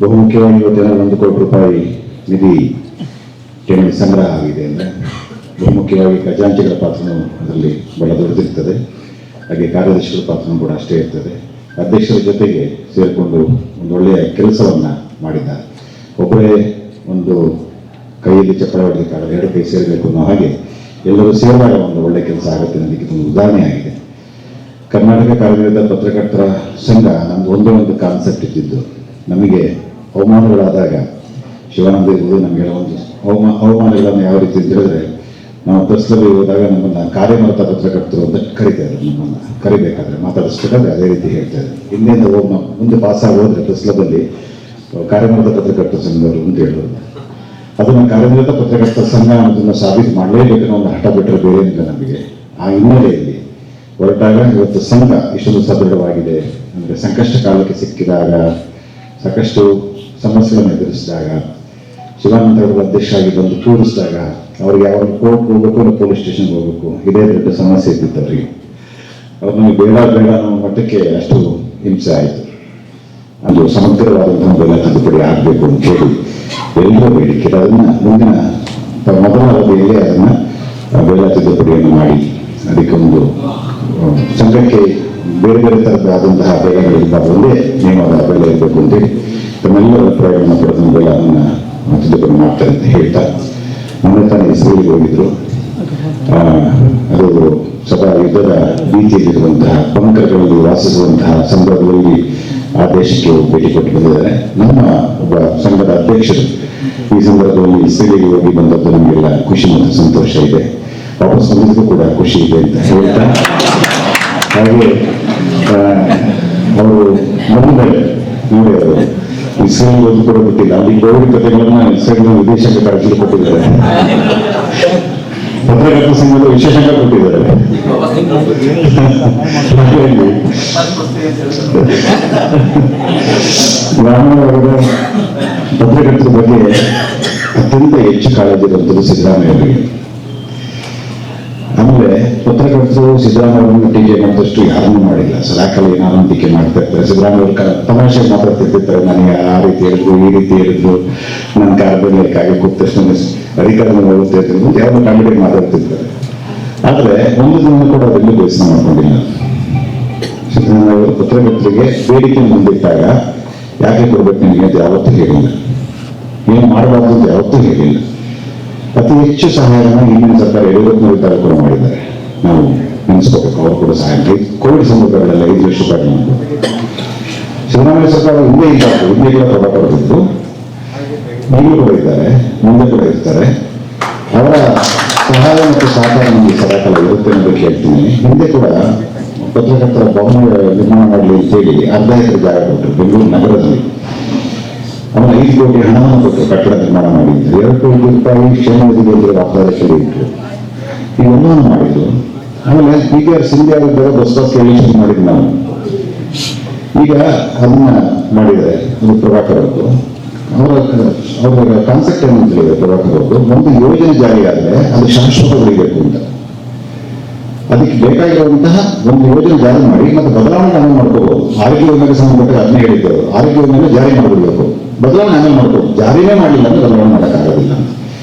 ಬಹುಮುಖ್ಯವಾಗಿ ಇವತ್ತಿನ 1 ಕೋಟಿ ರೂಪಾಯಿ ನಿಧಿ ಠೇವಣಿ ಸಂಗ್ರಹ ಆಗಿದೆ. ಅಂದರೆ ಬಹುಮುಖ್ಯವಾಗಿ ಖಜಾಂಚಿಗಳ ಪಾತ್ರನೂ ಅದರಲ್ಲಿ ಬಹಳ ದೊಡ್ಡದಿರ್ತದೆ. ಹಾಗೆ ಕಾರ್ಯದರ್ಶಿಗಳ ಪಾತ್ರನೂ ಕೂಡ ಅಷ್ಟೇ ಇರ್ತದೆ. ಅಧ್ಯಕ್ಷರ ಜೊತೆಗೆ ಸೇರಿಕೊಂಡು ಒಂದು ಒಳ್ಳೆಯ ಕೆಲಸವನ್ನು ಮಾಡಿದ್ದಾರೆ. ಒಬ್ಬರೇ ಒಂದು ಕೈಯಲ್ಲಿ ಚಪ್ಪಳ ಹೊಡೆದಕ್ಕಾಗಲ್ಲ, 2 ಕೈ ಸೇರಬೇಕು ಅನ್ನೋ ಹಾಗೆ ಎಲ್ಲರೂ ಸೇರಿದಾಗ ಒಂದು ಒಳ್ಳೆಯ ಕೆಲಸ ಆಗುತ್ತೆ ಅನ್ನೋದಕ್ಕೆ ಒಂದು ಉದಾಹರಣೆ ಆಗಿದೆ. ಕರ್ನಾಟಕ ಕಾರ್ಯನಿರತ ಪತ್ರಕರ್ತರ ಸಂಘ ನಮ್ಮದು ಒಂದು ಕಾನ್ಸೆಪ್ಟ್ ಇದ್ದಿದ್ದು, ನಮಗೆ ಅವಮಾನಗಳಾದಾಗ ಶಿವಾನಂದ ಇರ್ಬೋದು ನಮಗೆ ಒಂದು ಅವಮಾನಗಳನ್ನು ಯಾವ ರೀತಿ ಅಂತ ಹೇಳಿದ್ರೆ, ನಾವು ಪ್ರೆಸ್ನಲ್ಲಿ ಹೋದಾಗ ನಮ್ಮನ್ನು ಕಾರ್ಯನಿರತ ಪತ್ರಕರ್ತರು ಅಂತ ಕರೀತಾರೆ. ನಮ್ಮನ್ನು ಕರಿಬೇಕಾದ್ರೆ ಮಾತಾಡಿಸ್ಬೇಕಾದ್ರೆ ಅದೇ ರೀತಿ ಹೇಳ್ತಾರೆ. ಹಿಂದೆಯಿಂದ ಮುಂದೆ ಪಾಸ್ ಆಗೋದ್ರೆ ಪ್ರೆಸ್ಲದಲ್ಲಿ ಕಾರ್ಯನಿರತ ಪತ್ರಕರ್ತರ ಸಂಘದವರು ಅಂತ ಹೇಳೋದು. ಅದನ್ನು ಕಾರ್ಯನಿರತ ಪತ್ರಕರ್ತರ ಸಂಘ ಅನ್ನೋದನ್ನು ಸಾಬೀತು ಮಾಡಲೇಬೇಕನ್ನೋ ಒಂದು ಹಠ ಬಿಟ್ಟರೆ ಬೇರೆ ಏನಿಲ್ಲ ನಮಗೆ. ಆ ಹಿನ್ನೆಲೆಯಲ್ಲಿ ಹೊರಟಾಗ ಇವತ್ತು ಸಂಘ ಇಷ್ಟೊಂದು ಸದೃಢವಾಗಿದೆ. ಅಂದರೆ ಸಂಕಷ್ಟ ಕಾಲಕ್ಕೆ ಸಿಕ್ಕಿದಾಗ, ಸಾಕಷ್ಟು ಸಮಸ್ಯೆಗಳನ್ನು ಎದುರಿಸಿದಾಗ, ಶಿವಾನಂದ ಅವರು ಅಧ್ಯಕ್ಷರಾಗಿ ಬಂದು ಕೂರಿಸಿದಾಗ ಅವ್ರಿಗೆ ಯಾವ ಕೋರ್ಟ್ ಹೋಗ್ಬೇಕು ಇಲ್ಲ ಪೊಲೀಸ್ ಸ್ಟೇಷನ್ಗೆ ಹೋಗ್ಬೇಕು, ಇದೇ ದೊಡ್ಡ ಸಮಸ್ಯೆ ಇದ್ದಿತ್ತು ಅವರಿಗೆ. ಅವ್ರು ನಮಗೆ ಬೇಡ ಅನ್ನೋ ಮಟ್ಟಕ್ಕೆ ಅಷ್ಟು ಹಿಂಸೆ ಆಯಿತು. ಅದು ಸಮಗ್ರವಾದಂತಹ ಬೆಲೆ ತಿದ್ದುಪಡಿ ಆಗಬೇಕು ಅಂತ ಹೇಳಿ ಎಲ್ಲರೂ ಬೇಡಿಕೆ, ಅದನ್ನು ಮುಂದಿನ ಮೊದಲ ಅವಧಿಯಲ್ಲಿ ಅದನ್ನು ಬೆಲೆ ತಿದ್ದುಪಡಿಯನ್ನು ಮಾಡಿ ಅದಕ್ಕೆ ಒಂದು ಸಂಘಕ್ಕೆ ಬೇರೆ ಬೇರೆ ಥರದ್ದಾದಂತಹ ಬೆಳೆಗಳಿರ್ಬಾರ್ದು, ಒಂದೇ ನಿಯಮದ ಬೆಲೆ ಇರಬೇಕು ಅಂತೇಳಿ ತಮ್ಮೆಲ್ಲರ ಪ್ರಯೋಗವನ್ನು ಪಡೆದ ಬೆಲೆಯನ್ನು ತಿದ್ದುಪಡಿ ಮಾಡ್ತಾರೆ ಅಂತ ಹೇಳ್ತಾ, ಮೊನ್ನೆ ತಾನೇ ಇಸ್ರೇಲಿಗೆ ಹೋಗಿದ್ರು. ಅದು ಸದಾ ಯುದ್ಧದ ಭೀತಿಯಲ್ಲಿರುವಂತಹ ಬಂಕರ್ಗಳಲ್ಲಿ ವಾಸಿಸುವಂತಹ ಸಂದರ್ಭದಲ್ಲಿ ಆ ದೇಶಕ್ಕೆ ಭೇಟಿ ಕೊಟ್ಟು ಬಂದಿದ್ದಾರೆ. ನಮ್ಮ ಒಬ್ಬ ಸಂಘದ ಅಧ್ಯಕ್ಷರು ಈ ಸಂದರ್ಭದಲ್ಲಿ ಇಸ್ರೇಲಿಗೆ ಹೋಗಿ ಬಂದದ್ದು ನಮಗೆಲ್ಲ ಖುಷಿ ಮತ್ತು ಸಂತೋಷ ಇದೆ. ವಾಪಸ್ ಬಂದಿದ್ದು ಕೂಡ ಖುಷಿ ಇದೆ ಅಂತ ಹೇಳ್ತಾ, ಹಾಗೆ ಅವರು ಬಂದ ನೋಡಿ, ಅವರು ಇಸ್ರೇಲ್ ಓದಿ ಕೂಡ ಗೊತ್ತಿಲ್ಲ, ಅಲ್ಲಿ ಕೋವಿಡ್ ಕಥೆಗಳನ್ನ ಇಸ್ರೇಲ್ನ ವಿದೇಶಕ್ಕೆ ಕರೆಸಲು ಕೊಟ್ಟಿದ್ದಾರೆ. ಪತ್ರಕರ್ತರ ಸಂಘದ ವಿಶೇಷಂಗ ಕೊಟ್ಟಿದ್ದಾರೆ. ಗ್ರಾಮೀಣ ಪತ್ರಕರ್ತರ ಬಗ್ಗೆ ಅತ್ಯಂತ ಹೆಚ್ಚು ಕಾಳಜಿ ಇರುವಂಥದ್ದು ಸಿದ್ದರಾಮಯ್ಯ ಅವರಿಗೆ. ಆಮೇಲೆ ಪತ್ರಕರ್ತರು ಸಿದ್ದರಾಮಯ್ಯ ಟೀಕೆ ಮಾಡಿದಷ್ಟು ಯಾರನ್ನೂ ಮಾಡಿಲ್ಲ. ಸಲಾಕಲ್ಲಿ ಏನಾದ್ರು ಟೀಕೆ ಮಾಡ್ತಾ ಇರ್ತಾರೆ. ಸಿದ್ದರಾಮಯ್ಯ ತಮಾಷೆ ಮಾತಾಡ್ತಿರ್ತಾರೆ, ನನಗೆ ಆ ರೀತಿ ಹೇಳಿದ್ರು, ಈ ರೀತಿ ಹೇಳಿದ್ರು, ನನ್ನ ಕಾರ್ಯದಲ್ಲಿ ಕಾಗೆ ಕೂತ ತಕ್ಷಣ ಅಧಿಕಾರನ ಹೋಗುತ್ತೆ ಅಂತ ಯಾರು ಕಾಮಿಡಿ ಮಾತಾಡ್ತಿರ್ತಾರೆ. ಆದರೆ ಒಂದು ದಿನ ಕೂಡ ಅದೆಲ್ಲೂ ಯೋಚನೆ ಮಾಡ್ಕೊಂಡಿಲ್ಲ. ಸಿದ್ದರಾಮಯ್ಯ ಅವರು ಪತ್ರಕರ್ತರಿಗೆ ಬೇಡಿಕೆ ಮುಂದಿಟ್ಟಾಗ ಯಾಕೆ ಕೊಡ್ಬೇಕು ನಿಮಗೆ ಅಂತ ಯಾವತ್ತೂ ಹೇಳಿಲ್ಲ, ಏನು ಮಾಡಬಾರ್ದು ಅಂತ ಯಾವತ್ತೂ ಹೇಳಿಲ್ಲ. ಅತಿ ಹೆಚ್ಚು ಸಹಾಯವನ್ನು ಹಿಂದಿನ ಸರ್ಕಾರ 70 ತಾಲೂಕು ಮಾಡಿದ್ದಾರೆ. ನಾವು ನೆನೆಸ್ಕೋಬೇಕು, ಅವರು ಕೂಡ ಸಹಾಯ ಕೋವಿಡ್ ಸಂದರ್ಭಗಳೆಲ್ಲ 5 ಲಕ್ಷ ರೂಪಾಯಿ ಸಿದ್ದರಾಮಯ್ಯ ಸರ್ಕಾರ ಹಿಂದೆ ಇದ್ದಾರೆ, ಹಿಂದೆ ಕೂಡ ಪ್ರಭಾಕರದಿದ್ದು, ಈಗಲೂ ಕೂಡ ಇದ್ದಾರೆ, ಮುಂದೆ ಕೂಡ ಇರ್ತಾರೆ. ಅವರ ಸಹಾಯ ಮತ್ತು ಸಹಕಾರ ನಮಗೆ ಸದಾಕಾಲ ಇರುತ್ತೆ ಅನ್ನೋದಕ್ಕೆ ಹೇಳ್ತೀನಿ. ಹಿಂದೆ ಕೂಡ ಪತ್ರಕರ್ತರ ಭವನ ನಿರ್ಮಾಣ ಮಾಡಲಿ ಅಂತೇಳಿ 1/2 ಎಕರೆ ಜಾಗ ಕೊಟ್ಟರು ಬೆಂಗಳೂರು ನಗರದಲ್ಲಿ. ಅವನ 5 ಕೋಟಿ ಹಣವನ್ನು ಕೊಟ್ಟು ಕಟ್ಟಡ ನಿರ್ಮಾಣ ಮಾಡಿದ್ರು. 2 ಕೋಟಿ ರೂಪಾಯಿ ಕ್ಷೇಮ ನಿಧಿಗೆ ವಾಗ್ದಾನಕ್ಕೆ ಇಟ್ಟರು. ಇವೆಲ್ಲವನ್ನು ಮಾಡಿದ್ರು. ಆಮೇಲೆ PKR ಸಿಂಧೆ ಅವರಿದ್ದಾಗ ಬಸ್ ಎಲೆಕ್ಷನ್ ಮಾಡಿದ್ವಿ ನಾವು. ಈಗ ಅದನ್ನ ಮಾಡಿದರೆ ಅದು ಪ್ರಭಾಕರ್ ಅವ್ರದ್ದು. ಅವರ ಕಾನ್ಸೆಪ್ಟ್ ಏನು ಅಂತ ಹೇಳಿದ್ರೆ ಪ್ರಭಾಕರ್ ಅವ್ರದ್ದು, ಒಂದು ಯೋಜನೆ ಜಾರಿ ಆದರೆ ಅದು ಶಾಶ್ವತ ಉಳಿಬೇಕು ಅಂತ. ಅದಕ್ಕೆ ಬೇಕಾಗಿರುವಂತಹ ಒಂದು ಯೋಜನೆ ಜಾರಿ ಮಾಡಿ ಮತ್ತೆ ಬದಲಾವಣೆ ಆಮೇಲೆ ಮಾಡ್ಕೋಬಹುದು. ಆರೋಗ್ಯ ಯೋಜನೆಗೆ ಸಂಬಂಧಪಟ್ಟ ಅದನ್ನೇ ಹೇಳಿದ್ದೇವೆ, ಆರೋಗ್ಯ ಯೋಜನೆ ಜಾರಿ ಮಾಡಬೇಕು, ಬದಲಾವಣೆ ಆಮೇಲೆ ಮಾಡ್ಕೋಬಹುದು. ಜಾರಿನೇ ಮಾಡಲಿಲ್ಲ ಅಂದ್ರೆ ಬದಲಾವಣೆ ಮಾಡೋಕ್ಕಾಗೋದಿಲ್ಲ.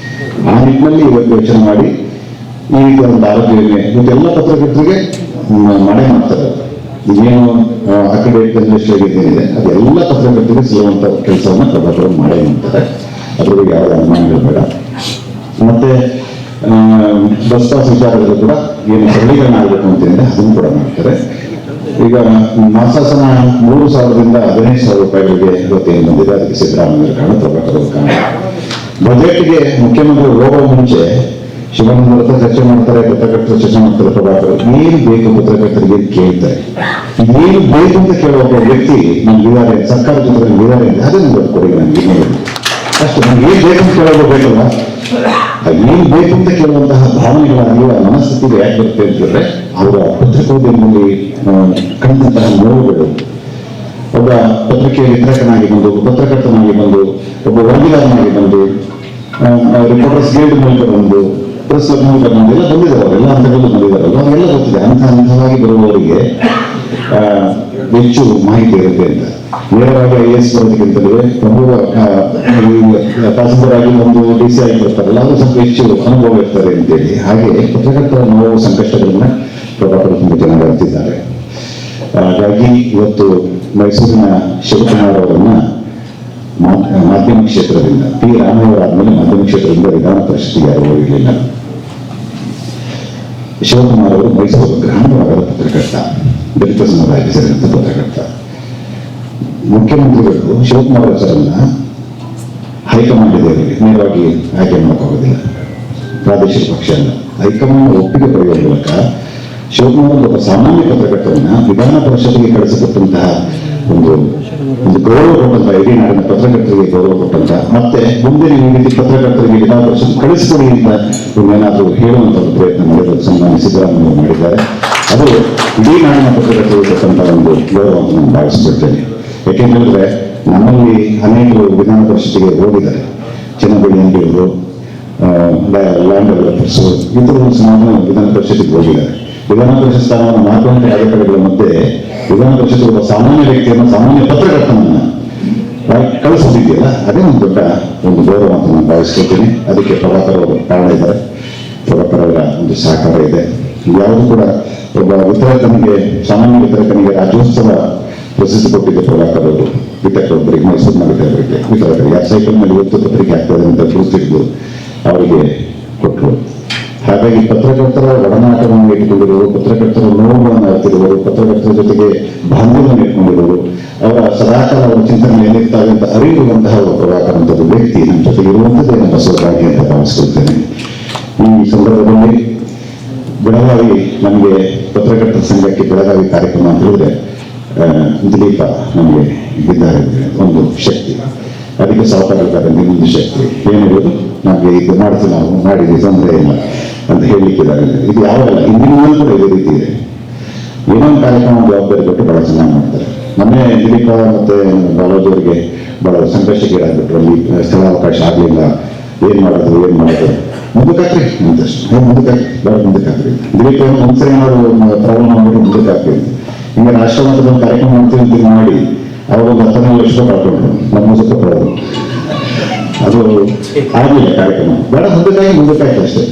ಆ ನಿಟ್ಟಿನಲ್ಲಿ ಇವತ್ತು ಯೋಚನೆ ಮಾಡಿ ಈ ರೀತಿಯ ಒಂದು ಆರೋಗ್ಯ ಯೋಜನೆ ಇವತ್ತೆಲ್ಲ ಪತ್ರಕರ್ತರಿಗೆ ಮಾಡೇ ಮಾಡ್ತಾರೆ. ಏನು ಅಕಾಡೆಮಿಕ್ ಏನಿದೆ ಅದೆಲ್ಲ ಪತ್ರಕರ್ತರಿಗೆ ಸಿಗುವಂತ ಕೆಲಸವನ್ನ ಪ್ರಭಾಕರ್ ಮಾಡೇ ಮಾಡ್ತಾರೆ. ಅದ್ರ ಬಗ್ಗೆ ಯಾವುದೇ ಅನುಮಾನಗಳು ಬೇಡ. ಮತ್ತೆ ಬಸ್ ಪಾಸ್ ವಿಚಾರದಲ್ಲೂ ಕೂಡ ಏನು ಸರಳೀಕರಣ ಆಗಬೇಕು ಅಂತಂದ್ರೆ ಅದನ್ನು ಕೂಡ ಮಾಡ್ತಾರೆ. ಈಗ ಮಾಸಾಸನ 3,000ರಿಂದ 15,000 ರೂಪಾಯಿಗಳಿಗೆ ಇವತ್ತೇನು ಬಂದಿದೆ, ಅದಕ್ಕೆ ಸಿದ್ದರಾಮಯ್ಯ ಕಾರಣ, ಪ್ರಭಾಕರ್ ಕಾರಣ. ಬಜೆಟ್ಗೆ ಮುಖ್ಯಮಂತ್ರಿ ಹೋಗೋ ಮುಂಚೆ ಶಿವಾನಂದ ಹತ್ರ ಚರ್ಚೆ ಮಾಡ್ತಾರೆ, ಪತ್ರಕರ್ತರು ಚರ್ಚೆ ಮಾಡ್ತಾರೆ. ಪ್ರಭಾಕರ್ ಏನು ಬೇಕು ಪತ್ರಕರ್ತರಿಗೆ ಕೇಳ್ತಾರೆ. ಏನು ಬೇಕು ಅಂತ ಕೇಳುವ ಒಬ್ಬ ವ್ಯಕ್ತಿ ನಮ್ಗೆ ಇದ್ದಾರೆ, ಸರ್ಕಾರ ಜೊತೆ ಇದ್ದಾರೆ ಅಂತ ಅದನ್ನು ಗೊತ್ತು ಕೊಡಿ ನನಗೆ ಅಷ್ಟು. ನಮ್ಗೆ ಏನ್ ಬೇಕಂತ ಕೇಳೋದು ಬೇಕಲ್ಲ, ಏನು ಬೇಕು ಅಂತ ಕೇಳುವಂತಹ ಭಾವನೆಗಳಾಗಿರುವ ಮನಸ್ಥಿತಿಗೆ ಯಾಕೆ ಬರುತ್ತೆ ಅಂತಂದ್ರೆ ಅವರ ಪತ್ರಿಕೋದ್ಯಮದಲ್ಲಿ ಕಂಡಂತಹ ನೋವುಗಳು. ಒಬ್ಬ ಪತ್ರಿಕೆಯ ವಿತರಕನಾಗಿ ಬಂದು, ಪತ್ರಕರ್ತನಾಗಿ ಬಂದು, ಒಬ್ಬ ವರದಿಗಾರನಾಗಿ ಬಂದು, ರಿಪೋರ್ಟರ್ಸ್ ಗಿಲ್ಡ್ ಮೂಲಕ ಬಂದು, ಪ್ರೆಸ್ ಮೂಲಕ ಬಂದು ಎಲ್ಲ ಬಂದಿದ್ದಾರೆ, ಎಲ್ಲ ಹಂತಗಳಲ್ಲೂ ಬಂದಿದ್ದಾರಲ್ಲ, ಅವೆಲ್ಲ ಗೊತ್ತಿದೆ. ಹಂತವಾಗಿ ಬರುವವರಿಗೆ ಹೆಚ್ಚು ಮಾಹಿತಿ ಇರುತ್ತೆ ಅಂತ. ನೇರವಾಗಿ IAS ಬರೋದಕ್ಕಿಂತಲೂ ತಹಸೀಲ್ದಾರ್ ಆಗಿ ಒಂದು DC ಆಗಿ ಬರ್ತಾರಲ್ಲ, ಅದು ಸ್ವಲ್ಪ ಹೆಚ್ಚು ಅನುಭವ ಇರ್ತಾರೆ ಅಂತೇಳಿ. ಹಾಗೆ ಪತ್ರಕರ್ತರ ನೋವು ಸಂಕಷ್ಟಗಳನ್ನ ಪ್ರಭಾಕರ್ ತುಂಬ ಚೆನ್ನಾಗಿ ಅರ್ತಿದ್ದಾರೆ. ಹಾಗಾಗಿ ಇವತ್ತು ಮೈಸೂರಿನ ಶಿವಕುಮಾರ್ ಅವರನ್ನ ಮಾಧ್ಯಮ ಕ್ಷೇತ್ರದಿಂದ, P. ರಾಮಯ್ಯ ಆದ್ಮೇಲೆ ಮಾಧ್ಯಮ ಕ್ಷೇತ್ರದಿಂದ ವಿಧಾನ ಪರಿಷತ್ತಿಗೆ ಯಾರು ಹೋಗಿರಲಿಲ್ಲ. ಶಿವಕುಮಾರ್ ಅವರು ಮೈಸೂರು ಗ್ರಾಮೀಣ ಭಾಗದ ಪತ್ರಕರ್ತ, ದಲಿತ ಸಮುದಾಯಕ್ಕೆ ಸೇರಿದಂತ ಪತ್ರಕರ್ತ. ಮುಖ್ಯಮಂತ್ರಿಗಳು ಶಿವಕುಮಾರ್ ಹೆಸರನ್ನ ಹೈಕಮಾಂಡ್ ಇದೆ, ನೇರವಾಗಿ ಆಯ್ಕೆ ಮಾಡೋಕ್ಕಾಗೋದಿಲ್ಲ, ಪ್ರಾದೇಶಿಕ ಪಕ್ಷ ಅಲ್ಲ. ಹೈಕಮಾಂಡ್ ಒಪ್ಪಿಗೆ ಪಡೆಯುವ ಮೂಲಕ ಶಿವಕುಮಾರ್ ಒಬ್ಬ ಸಾಮಾನ್ಯ ಪತ್ರಕರ್ತರನ್ನ ವಿಧಾನ ಪರಿಷತ್ತಿಗೆ ಕಳಿಸಿಕೊಟ್ಟಂತಹ ಒಂದು ಗೌರವ ಕೊಟ್ಟಂತ, ಇಡೀ ನಾಡಿನ ಪತ್ರಕರ್ತರಿಗೆ ಗೌರವ ಕೊಟ್ಟಂತ, ಮತ್ತೆ ಮುಂದೆ ಈ ರೀತಿ ಪತ್ರಕರ್ತರಿಗೆ ವಿಧಾನ ಪರಿಷತ್ ಕಳಿಸಿಕೊಡಿ ಅಂತ ಏನಾದರೂ ಹೇಳುವಂತ ಪ್ರಯತ್ನ ಮಾಡಿದ್ರು ಸನ್ಮಾನ್ಯ ಸಿದ್ದರಾಮಯ್ಯ ಮಾಡಿದ್ದಾರೆ. ಅದು ಇಡೀ ನಾಡಿನ ಪತ್ರಕರ್ತರು ಕೊಟ್ಟಂತ ಒಂದು ಗೌರವ ಅಂತ ನಾನು ಭಾವಿಸ್ಕೊಳ್ತೇನೆ. ಯಾಕೆಂತಂದ್ರೆ ನಮ್ಮಲ್ಲಿ ಅನೇಕರು ವಿಧಾನ ಪರಿಷತ್ತಿಗೆ ಹೋಗಿದ್ದಾರೆ. ಚಿನ್ನಬೆಳ್ಳಿ ಅಂಗಡಿಯವರು, ಲ್ಯಾಂಡ್ ಡೆವಲಪರ್ಸು, ಇತರರು ಸುಮಾರು ವಿಧಾನ ಪರಿಷತ್ತಿಗೆ ಹೋಗಿದ್ದಾರೆ. ವಿಧಾನ ಪರಿಷತ್ ಸ್ಥಾನವನ್ನು 4 ಗಂಟೆ ಅಡೆತಡೆಗಳ ಮಧ್ಯೆ ವಿಧಾನ ಪರಿಷತ್ ಒಬ್ಬ ಸಾಮಾನ್ಯ ವ್ಯಕ್ತಿಯನ್ನು, ಸಾಮಾನ್ಯ ಪತ್ರಕರ್ತನನ್ನು ಕಳಿಸೋದಿದೆಯಲ್ಲ, ಅದೇ ಒಂದು ದೊಡ್ಡ ಒಂದು ಗೌರವ ಅಂತ ನಾನು ಭಾವಿಸ್ಕೊಳ್ತೀನಿ. ಅದಕ್ಕೆ ಪ್ರಭಾಕರ್ ಅವರು ಕಾರಣ ಇದ್ದಾರೆ. ಪ್ರಭಾಕರ್ ಅವರ ಒಂದು ಸಹಕಾರ ಇದೆ. ಯಾವುದು ಕೂಡ ಒಬ್ಬ ವಿತರಕನಿಗೆ, ಸಾಮಾನ್ಯ ವಿತರಕನಿಗೆ ರಾಜ್ಯೋತ್ಸವ ಪ್ರಶಸ್ತಿ ಕೊಟ್ಟಿದ್ದೆ ಪ್ರಭಾಕರ್ ಅವರು. ವಿತರಕರೊಬ್ಬರಿಗೆ, ಮೈಸೂರಿನ ವಿತರಕರಿಗೆ ಯಾರು ಸೈಕಲ್ ಮೇಲೆ ಒತ್ತು ಪತ್ರಿಕೆ ಆಗ್ತದೆ ಅಂತ ಗುರುತಿದ್ದು ಅವರಿಗೆ ಕೊಟ್ಟರು. ಹಾಗಾಗಿ ಪತ್ರಕರ್ತರ ಒಡನಾಟವನ್ನು ಇಟ್ಟುಕೊಂಡಿರುವರು, ಪತ್ರಕರ್ತರ ನೋವುಗಳನ್ನು ಅರಿತಿರುವರು, ಪತ್ರಕರ್ತರ ಜೊತೆಗೆ ಬಾಂಧವ್ಯವನ್ನು ಇಟ್ಕೊಂಡಿರುವರು, ಅವರ ಸದಾಕಾಲ ಅವರ ಚಿಂತನೆ ಏನಿರ್ತಾರೆ ಅಂತ ಅರಿಯುವಂತಹ ಪ್ರಭಾಕರ್ ಅಂತ ವ್ಯಕ್ತಿ ನಮ್ಮ ಜೊತೆಗೆ ಇರುವಂಥದ್ದೇ ನಮ್ಮ ಸೌಭಾಗ್ಯ ಅಂತ ಭಾವಿಸ್ಕೊಳ್ತೇನೆ. ಈ ಸಂದರ್ಭದಲ್ಲಿ ಬೆಳಗಾವಿ, ನಮಗೆ ಪತ್ರಕರ್ತರ ಸಂಘಕ್ಕೆ ಬೆಳಗಾವಿ ಕಾರ್ಯಕ್ರಮ ಅಂತ ಹೇಳಿದ್ರೆ ದಿಲೀಪ ನಮಗೆ ಇದ್ದಾರೆ ಒಂದು ಶಕ್ತಿ. ಅದಕ್ಕೆ ಸಾವುಕಾರರಿದ್ದಾರೆ ಇನ್ನೊಂದು ಶಕ್ತಿ. ಏನಿರೋದು ನಮಗೆ ಇದು ಮಾಡ್ತೀವಿ, ನಾವು ಮಾಡಿದ್ವಿ, ತೊಂದರೆ ಇಲ್ಲ ಅಂತ ಹೇಳಲಿಕ್ಕಿದ್ದಾರೆ. ಇದು ಯಾವಾಗಲ್ಲ, ಇಂದಿನ ಕೂಡ ಇದೇ ರೀತಿ ಇದೆ. ಏನೋ ಒಂದು ಕಾರ್ಯಕ್ರಮ ಜವಾಬ್ದಾರಿ ಕೊಟ್ಟು ಬಹಳ ಚೆನ್ನಾಗಿ ಮಾಡ್ತಾರೆ. ಮೊನ್ನೆ ದಿಲೀಪ ಮತ್ತೆ ಬಾಲಾಜಿ ಅವರಿಗೆ ಬಹಳ ಸಂಕಷ್ಟಕ್ಕೀಡಾಗ್ಬಿಟ್ರು. ಅಲ್ಲಿ ಸ್ಥಳಾವಕಾಶ ಆಗಲಿಲ್ಲ, ಏನ್ ಮಾಡೋದು ಮುಂದಕ್ಕಾಕ್ರಿ ಅಂತಷ್ಟು ಮುಂದಕ್ಕಾಕ್ರಿ, ಬೇಡ ಮುಂದಕ್ಕಾಕ್ರಿ. ದಿಲೀಪ ಒಂದ್ಸರಿ ಏನಾದ್ರು ಪ್ರಾಬ್ಲಮ್ ಆಗ್ಬಿಟ್ಟು ಮುಂದಕ್ಕಾಕ್ರಿ. ಹಿಂಗೆ ರಾಷ್ಟ್ರಮಟ್ಟದ ಒಂದು ಕಾರ್ಯಕ್ರಮ ಮಾಡ್ತೀವಿ ಅಂತ ಮಾಡಿ ಅವಾಗ ಒಂದು 19 ಲಕ್ಷ ರೂಪಾಯಿ ಕಳ್ಕೊಂಡ್ರು. ನಮ್ಮ ಜೊತೆ ಪಡೆದು ಅದು ಆಗಲಿಲ್ಲ ಕಾರ್ಯಕ್ರಮ. ಬೇಡ ಮುಂದಕ್ಕಾಯ್ತು ಅಷ್ಟೇ,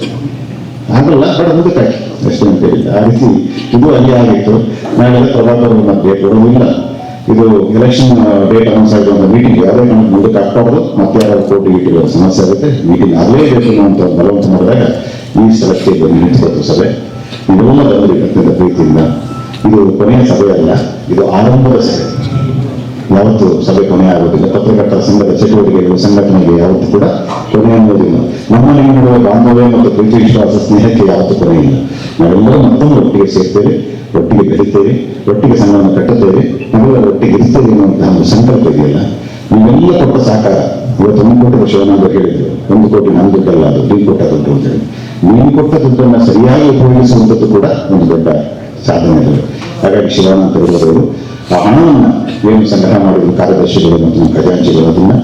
ಆಗಲ್ಲ, ಬೇಡ ಮುಂದಕ್ಕಾಕಿ ಅಷ್ಟೇ ಅಂತ ಹೇಳಿ. ಆ ರೀತಿ ಇದು ಅಲ್ಲಿ ಆಗಿತ್ತು. ನಾವೆಲ್ಲ ಪ್ರಭಾಕರ್ ಡೇಟ್ ಕೊಡೋದಿಲ್ಲ, ಇದು ಎಲೆಕ್ಷನ್ ಡೇಟ್ ಅನೌನ್ಸ್ ಆಗಿರುವಂಥ ಮೀಟಿಂಗ್ ಯಾವುದೇ ಕಾರಣಕ್ಕೆ ಮುಂದಕ್ಕೆ ಹಾಕ್ಬಾರ್ದು, ಮತ್ತೆ ಯಾರು ಕೋರ್ಟ್ ಗೀಟಿಗೆ ಸಮಸ್ಯೆ ಆಗುತ್ತೆ, ಮೀಟಿಂಗ್ ಆಗಲೇಬೇಕು ಅಂತ ಬಲವಂತ ಮಾಡಿದಾಗ ಈ ಸ್ಥಳಕ್ಕೆ ಬಂದು ನಿಂತ್ಕೊಳ್ತು ಸಭೆ. ಇದೆಲ್ಲ ಬಂದ್ರಿ ಅತ್ಯಂತ ಪ್ರೀತಿಯಿಂದ. ಇದು ಕೊನೆಯ ಸಭೆ ಅಲ್ಲ, ಇದು ಆರಂಭದ ಸಭೆ. ಯಾವತ್ತು ಸಭೆ ಕೊನೆ ಆಗೋದಿಲ್ಲ. ಪತ್ರಕರ್ತರ ಸಂಘದ ಚಟುವಟಿಕೆಗಳು, ಸಂಘಟನೆಗೆ ಯಾವತ್ತೂ ಕೂಡ ಕೊನೆ ಅನ್ನೋದಿಲ್ಲ. ನಮ್ಮ ನಿಮ್ಮ ನಡುವೆ ಬಾಂಧವ್ಯ ಮತ್ತು ಪ್ರೀತಿ, ವಿಶ್ವಾಸ, ಸ್ನೇಹಕ್ಕೆ ಯಾವತ್ತೂ ಕೊನೆ ಇಲ್ಲ. ನಾವೆಲ್ಲರೂ ಮತ್ತೊಂದು ಒಟ್ಟಿಗೆ ಸೇರ್ತೇವೆ, ಒಟ್ಟಿಗೆ ಬೆಳಿತೇವೆ, ಒಟ್ಟಿಗೆ ಸಂಘವನ್ನು ಕಟ್ಟುತ್ತೇವೆ, ನಾವೆಲ್ಲ ಒಟ್ಟಿಗೆ ಇರ್ತೇವೆ ಅನ್ನುವಂತಹ ಒಂದು ಸಂಕಲ್ಪ ಇದೆಯಲ್ಲ, ನೀವೆಲ್ಲ ಕೊಟ್ಟ ಸಾಕಾರ. ಇವತ್ತು 1 ಕೋಟಿ ಶಿವನಂದ ಹೇಳಿದ್ರು, 1 ಕೋಟಿ ನನ್ನ ದುಡ್ಡಲ್ಲ, ಅದು ನೀನು ಕೊಟ್ಟ ದುಡ್ಡು ಅಂತ ಹೇಳಿ. ನೀನು ಕೊಟ್ಟ ದುಡ್ಡನ್ನು ಸರಿಯಾಗಿ ಉಪಯೋಗಿಸುವಂಥದ್ದು ಕೂಡ ಒಂದು ದೊಡ್ಡ ಸಾಧನೆಗಳು. ಹಾಗಾಗಿ ಶಿವಾನಂದ ಅವರು ಆ ಹಣವನ್ನು ಏನು ಸಂಗ್ರಹ ಮಾಡಿದ್ರು ಕಾರ್ಯದರ್ಶಿಗಳು ಮತ್ತು ಖಜಾಂಚಿಗಳು ಅದನ್ನು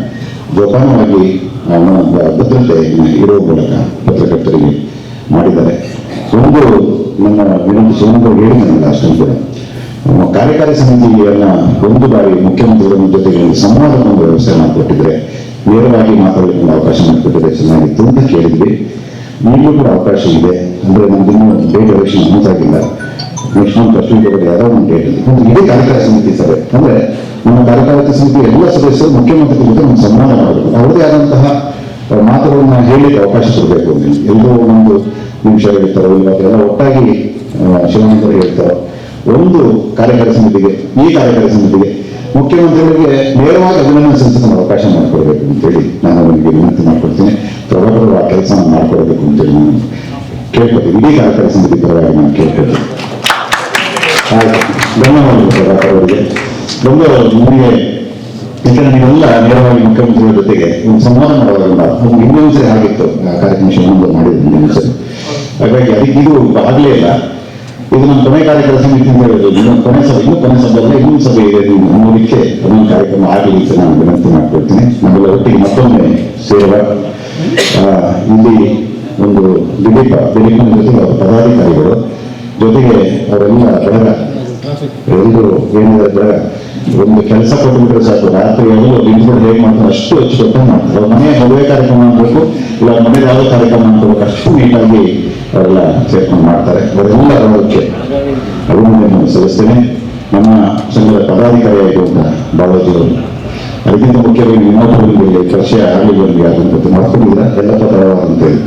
ಜೋಪಾನವಾಗಿ ಭದ್ರತೆ ಇರುವ ಮೂಲಕ ಪತ್ರಕರ್ತರಿಗೆ ಮಾಡಿದ್ದಾರೆ. ಒಂದು ನಮ್ಮ ವಿನಂತಿ ಶಿವನಂದ ಹೇಳಿದ್ನಲ್ಲ ಅಷ್ಟನ್ನು ಕೂಡ ಕಾರ್ಯಕಾರಿ ಸಮಿತಿಯನ್ನ ಒಂದು ಬಾರಿ ಮುಖ್ಯಮಂತ್ರಿಗಳ ಜೊತೆಗೆ ಸಂವಾದವನ್ನು ವ್ಯವಸ್ಥೆ ಮಾಡಿಕೊಟ್ಟಿದ್ರೆ, ನೇರವಾಗಿ ಮಾತಾಡಲಿಕ್ಕೆ ಅವಕಾಶ ಮಾಡಿಕೊಟ್ಟಿದ್ರೆ ಚೆನ್ನಾಗಿತ್ತು ಅಂತ ಕೇಳಿದ್ವಿ. ಈಗಲೂ ಕೂಡ ಅವಕಾಶ ಇದೆ. ಅಂದ್ರೆ ನಮ್ದಿನ್ನೂ ಡೇಟ್ ಎಲೆಕ್ಷನ್ ಅನೌನ್ಸ್ ಆಗಿಲ್ಲ. ನೆಕ್ಸ್ಟ್ ಮಂತ್ ಫಸ್ಟ್ ವೀಕ್ ಯಾವುದೋ ಒಂದು ಡೇಟ್ ಇದೆ. ಇದೇ ಕಾರ್ಯಕಾರಿ ಸಮಿತಿ ಸಭೆ ಅಂದ್ರೆ ನಮ್ಮ ಕಾರ್ಯಕಾರಿ ಸಮಿತಿ ಎಲ್ಲ ಸದಸ್ಯರು ಮುಖ್ಯಮಂತ್ರಿ ಜೊತೆ ಒಂದು ಸಂವಾದ ಮಾಡಬೇಕು. ಅವರದೇ ಆದಂತಹ ಮಾತುಗಳನ್ನ ಹೇಳಲಿಕ್ಕೆ ಅವಕಾಶ ಕೊಡಬೇಕು. ಎಲ್ಲೋ ಒಂದು ನಿಮಿಷ ಹೇಳ್ತಾರೋ ಎಲ್ಲ ಒಟ್ಟಾಗಿ ಶಿವಾನಂದರು ಹೇಳ್ತಾರೋ ಒಂದು ಕಾರ್ಯಕಾರಿ ಸಮಿತಿಗೆ, ಈ ಕಾರ್ಯಕಾರಿ ಸಮಿತಿಗೆ ಮುಖ್ಯಮಂತ್ರಿಗಳಿಗೆ ನೇರವಾಗಿ ಅಭಿನಂದನೆ ಸಲ್ಲಿಸಲು ಅವಕಾಶ ಮಾಡಿಕೊಡ್ಬೇಕು ಅಂತೇಳಿ ನಾನು ಅವರಿಗೆ ವಿನಂತಿ ಮಾಡ್ಕೊಡ್ತೀನಿ. ಪ್ರಭಾಕರ್ ಆ ಕೆಲಸ ಮಾಡಿಕೊಡ್ಬೇಕು ಅಂತೇಳಿ ನಾನು ಕೇಳ್ಕೊತೀನಿ. ಇಡೀ ಕಾರ್ಯಕಾರಿ ಸಮಿತಿ ಪರವಾಗಿ ನಾನು ಕೇಳ್ಕೊತೀನಿ. ಧನ್ಯವಾದಗಳು ಪ್ರಭಾಕರ್ ಅವರಿಗೆ. ಒಂದು ನಿಮಗೆ ಯಾಕಂದ್ರೆ ನೀವೆಲ್ಲ ನೇರವಾಗಿ ಮುಖ್ಯಮಂತ್ರಿಗಳ ಜೊತೆಗೆ ಒಂದು ಸಂವಾದ ಮಾಡುವಾಗಲ್ಲ, ಒಂದು ಇನ್ನೊಂದ್ಸರಿ ಆಗಿತ್ತು ಕಾರ್ಯಕ್ರಮ ಶಿವನಂದ ಮಾಡಿದ್ರು ಇನ್ನೊಂದ್ಸರಿ. ಹಾಗಾಗಿ ಅದಕ್ಕೆ ಇದು ಆಗಲೇ ಇಲ್ಲ. ಇದು ನಮ್ಮ ಕೊನೆ ಕಾರ್ಯಕಾರಿ ಸಮಿತಿ ಅಂತ ಹೇಳಿದ್ರು. ಇನ್ನೊಂದು ಕೊನೆ ಸಭೆ ಅಲ್ಲ, ಇನ್ನೊಂದು ಸಭೆ ಇದೆ ಅನ್ನೋದಕ್ಕೆ ಅದೊಂದು ಕಾರ್ಯಕ್ರಮ ಆಗಲಿ ಅಂತ ನಾನು ವಿನಂತಿ ಮಾಡ್ಕೊಳ್ತೀನಿ. ನಮ್ಮೆಲ್ಲ ಒಟ್ಟಿಗೆ ಮತ್ತೊಮ್ಮೆ ಸೇರುವ ಇಲ್ಲಿ ಒಂದು ದಿಲೀಪನ ಜೊತೆಗೆ ಅವರ ಪದಾಧಿಕಾರಿಗಳು ಜೊತೆಗೆ ಅವರೆಲ್ಲ ಬೆಳಗ ಎಲ್ಲರೂ ಏನಿದೆ ಬೆಳಗ ಒಂದು ಕೆಲಸ ಕೊಟ್ಟುಬಿಟ್ರೆ ಸಾಕು, ರಾತ್ರಿ ಎಲ್ಲರೂ ನಿಂತ್ಕೊಂಡು ಹೇಗೆ ಮಾಡ್ತಾರೆ ಅಷ್ಟು ಅಚ್ಚುಕಟ್ಟಾಗಿ ಮಾಡ್ತಾರೆ. ಅವ್ರ ಮನೆ ಮದುವೆ ಕಾರ್ಯಕ್ರಮ ಮಾಡಬೇಕು, ಇಲ್ಲ ಮನೆ ಯಾವುದೋ ಕಾರ್ಯಕ್ರಮ ಮಾಡ್ಕೋಬೇಕು, ಅಷ್ಟು ನೀಟಾಗಿ ಅವರೆಲ್ಲ ಸೇರ್ಕೊಂಡು ಮಾಡ್ತಾರೆ. ಅವರೆಲ್ಲ ಬರೋದಕ್ಕೆ ಅಭಿನಂದನೆ ಸಲ್ಲಿಸ್ತೇನೆ. ನಮ್ಮ ಸಂಘದ ಪದಾಧಿಕಾರಿ ಆಗಿರುವಂತ ಬಾಲಾಜಿ ಅವರು, ಅದಕ್ಕಿಂತ ಮುಖ್ಯವಾಗಿ ಇನ್ನೊಬ್ಬರಿಗೆ ಪರಿಚಯ ಆಗಲಿ ಬಂದಿಗೆ ಅದನ್ನು ಮಾಡ್ಕೊಂಡಿಲ್ಲ ಎಲ್ಲ ಪತ್ರ ಅಂತೇಳಿ.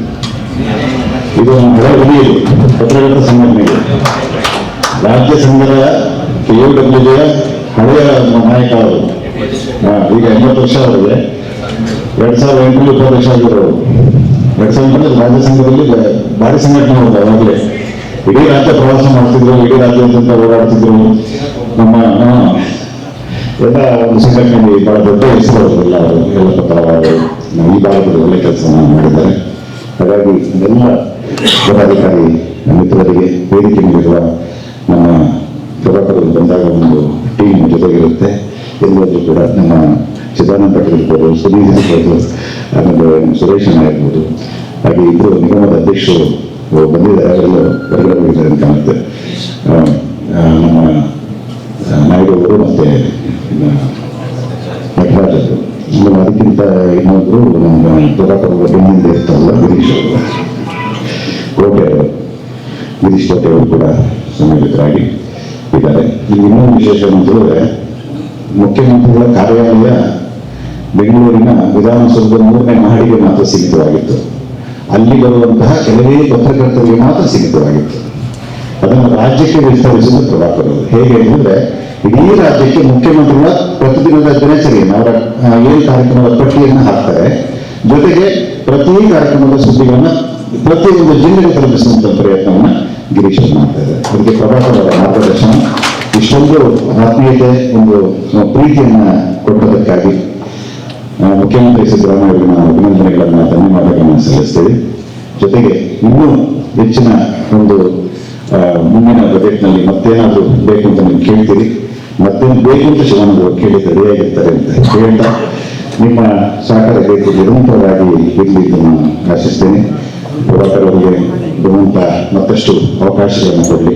ಇದು ನಮ್ಮ ಹಳೆ ಉಳಿಯಿದೆ ಪತ್ರಕರ್ತರ ಸಂಘಟನೆಗೆ. ರಾಜ್ಯ ಸಂಘದ KUWJ ಹಳೆಯ ನಾಯಕ ಅವರು. ಈಗ 80 ವರ್ಷ ಅವರಿಗೆ. 2008 20 ವರ್ಷ ಆಗಿರೋರು. 2008 ರಾಜ್ಯ ಸಂಘದಲ್ಲಿ ಭಾರಿ ಸಂಘಟನೆ ಹೋದ. ಅವಾಗಲೇ ಇಡೀ ರಾಜ್ಯ ಪ್ರವಾಸ ಮಾಡ್ತಿದ್ರು, ಇಡೀ ರಾಜ್ಯಾದ್ಯಂತ ಓಡಾಡ್ತಿದ್ರು. ನಮ್ಮ ಎಲ್ಲ ಒಂದು ಸಂಘಟನೆಗೆ ಬಹಳ ದೊಡ್ಡ ಹೆಸರು ಎಲ್ಲ ಪತ್ರವಾದರು ಈ ಭಾಗದಲ್ಲಿ ಒಳ್ಳೆ ಕೆಲಸವನ್ನು ಮಾಡಿದ್ದಾರೆ. ಹಾಗಾಗಿ ಎಲ್ಲ ಪದಾಧಿಕಾರಿ ಮಿತ್ರರಿಗೆ, ವೇದಿಕೆ ನೀಡಿರುವ ನಮ್ಮ ಪ್ರಭಾಕರ್ ಬಂದಾಗ ಒಂದು ಟೀಮ್ ಜೊತೆಗಿರುತ್ತೆ. ಎಲ್ಲರೂ ಕೂಡ ನಮ್ಮ ಚಿದಾನಂದ ಇರ್ಬೋದು, ಸುನೀಲ್ ಇರ್ಬೋದು, ಆಮೇಲೆ ಸುರೇಶ್ ಅಣ್ಣ ಇರ್ಬೋದು, ಹಾಗೆ ಇಬ್ಬರು ನಿಗಮದ ಅಧ್ಯಕ್ಷರು ಬಂದಿದ್ದಾರೆ, ಅವರೆಲ್ಲ ಹೊರಗಡೆ ಹೋಗಿದ್ದಾರೆ ಅಂತ ಕಾಣುತ್ತೆ. ನಮ್ಮ ನಾಯ್ಡು ಅವರು ಮತ್ತೆ ನಟರಾಜ್ ಅವರು, ಅದಕ್ಕಿಂತ ಇನ್ನೊಬ್ರು ನಮ್ಮ ಪ್ರಭಾಕರ್ ಬೆನ್ನಿಂದ ಇರ್ತಾರಲ್ಲ ಗಿರೀಶ್ ಅವರು, ಕೋಟೆ ಅವರು, ಗಿರೀಶ್ ಕೋಟೆ ಅವರು ಕೂಡ ಸನ್ಮಾನಿತರಾಗಿ ಇದ್ದಾರೆ. ಇಲ್ಲಿ ಇನ್ನೊಂದು ವಿಶೇಷ ಅಂತ ಹೇಳಿದ್ರೆ, ಮುಖ್ಯಮಂತ್ರಿಗಳ ಕಾರ್ಯಾಲಯ ಬೆಂಗಳೂರಿನ ವಿಧಾನಸೌಧದ 3ನೇ ಮಹಡಿಗೆ ಮಾತ್ರ ಸೀಮಿತವಾಗಿತ್ತು. ಅಲ್ಲಿ ಬರುವಂತಹ ಕೆಲವೇ ಪತ್ರಕರ್ತರಿಗೆ ಮಾತ್ರ ಸೀಮಿತವಾಗಿತ್ತು. ಅದನ್ನು ರಾಜ್ಯಕ್ಕೆ ವಿಸ್ತರಿಸಿದ ಪ್ರಭಾಕರ್ ಅವರು. ಹೇಗೆ ಅಂದರೆ, ಇಡೀ ರಾಜ್ಯಕ್ಕೆ ಮುಖ್ಯಮಂತ್ರಿಗಳ ಪ್ರತಿದಿನದ ದಿನಚರಿಯನ್ನು ಅವರ ಏನು ಕಾರ್ಯಕ್ರಮದ ಪಟ್ಟಿಯನ್ನು ಹಾಕ್ತಾರೆ, ಜೊತೆಗೆ ಪ್ರತಿ ಕಾರ್ಯಕ್ರಮದ ಸುದ್ದಿಗಳನ್ನು ಪ್ರತಿಯೊಂದು ಜಿಲ್ಲೆಗೆ ತಲುಪಿಸುವಂತ ಪ್ರಯತ್ನವನ್ನು ಗಿರೀಶ್ ಮಾಡ್ತಾ ಇದ್ದಾರೆ. ಅದಕ್ಕೆ ಪ್ರಭಾಕರ್ ಅವರ ಮಾರ್ಗದರ್ಶನ, ಇಷ್ಟೊಂದು ಆತ್ಮೀಯತೆ, ಒಂದು ಪ್ರೀತಿಯನ್ನ ಕೊಟ್ಟದಕ್ಕಾಗಿ ಮುಖ್ಯಮಂತ್ರಿ ಸಿದ್ದರಾಮಯ್ಯ ನಾವು ಅಭಿನಂದನೆಗಳನ್ನ, ಧನ್ಯವಾದಗಳನ್ನು ಸಲ್ಲಿಸ್ತೇವೆ. ಜೊತೆಗೆ ಇನ್ನೂ ಹೆಚ್ಚಿನ ಒಂದು ಮುಂದಿನ ಬಜೆಟ್ನಲ್ಲಿ ಮತ್ತೇನಾದರೂ ಬೇಕು ಅಂತ ನೀವು ಕೇಳ್ತೀರಿ, ಮತ್ತೇನು ಬೇಕು ಅಂತ ಶಿವಾನಂದ ಕೇಳಿ ರೆಡಿಯಾಗಿರ್ತಾರೆ ಅಂತ ಹೇಳ್ತಾ, ನಿಮ್ಮ ಸಹಕಾರ ಬೇಕು ನಿರಂತರವಾಗಿ ಇರಲಿ ಅಂತ ನಾನು ಆಶಿಸ್ತೇನೆ. ಪ್ರಭಾಕರ್ ಅವರಿಗೆ ಬರುವಂತ ಮತ್ತಷ್ಟು ಅವಕಾಶಗಳನ್ನು ಕೊಡಲಿ,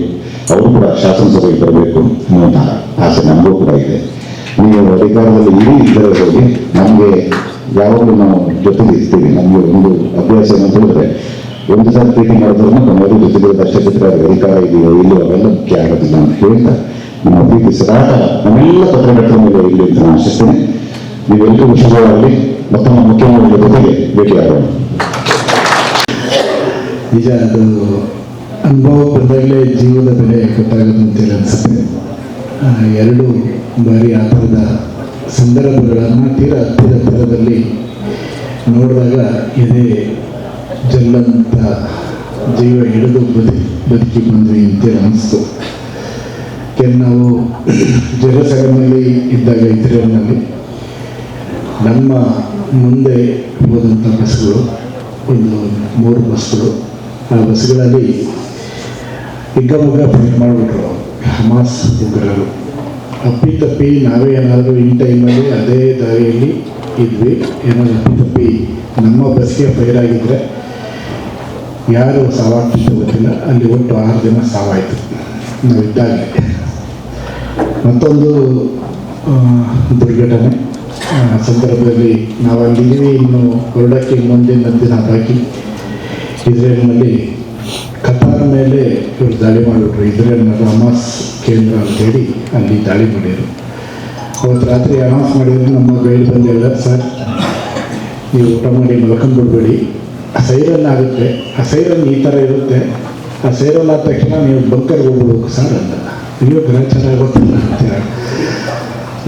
ಅವರು ಕೂಡ ಶಾಸನಸಭೆಗೆ ಬರಬೇಕು ಅನ್ನುವಂತಹ ಆಸೆ ನಮಗೂ ಕೂಡ ಇದೆ. ನೀವು ಅಧಿಕಾರದಲ್ಲಿ ಇಡೀ ಇದ್ದರೆ ಹೋಗಿ, ನಮಗೆ ಯಾವಾಗಲೂ ನಾವು ಜೊತೆಗೆ ಇರ್ತೀವಿ. ನಮಗೆ ಒಂದು ಅಭ್ಯಾಸ ಏನಂತ ಹೇಳಿದ್ರೆ, ಒಂದು ಸಾರಿ ಪ್ರೀತಿ ಮಾಡಿದ್ರು ಕೊನೆಯವರು ಜೊತೆಗೆ ಅಷ್ಟೇ ಬಿಟ್ಟರೆ ಅಧಿಕಾರ ಇದೆಯೋ ಇಲ್ಲೋ ಅವೆಲ್ಲ ಮುಖ್ಯ ಆಗೋದಿಲ್ಲ ಅಂತ ಹೇಳ್ತಾ, ನಿಮ್ಮ ಪ್ರೀತಿ ಸದಾಟ ನಮ್ಮೆಲ್ಲ ಪತ್ರಕರ್ತರ ಮೇಲೆ ಇಲ್ಲಿ ಅಂತ ನಾನು ಆಶಿಸ್ತೇನೆ. ನೀವೆಲ್ಲರಿಗೂ ಶುಭವಾಗಲಿ. ಮತ್ತೊಮ್ಮೆ ಮುಖ್ಯಮಂತ್ರಿಗಳ ಜೊತೆಗೆ ಭೇಟಿಯಾಗೋಣ. ನಿಜ, ಅದು ಅನುಭವ ಬಂದಾಗಲೇ ಜೀವದ ಬೆಲೆ ಗೊತ್ತಾಗೋದು ಅಂತೇಳಿ ಅನಿಸುತ್ತೆ. 2 ಬಾರಿ ಆ ಥರದ ಸಂದರ್ಭಗಳನ್ನು ತೀರಾ ಹತ್ತಿರದಲ್ಲಿ ನೋಡಿದಾಗ ಎದೆ ಜಲ್ಲಂತ ಜೀವ ಹಿಡಿದು ಬದುಕಿ ಬಂದ್ವಿ ಅಂತೇಳಿ ಅನಿಸ್ತು. ನಾವು ಜಲಸಗನಲ್ಲಿ ಇದ್ದಾಗ ಇದ್ರಲ್ಲಿ ನಮ್ಮ ಮುಂದೆ ಹೋದಂಥ ಬಸ್ಗಳು ಒಂದು 3 ಬಸ್ಗಳು, ಆ ಬಸ್ಗಳಲ್ಲಿ ಹಿಗ್ಗಮುಗ್ಗ ಫೈಟ್ ಮಾಡಿಬಿಟ್ರು ಹಮಾಸ್ ಉಗ್ರರು. ಅಪ್ಪಿತಪ್ಪಿ ನಾವೇ ಏನಾದರೂ ಇನ್ ಟೈಮಲ್ಲಿ ಅದೇ ದಾರಿಯಲ್ಲಿ ಇದ್ವಿ, ಏನಾದರೂ ಅಪ್ಪಿತಪ್ಪಿ ನಮ್ಮ ಬಸ್ಗೆ ಫೈರ್ ಆಗಿದ್ದರೆ ಯಾರು ಸಾವಾಗ್ತಿತ್ತು ಗೊತ್ತಿಲ್ಲ. ಅಲ್ಲಿ ಒಟ್ಟು 6 ಜನ ಸಾವಾಯಿತು ನಾವಿದ್ದಾಗಲೇ. ಮತ್ತೊಂದು ದುರ್ಘಟನೆ ಸಂದರ್ಭದಲ್ಲಿ ನಾವು ಅಲ್ಲಿದ್ದೀವಿ, ಇನ್ನು ಹೊರಡಕ್ಕೆ ಮುಂದಿನ ದಿನ ಬಾಕಿ. ಇಸ್ರೇಲ್ನಲ್ಲಿ ಕತಾರ್ ಮೇಲೆ ಇವರು ದಾಳಿ ಮಾಡಿಬಿಟ್ರು. ಇಸ್ರೇಲ್ನಲ್ಲಿ ಹಮಾಸ್ ಕೇಂದ್ರ ಅಂತೇಳಿ ಅಲ್ಲಿ ದಾಳಿ ಮಾಡಿದರು. ಅವತ್ತು ರಾತ್ರಿ ಅನೌನ್ಸ್ ಮಾಡಿದ್ರು ನಮ್ಮ ಗೈಡ್ ಬಂದಿಲ್ಲ, ಸರ್ ನೀವು ಊಟ ಮಾಡಿ ಮಲ್ಕೊಂಡ್ಬಿಡ್ಬೇಡಿ, ಸೈರನ್ ಆಗುತ್ತೆ, ಆ ಸೈರನ್ ಈ ಥರ ಇರುತ್ತೆ, ಆ ಸೈರನ್ ಆದ ತಕ್ಷಣ ನೀವು ಬಂಕರ್ಗೆ ಹೋಗ್ಬಿಡ್ಬೇಕು ಸರ್ ಅಂತ. ನೀವು ಗ್ರಹಚಾರ ಗೊತ್ತಿಲ್ಲ ಅಂತ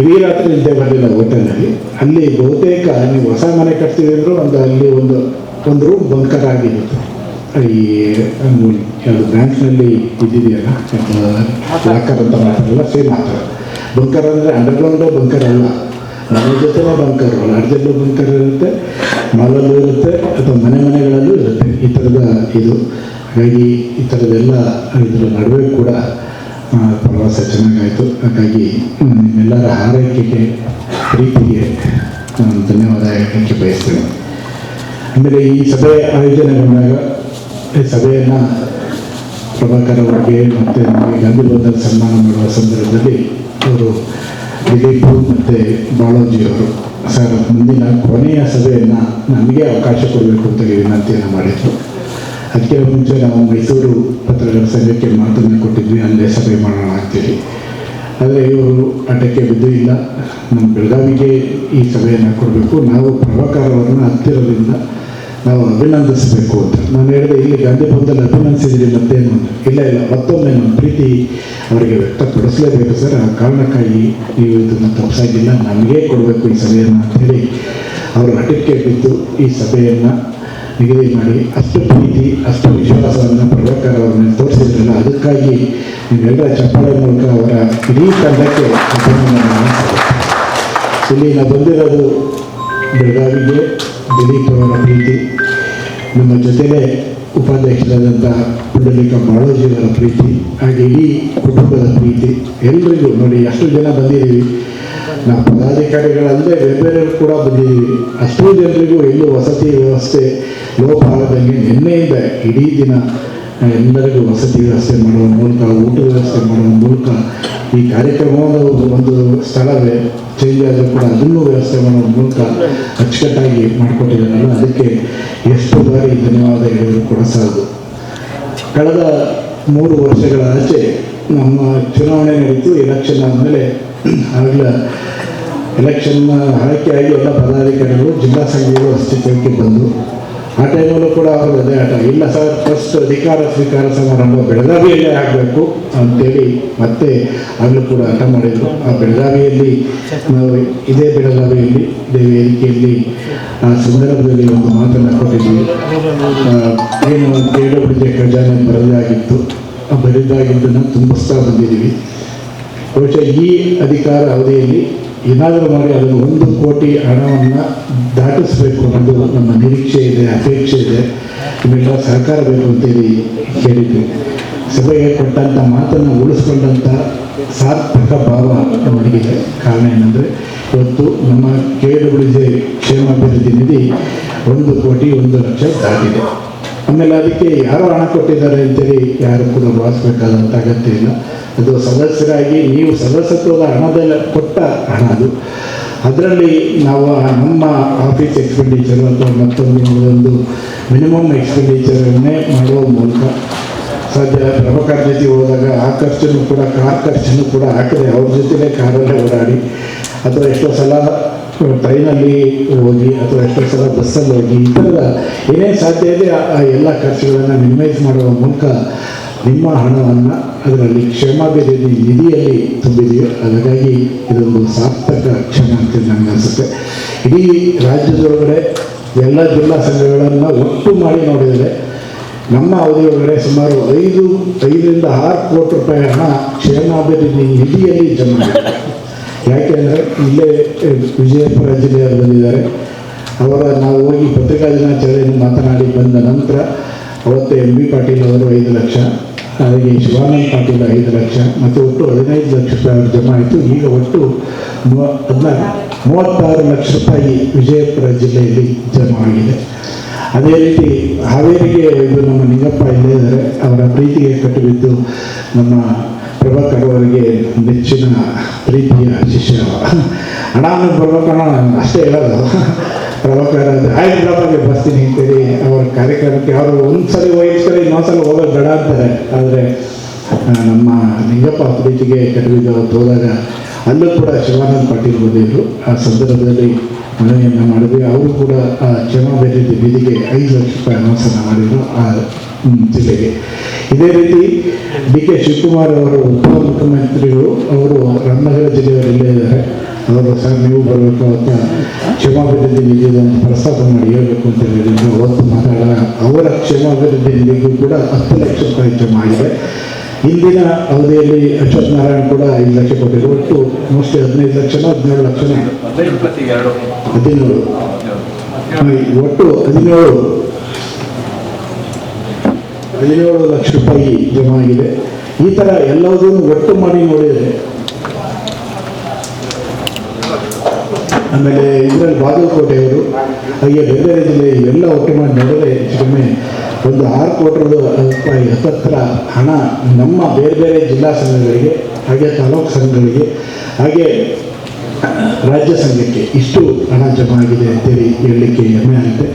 ಇಡೀ ರಾತ್ರಿ ನಿದ್ದೆ ಬರಲಿಲ್ಲ ಹೋಟೆಲ್ನಲ್ಲಿ. ಅಲ್ಲಿ ಬಹುತೇಕ ನೀವು ಹೊಸ ಮನೆ ಕಟ್ತಿದ್ರು ಅಲ್ಲಿ ಒಂದು ರೂಮ್ ಬಂಕರ್ ಆಗಿರುತ್ತೆ. ಈ ಯಾವುದು ಬ್ಯಾಂಕ್ನಲ್ಲಿ ಇದ್ದಿದೆಯಲ್ಲ, ಲಾಕರ್ ಅಂತ ಮಾಡ್ತಾರಲ್ಲ, ಸೇಮ್ ಆ ಥರ ಬಂಕರ್. ಅಂದರೆ ಅಂಡರ್ಗ್ರೌಂಡೇ ಬಂಕರ್ ಅಲ್ಲ, ನಮ್ಮ ಜೊತೆನೇ ಬಂಕರ್, ಲಾಡ್ಜಲ್ಲೂ ಬಂಕರ್ ಇರುತ್ತೆ, ಮಾಲಲ್ಲೂ ಇರುತ್ತೆ, ಅಥವಾ ಮನೆಗಳಲ್ಲೂ ಇರುತ್ತೆ. ಈ ಥರದ ಇದು, ಹಾಗಾಗಿ ಈ ಥರದ್ದೆಲ್ಲ ಇದರ ನಡುವೆ ಕೂಡ ಪ್ರವಾಸ ಚೆನ್ನಾಗಾಯಿತು. ಹಾಗಾಗಿ ನಿಮ್ಮೆಲ್ಲರ ಹಾರೈಕೆಗೆ, ಪ್ರೀತಿಗೆ ನಾನು ಧನ್ಯವಾದ ಹೇಳಲಿಕ್ಕೆ ಬಯಸ್ತೇನೆ. ಆಮೇಲೆ ಈ ಸಭೆ ಆಯೋಜನೆಗೊಂಡಾಗ ಈ ಸಭೆಯನ್ನು ಪ್ರಭಾಕರ್ ಅವರಿಗೆ ಮತ್ತು ನಮಗೆ ಗಾಂಧಿ ಭವನದಲ್ಲಿ ಸನ್ಮಾನ ಮಾಡುವ ಸಂದರ್ಭದಲ್ಲಿ ಅವರು ದಿಲೀಪ್ ಮತ್ತು ಬಾಳೋಜಿಯವರು ಸರ್ ಮುಂದಿನ ಕೊನೆಯ ಸಭೆಯನ್ನು ನಮಗೆ ಅವಕಾಶ ಕೊಡಬೇಕು ಅಂತ ವಿನಂತಿಯನ್ನು ಮಾಡಿದರು. ಅದಕ್ಕೆ ಮುಂಚೆ ನಾವು ಮೈಸೂರು ಪತ್ರಕರ್ತರ ಸಂಘಕ್ಕೆ ಮಾತನ್ನು ಕೊಟ್ಟಿದ್ವಿ, ಅಲ್ಲೇ ಸಭೆ ಮಾಡೋಣ ಅಂತೇಳಿ. ಆದರೆ ಇವರು ಆಟಕ್ಕೆ ಬಿದ್ದು ಇಲ್ಲ, ನಮ್ಮ ಬೆಳಗಾವಿಗೆ ಈ ಸಭೆಯನ್ನು ಕೊಡಬೇಕು, ನಾವು ಪ್ರಭಾಕರ್ ಅವರನ್ನು ಹತ್ತಿರದಿಂದ ನಾವು ಅಭಿನಂದಿಸಬೇಕು ಅಂತ ನಾನು ಹೇಳಿದೆ. ಇಲ್ಲಿ ಗಾಂಧಿ ಭವನದಲ್ಲಿ ಅಭಿನಂದಿಸಿದ್ರಿ ಮತ್ತೇನು ಅಂತ. ಇಲ್ಲ ಮತ್ತೊಮ್ಮೆ ನಮ್ಮ ಪ್ರೀತಿ ಅವರಿಗೆ ವ್ಯಕ್ತಪಡಿಸಲೇಬೇಕು ಸರ್, ಆ ಕಾರಣಕ್ಕಾಗಿ ನೀವು ಇದನ್ನು ತಪ್ಪಿಸಾಗಿಲ್ಲ, ನಮಗೇ ಕೊಡಬೇಕು ಈ ಸಭೆಯನ್ನು ಅಂತೇಳಿ ಅವರು ಹಠಕ್ಕೆ ಬಿದ್ದು ಈ ಸಭೆಯನ್ನು ನಿಗದಿ ಮಾಡಿ ಅಷ್ಟು ಪ್ರೀತಿ, ಅಷ್ಟು ವಿಶ್ವಾಸವನ್ನು ಪ್ರಭಾಕರ್ ಅವರನ್ನು ತೋರಿಸಿದ್ರಲ್ಲ, ಅದಕ್ಕಾಗಿ ನೀವೆಲ್ಲರ ಚಪ್ಪಾಳೆ ಮೂಲಕ ಅವರ ಇಡೀ ತಂಡಕ್ಕೆ ಅಭಿನಂದನೆ. ಇಲ್ಲಿ ನಾವು ಬಂದಿರೋದು ಬೆಳಗಾವಿಗೆ ದಿಲೀಪ್ ಅವರ ಪ್ರೀತಿ, ನಮ್ಮ ಜೊತೆಲೇ ಉಪಾಧ್ಯಕ್ಷರಾದಂಥ ಪುಂಡಲೀಕ ಬಾಳೋಜಿಯವರ ಪ್ರೀತಿ, ಹಾಗೆ ಇಡೀ ಕುಟುಂಬದ ಪ್ರೀತಿ, ಎಲ್ರಿಗೂ ನೋಡಿ ಅಷ್ಟು ಜನ ಬಂದಿದ್ದೀವಿ, ನಾವು ಪದಾಧಿಕಾರಿಗಳಲ್ಲದೆ ಬೇರೆ ಬೇರೆ ಕೂಡ ಬಂದಿದ್ದೀವಿ. ಅಷ್ಟೂ ಜನರಿಗೂ ಎಲ್ಲೂ ವಸತಿ ವ್ಯವಸ್ಥೆ ಲೋಪ ಆಗದಂಗೆ ನಿನ್ನೆಯಿಂದ ಇಡೀ ದಿನ ಎಲ್ಲರಿಗೂ ವಸತಿ ವ್ಯವಸ್ಥೆ ಮಾಡುವ ಮೂಲಕ, ಊಟದ ವ್ಯವಸ್ಥೆ ಮಾಡುವ ಮೂಲಕ, ಈ ಕಾರ್ಯಕ್ರಮದ ಒಂದು ಸ್ಥಳವೇ ಚೇಂಜ್ ಆದರೂ ಕೂಡ ಅದನ್ನು ವ್ಯವಸ್ಥೆ ಮಾಡುವ ಮೂಲಕ ಅಚ್ಚುಕಟ್ಟಾಗಿ ಮಾಡಿಕೊಟ್ಟಿದ್ದಾರಲ್ಲ, ಅದಕ್ಕೆ ಎಷ್ಟು ಬಾರಿ ಧನ್ಯವಾದ ಹೇಳಿದ್ರು ಕೂಡ ಸಾಲದು. ಕಳೆದ 3 ವರ್ಷಗಳ ಆಚೆ ನಮ್ಮ ಚುನಾವಣೆ ನಡೀತು. ಎಲೆಕ್ಷನ್ ಆದಮೇಲೆ ಆಗಲ ಎಲೆಕ್ಷನ್ ಆಯ್ಕೆಯಾಗಿ ಎಲ್ಲ ಪದಾಧಿಕಾರಿಗಳು ಜಿಲ್ಲಾ ಸಂಘಗಳು ಅಸ್ತಿತ್ವಕ್ಕೆ ಬಂದು, ಆ ಟೈಮಲ್ಲೂ ಕೂಡ ಅವರು ಅದೇ ಆಟ, ಇಲ್ಲ ಸರ್ ಫಸ್ಟ್ ಅಧಿಕಾರ ಸ್ವೀಕಾರ ಸಮಾರಂಭ ಬೆಳಗಾವಿಯಲ್ಲೇ ಆಗಬೇಕು ಅಂತೇಳಿ ಮತ್ತೆ ಆಗಲೂ ಕೂಡ ಆಟ ಮಾಡಿದರು. ಆ ಬೆಳಗಾವಿಯಲ್ಲಿ ನಾವು ಇದೇ ಬೆಳಗಾವಿಯಲ್ಲಿ ಇದೇ ವೇದಿಕೆಯಲ್ಲಿ ಆ ಸಂದರ್ಭದಲ್ಲಿ ಒಂದು ಮಾತನ್ನು ಕೊಟ್ಟಿದ್ವಿ. ಏನು KWJ ಖಜಾನೆ ಬರೆದಾಗಿತ್ತು, ಆ ಬರೆದಾಗಿದ್ದನ್ನು ತುಂಬಿಸ್ತಾ ಬಂದಿದ್ದೀವಿ. ಬಹುಶಃ ಈ ಅಧಿಕಾರ ಅವಧಿಯಲ್ಲಿ ಏನಾದರೂ ಮಾಡಿ ಅದನ್ನು 1 ಕೋಟಿ ಹಣವನ್ನು ದಾಟಿಸಬೇಕು ಅನ್ನೋದು ನಮ್ಮ ನಿರೀಕ್ಷೆ ಇದೆ, ಅಪೇಕ್ಷೆ ಇದೆ. ನಿಮ್ಮೆಲ್ಲ ಸಹಕಾರ ಬೇಕು ಅಂತೇಳಿ ಕೇಳಿದ್ವಿ. ಸಭೆಗೆ ಕೊಟ್ಟಂಥ ಮಾತನ್ನು ಉಳಿಸ್ಕೊಂಡಂಥ ಸಾರ್ಥಕ ಭಾವ ನಮಗಿದೆ. ಕಾರಣ ಏನಂದರೆ ಇವತ್ತು ನಮ್ಮ KWJ ಕ್ಷೇಮಾಭಿವೃದ್ಧಿ ನಿಧಿ 1 ಕೋಟಿ 1 ಲಕ್ಷ ದಾಟಿದೆ. ಆಮೇಲೆ ಅದಕ್ಕೆ ಯಾರು ಹಣ ಕೊಟ್ಟಿದ್ದಾರೆ ಅಂತೇಳಿ ಯಾರು ಕೂಡ ಭಾವಿಸ್ಬೇಕಾದಂಥ ಅಗತ್ಯ ಇಲ್ಲ. ಅದು ಸದಸ್ಯರಾಗಿ ನೀವು ಸದಸ್ಯತ್ವದ ಹಣದಲ್ಲಿ ಕೊಟ್ಟ ಹಣ ಅದು. ಅದರಲ್ಲಿ ನಾವು ನಮ್ಮ ಆಫೀಸ್ ಎಕ್ಸ್ಪೆಂಡಿಚರ್ ಅಥವಾ ಮತ್ತೊಂದು ಮಿನಿಮಮ್ ಎಕ್ಸ್ಪೆಂಡಿಚರನ್ನೇ ಮಾಡುವ ಮೂಲಕ ಸಾಧ್ಯ. ಪ್ರಭಾಕರ್ ಜೊತೆ ಹೋದಾಗ ಆ ಖರ್ಚನ್ನು ಕೂಡ, ಕಾರ್ ಖರ್ಚನ್ನು ಕೂಡ ಹಾಕಿದೆ, ಅವ್ರ ಜೊತೆಲೇ ಕಾರಲ್ಲೇ ಓಡಾಡಿ, ಅಥವಾ ಎಷ್ಟೋ ಸಲ ಟ್ರೈನಲ್ಲಿ ಹೋಗಿ ಅಥವಾ ಎಷ್ಟೋ ಸಲ ಬಸ್ಸಲ್ಲಿ ಹೋಗಿ, ಈ ಥರದ ಏನೇನು ಸಾಧ್ಯ ಇದೆ ಆ ಎಲ್ಲ ಖರ್ಚುಗಳನ್ನು ಮಿನಿಮೈಸ್ ಮಾಡುವ ಮೂಲಕ ನಿಮ್ಮ ಹಣವನ್ನು ಅದರಲ್ಲಿ ಕ್ಷೇಮಾಭಿವೃದ್ಧಿ ನಿಧಿಯಲ್ಲಿ ತುಂಬಿದೆಯೋ. ಹಾಗಾಗಿ ಇದೊಂದು ಸಾರ್ಥಕ ಕ್ಷಣ ಅಂತ ನನಗೆ ಅನಿಸುತ್ತೆ. ಇಡೀ ರಾಜ್ಯದೊಳಗಡೆ ಎಲ್ಲ ಜಿಲ್ಲಾ ಸಂಘಗಳನ್ನು ಒಟ್ಟು ಮಾಡಿ ನೋಡಿದರೆ ನಮ್ಮ ಅವಧಿಯೊಳಗಡೆ ಸುಮಾರು 5ರಿಂದ 6 ಕೋಟಿ ರೂಪಾಯಿ ಹಣ ಕ್ಷೇಮಾಭಿವೃದ್ಧಿ ನಿಧಿಯಲ್ಲಿ ಜಮಾ ಆಗಿದೆ. ಯಾಕೆಂದರೆ ಇಲ್ಲೇ ವಿಜಯಪುರ ಜಿಲ್ಲೆಯವರು ಬಂದಿದ್ದಾರೆ. ನಾವು ಹೋಗಿ ಪತ್ರಿಕಾ ದಿನಾಚರಣೆಯನ್ನು ಮಾತನಾಡಿ ಬಂದ ನಂತರ ಅವತ್ತು MB ಪಾಟೀಲ್ ಅವರು 5 ಲಕ್ಷ, ಹಾಗೆ ಶಿವಾನಂದ ಪಾಟೀಲ್ 5 ಲಕ್ಷ, ಮತ್ತು ಒಟ್ಟು 15 ಲಕ್ಷ ರೂಪಾಯಿ ಅವರು ಜಮಾ ಆಯಿತು. ಈಗ ಒಟ್ಟು 36 ಲಕ್ಷ ರೂಪಾಯಿ ವಿಜಯಪುರ ಜಿಲ್ಲೆಯಲ್ಲಿ ಜಮಾ ಆಗಿದೆ. ಅದೇ ರೀತಿ ಹಾವೇರಿಗೆ ಇದು ನಮ್ಮ ನಿಂಗಪ್ಪ ಇಲ್ಲೇ ಇದ್ದಾರೆ. ಅವರ ಪ್ರೀತಿಗೆ ಕಟ್ಟುಬಿದ್ದು ನಮ್ಮ ಪ್ರಭಾಕರ್ ಅವರಿಗೆ ನೆಚ್ಚಿನ ಪ್ರೀತಿಯ ಶಿಷ್ಯ. ಹಣ ಬರ್ಬೇಕಣ್ಣ ಅಷ್ಟೇ ಹೇಳೋದು. ಪ್ರಭಾಕರ್ ಹೈದರಾಬಾದ್ಗೆ ಬರ್ತೀನಿ ಅಂತೇಳಿ ಅವರ ಕಾರ್ಯಕ್ರಮಕ್ಕೆ ಅವರು ಒಂದ್ಸಲ ಹೋಗಿರ್ತಾರೆ, ಇನ್ನೊಂದ್ಸಲ ಹೋಗೋದು ಬೇಡ ಅಂತಾರೆ. ಆದರೆ ನಮ್ಮ ನಿಂಗಪ್ಪ ಪ್ರೀತಿಗೆ ಕಟ್ಟುಬಿದ್ದು ಅವತ್ತು ಹೋದಾಗ ಅಲ್ಲೂ ಕೂಡ ಶಿವಾನಂದ ಪಾಟೀಲ್ ಬಂದಿದ್ದರು. ಆ ಸಂದರ್ಭದಲ್ಲಿ ಮನವಿಯನ್ನು ಮಾಡಿದ್ವಿ. ಅವರು ಕೂಡ ಆ ಕ್ಷೇಮಾಭಿವೃದ್ಧಿ ನಿಧಿಗೆ 5 ಲಕ್ಷ ರೂಪಾಯಿ ಅನೌನ್ಸನ್ನು ಮಾಡಿದರು ಆ ಜಿಲ್ಲೆಗೆ. ಇದೇ ರೀತಿ DK ಶಿವಕುಮಾರ್ ಅವರು ಉಪಮುಖ್ಯಮಂತ್ರಿಗಳು, ಅವರು ರಾಮನಗರ ಜಿಲ್ಲೆಯವರಲ್ಲೇ ಇದ್ದಾರೆ. ಅವರು ಸರ್ ನೀವು ಬರಬೇಕು ಅಂತ ಕ್ಷೇಮಾಭಿವೃದ್ಧಿ ನಿಧಿಯನ್ನು ಪ್ರಸ್ತಾಪ ಮಾಡಿ ಹೇಳಬೇಕು ಅಂತ ಹೇಳಿದ್ರು. ಅವತ್ತು ಮಾತಾಡಿದ ಅವರ ಕ್ಷೇಮಾಭಿವೃದ್ಧಿ ನಿಧಿಗೂ ಕೂಡ 10 ಲಕ್ಷ ರೂಪಾಯಿ ಜಮಾ ಆಗಿದೆ. ಇಂದಿನ ಅವಧಿಯಲ್ಲಿ ಅಶ್ವಥ್ ನಾರಾಯಣ್ ಕೂಡ 5 ಲಕ್ಷ ಕೊಟ್ಟಿದ್ರು. ಒಟ್ಟು ಮೋಸ್ಟ್ಲಿ 15 ಲಕ್ಷನೋ 17 ಲಕ್ಷನೋ 17 ಒಟ್ಟು 17 ಲಕ್ಷ ರೂಪಾಯಿ ಜಮಾ ಆಗಿದೆ. ಈ ಥರ ಎಲ್ಲದನ್ನು ಒಟ್ಟು ಮಾಡಿ ನೋಡಿದರೆ, ಆಮೇಲೆ ಇದರಲ್ಲಿ ಬಾಗಲಕೋಟೆಯವರು, ಹಾಗೆ ಬೇರೆ ಬೇರೆ ಜಿಲ್ಲೆ ಇವೆಲ್ಲ ಒಟ್ಟು ಮಾಡಿ ನೋಡಿದರೆ ಹೆಚ್ಚು ಕಮ್ಮಿ ಒಂದು 6 ಕೋಟಿ ರೂಪಾಯಿ ಹತ್ತತ್ರ ಹಣ ನಮ್ಮ ಬೇರೆ ಬೇರೆ ಜಿಲ್ಲಾ ಸಂಘಗಳಿಗೆ, ಹಾಗೆ ತಾಲೂಕು ಸಂಘಗಳಿಗೆ, ಹಾಗೆ ರಾಜ್ಯ ಸಂಘಕ್ಕೆ ಇಷ್ಟು ಹಣ ಜಮಾ ಆಗಿದೆ ಅಂತೇಳಿ ಹೇಳಲಿಕ್ಕೆ ಹೆಮ್ಮೆ ಆಗುತ್ತೆ.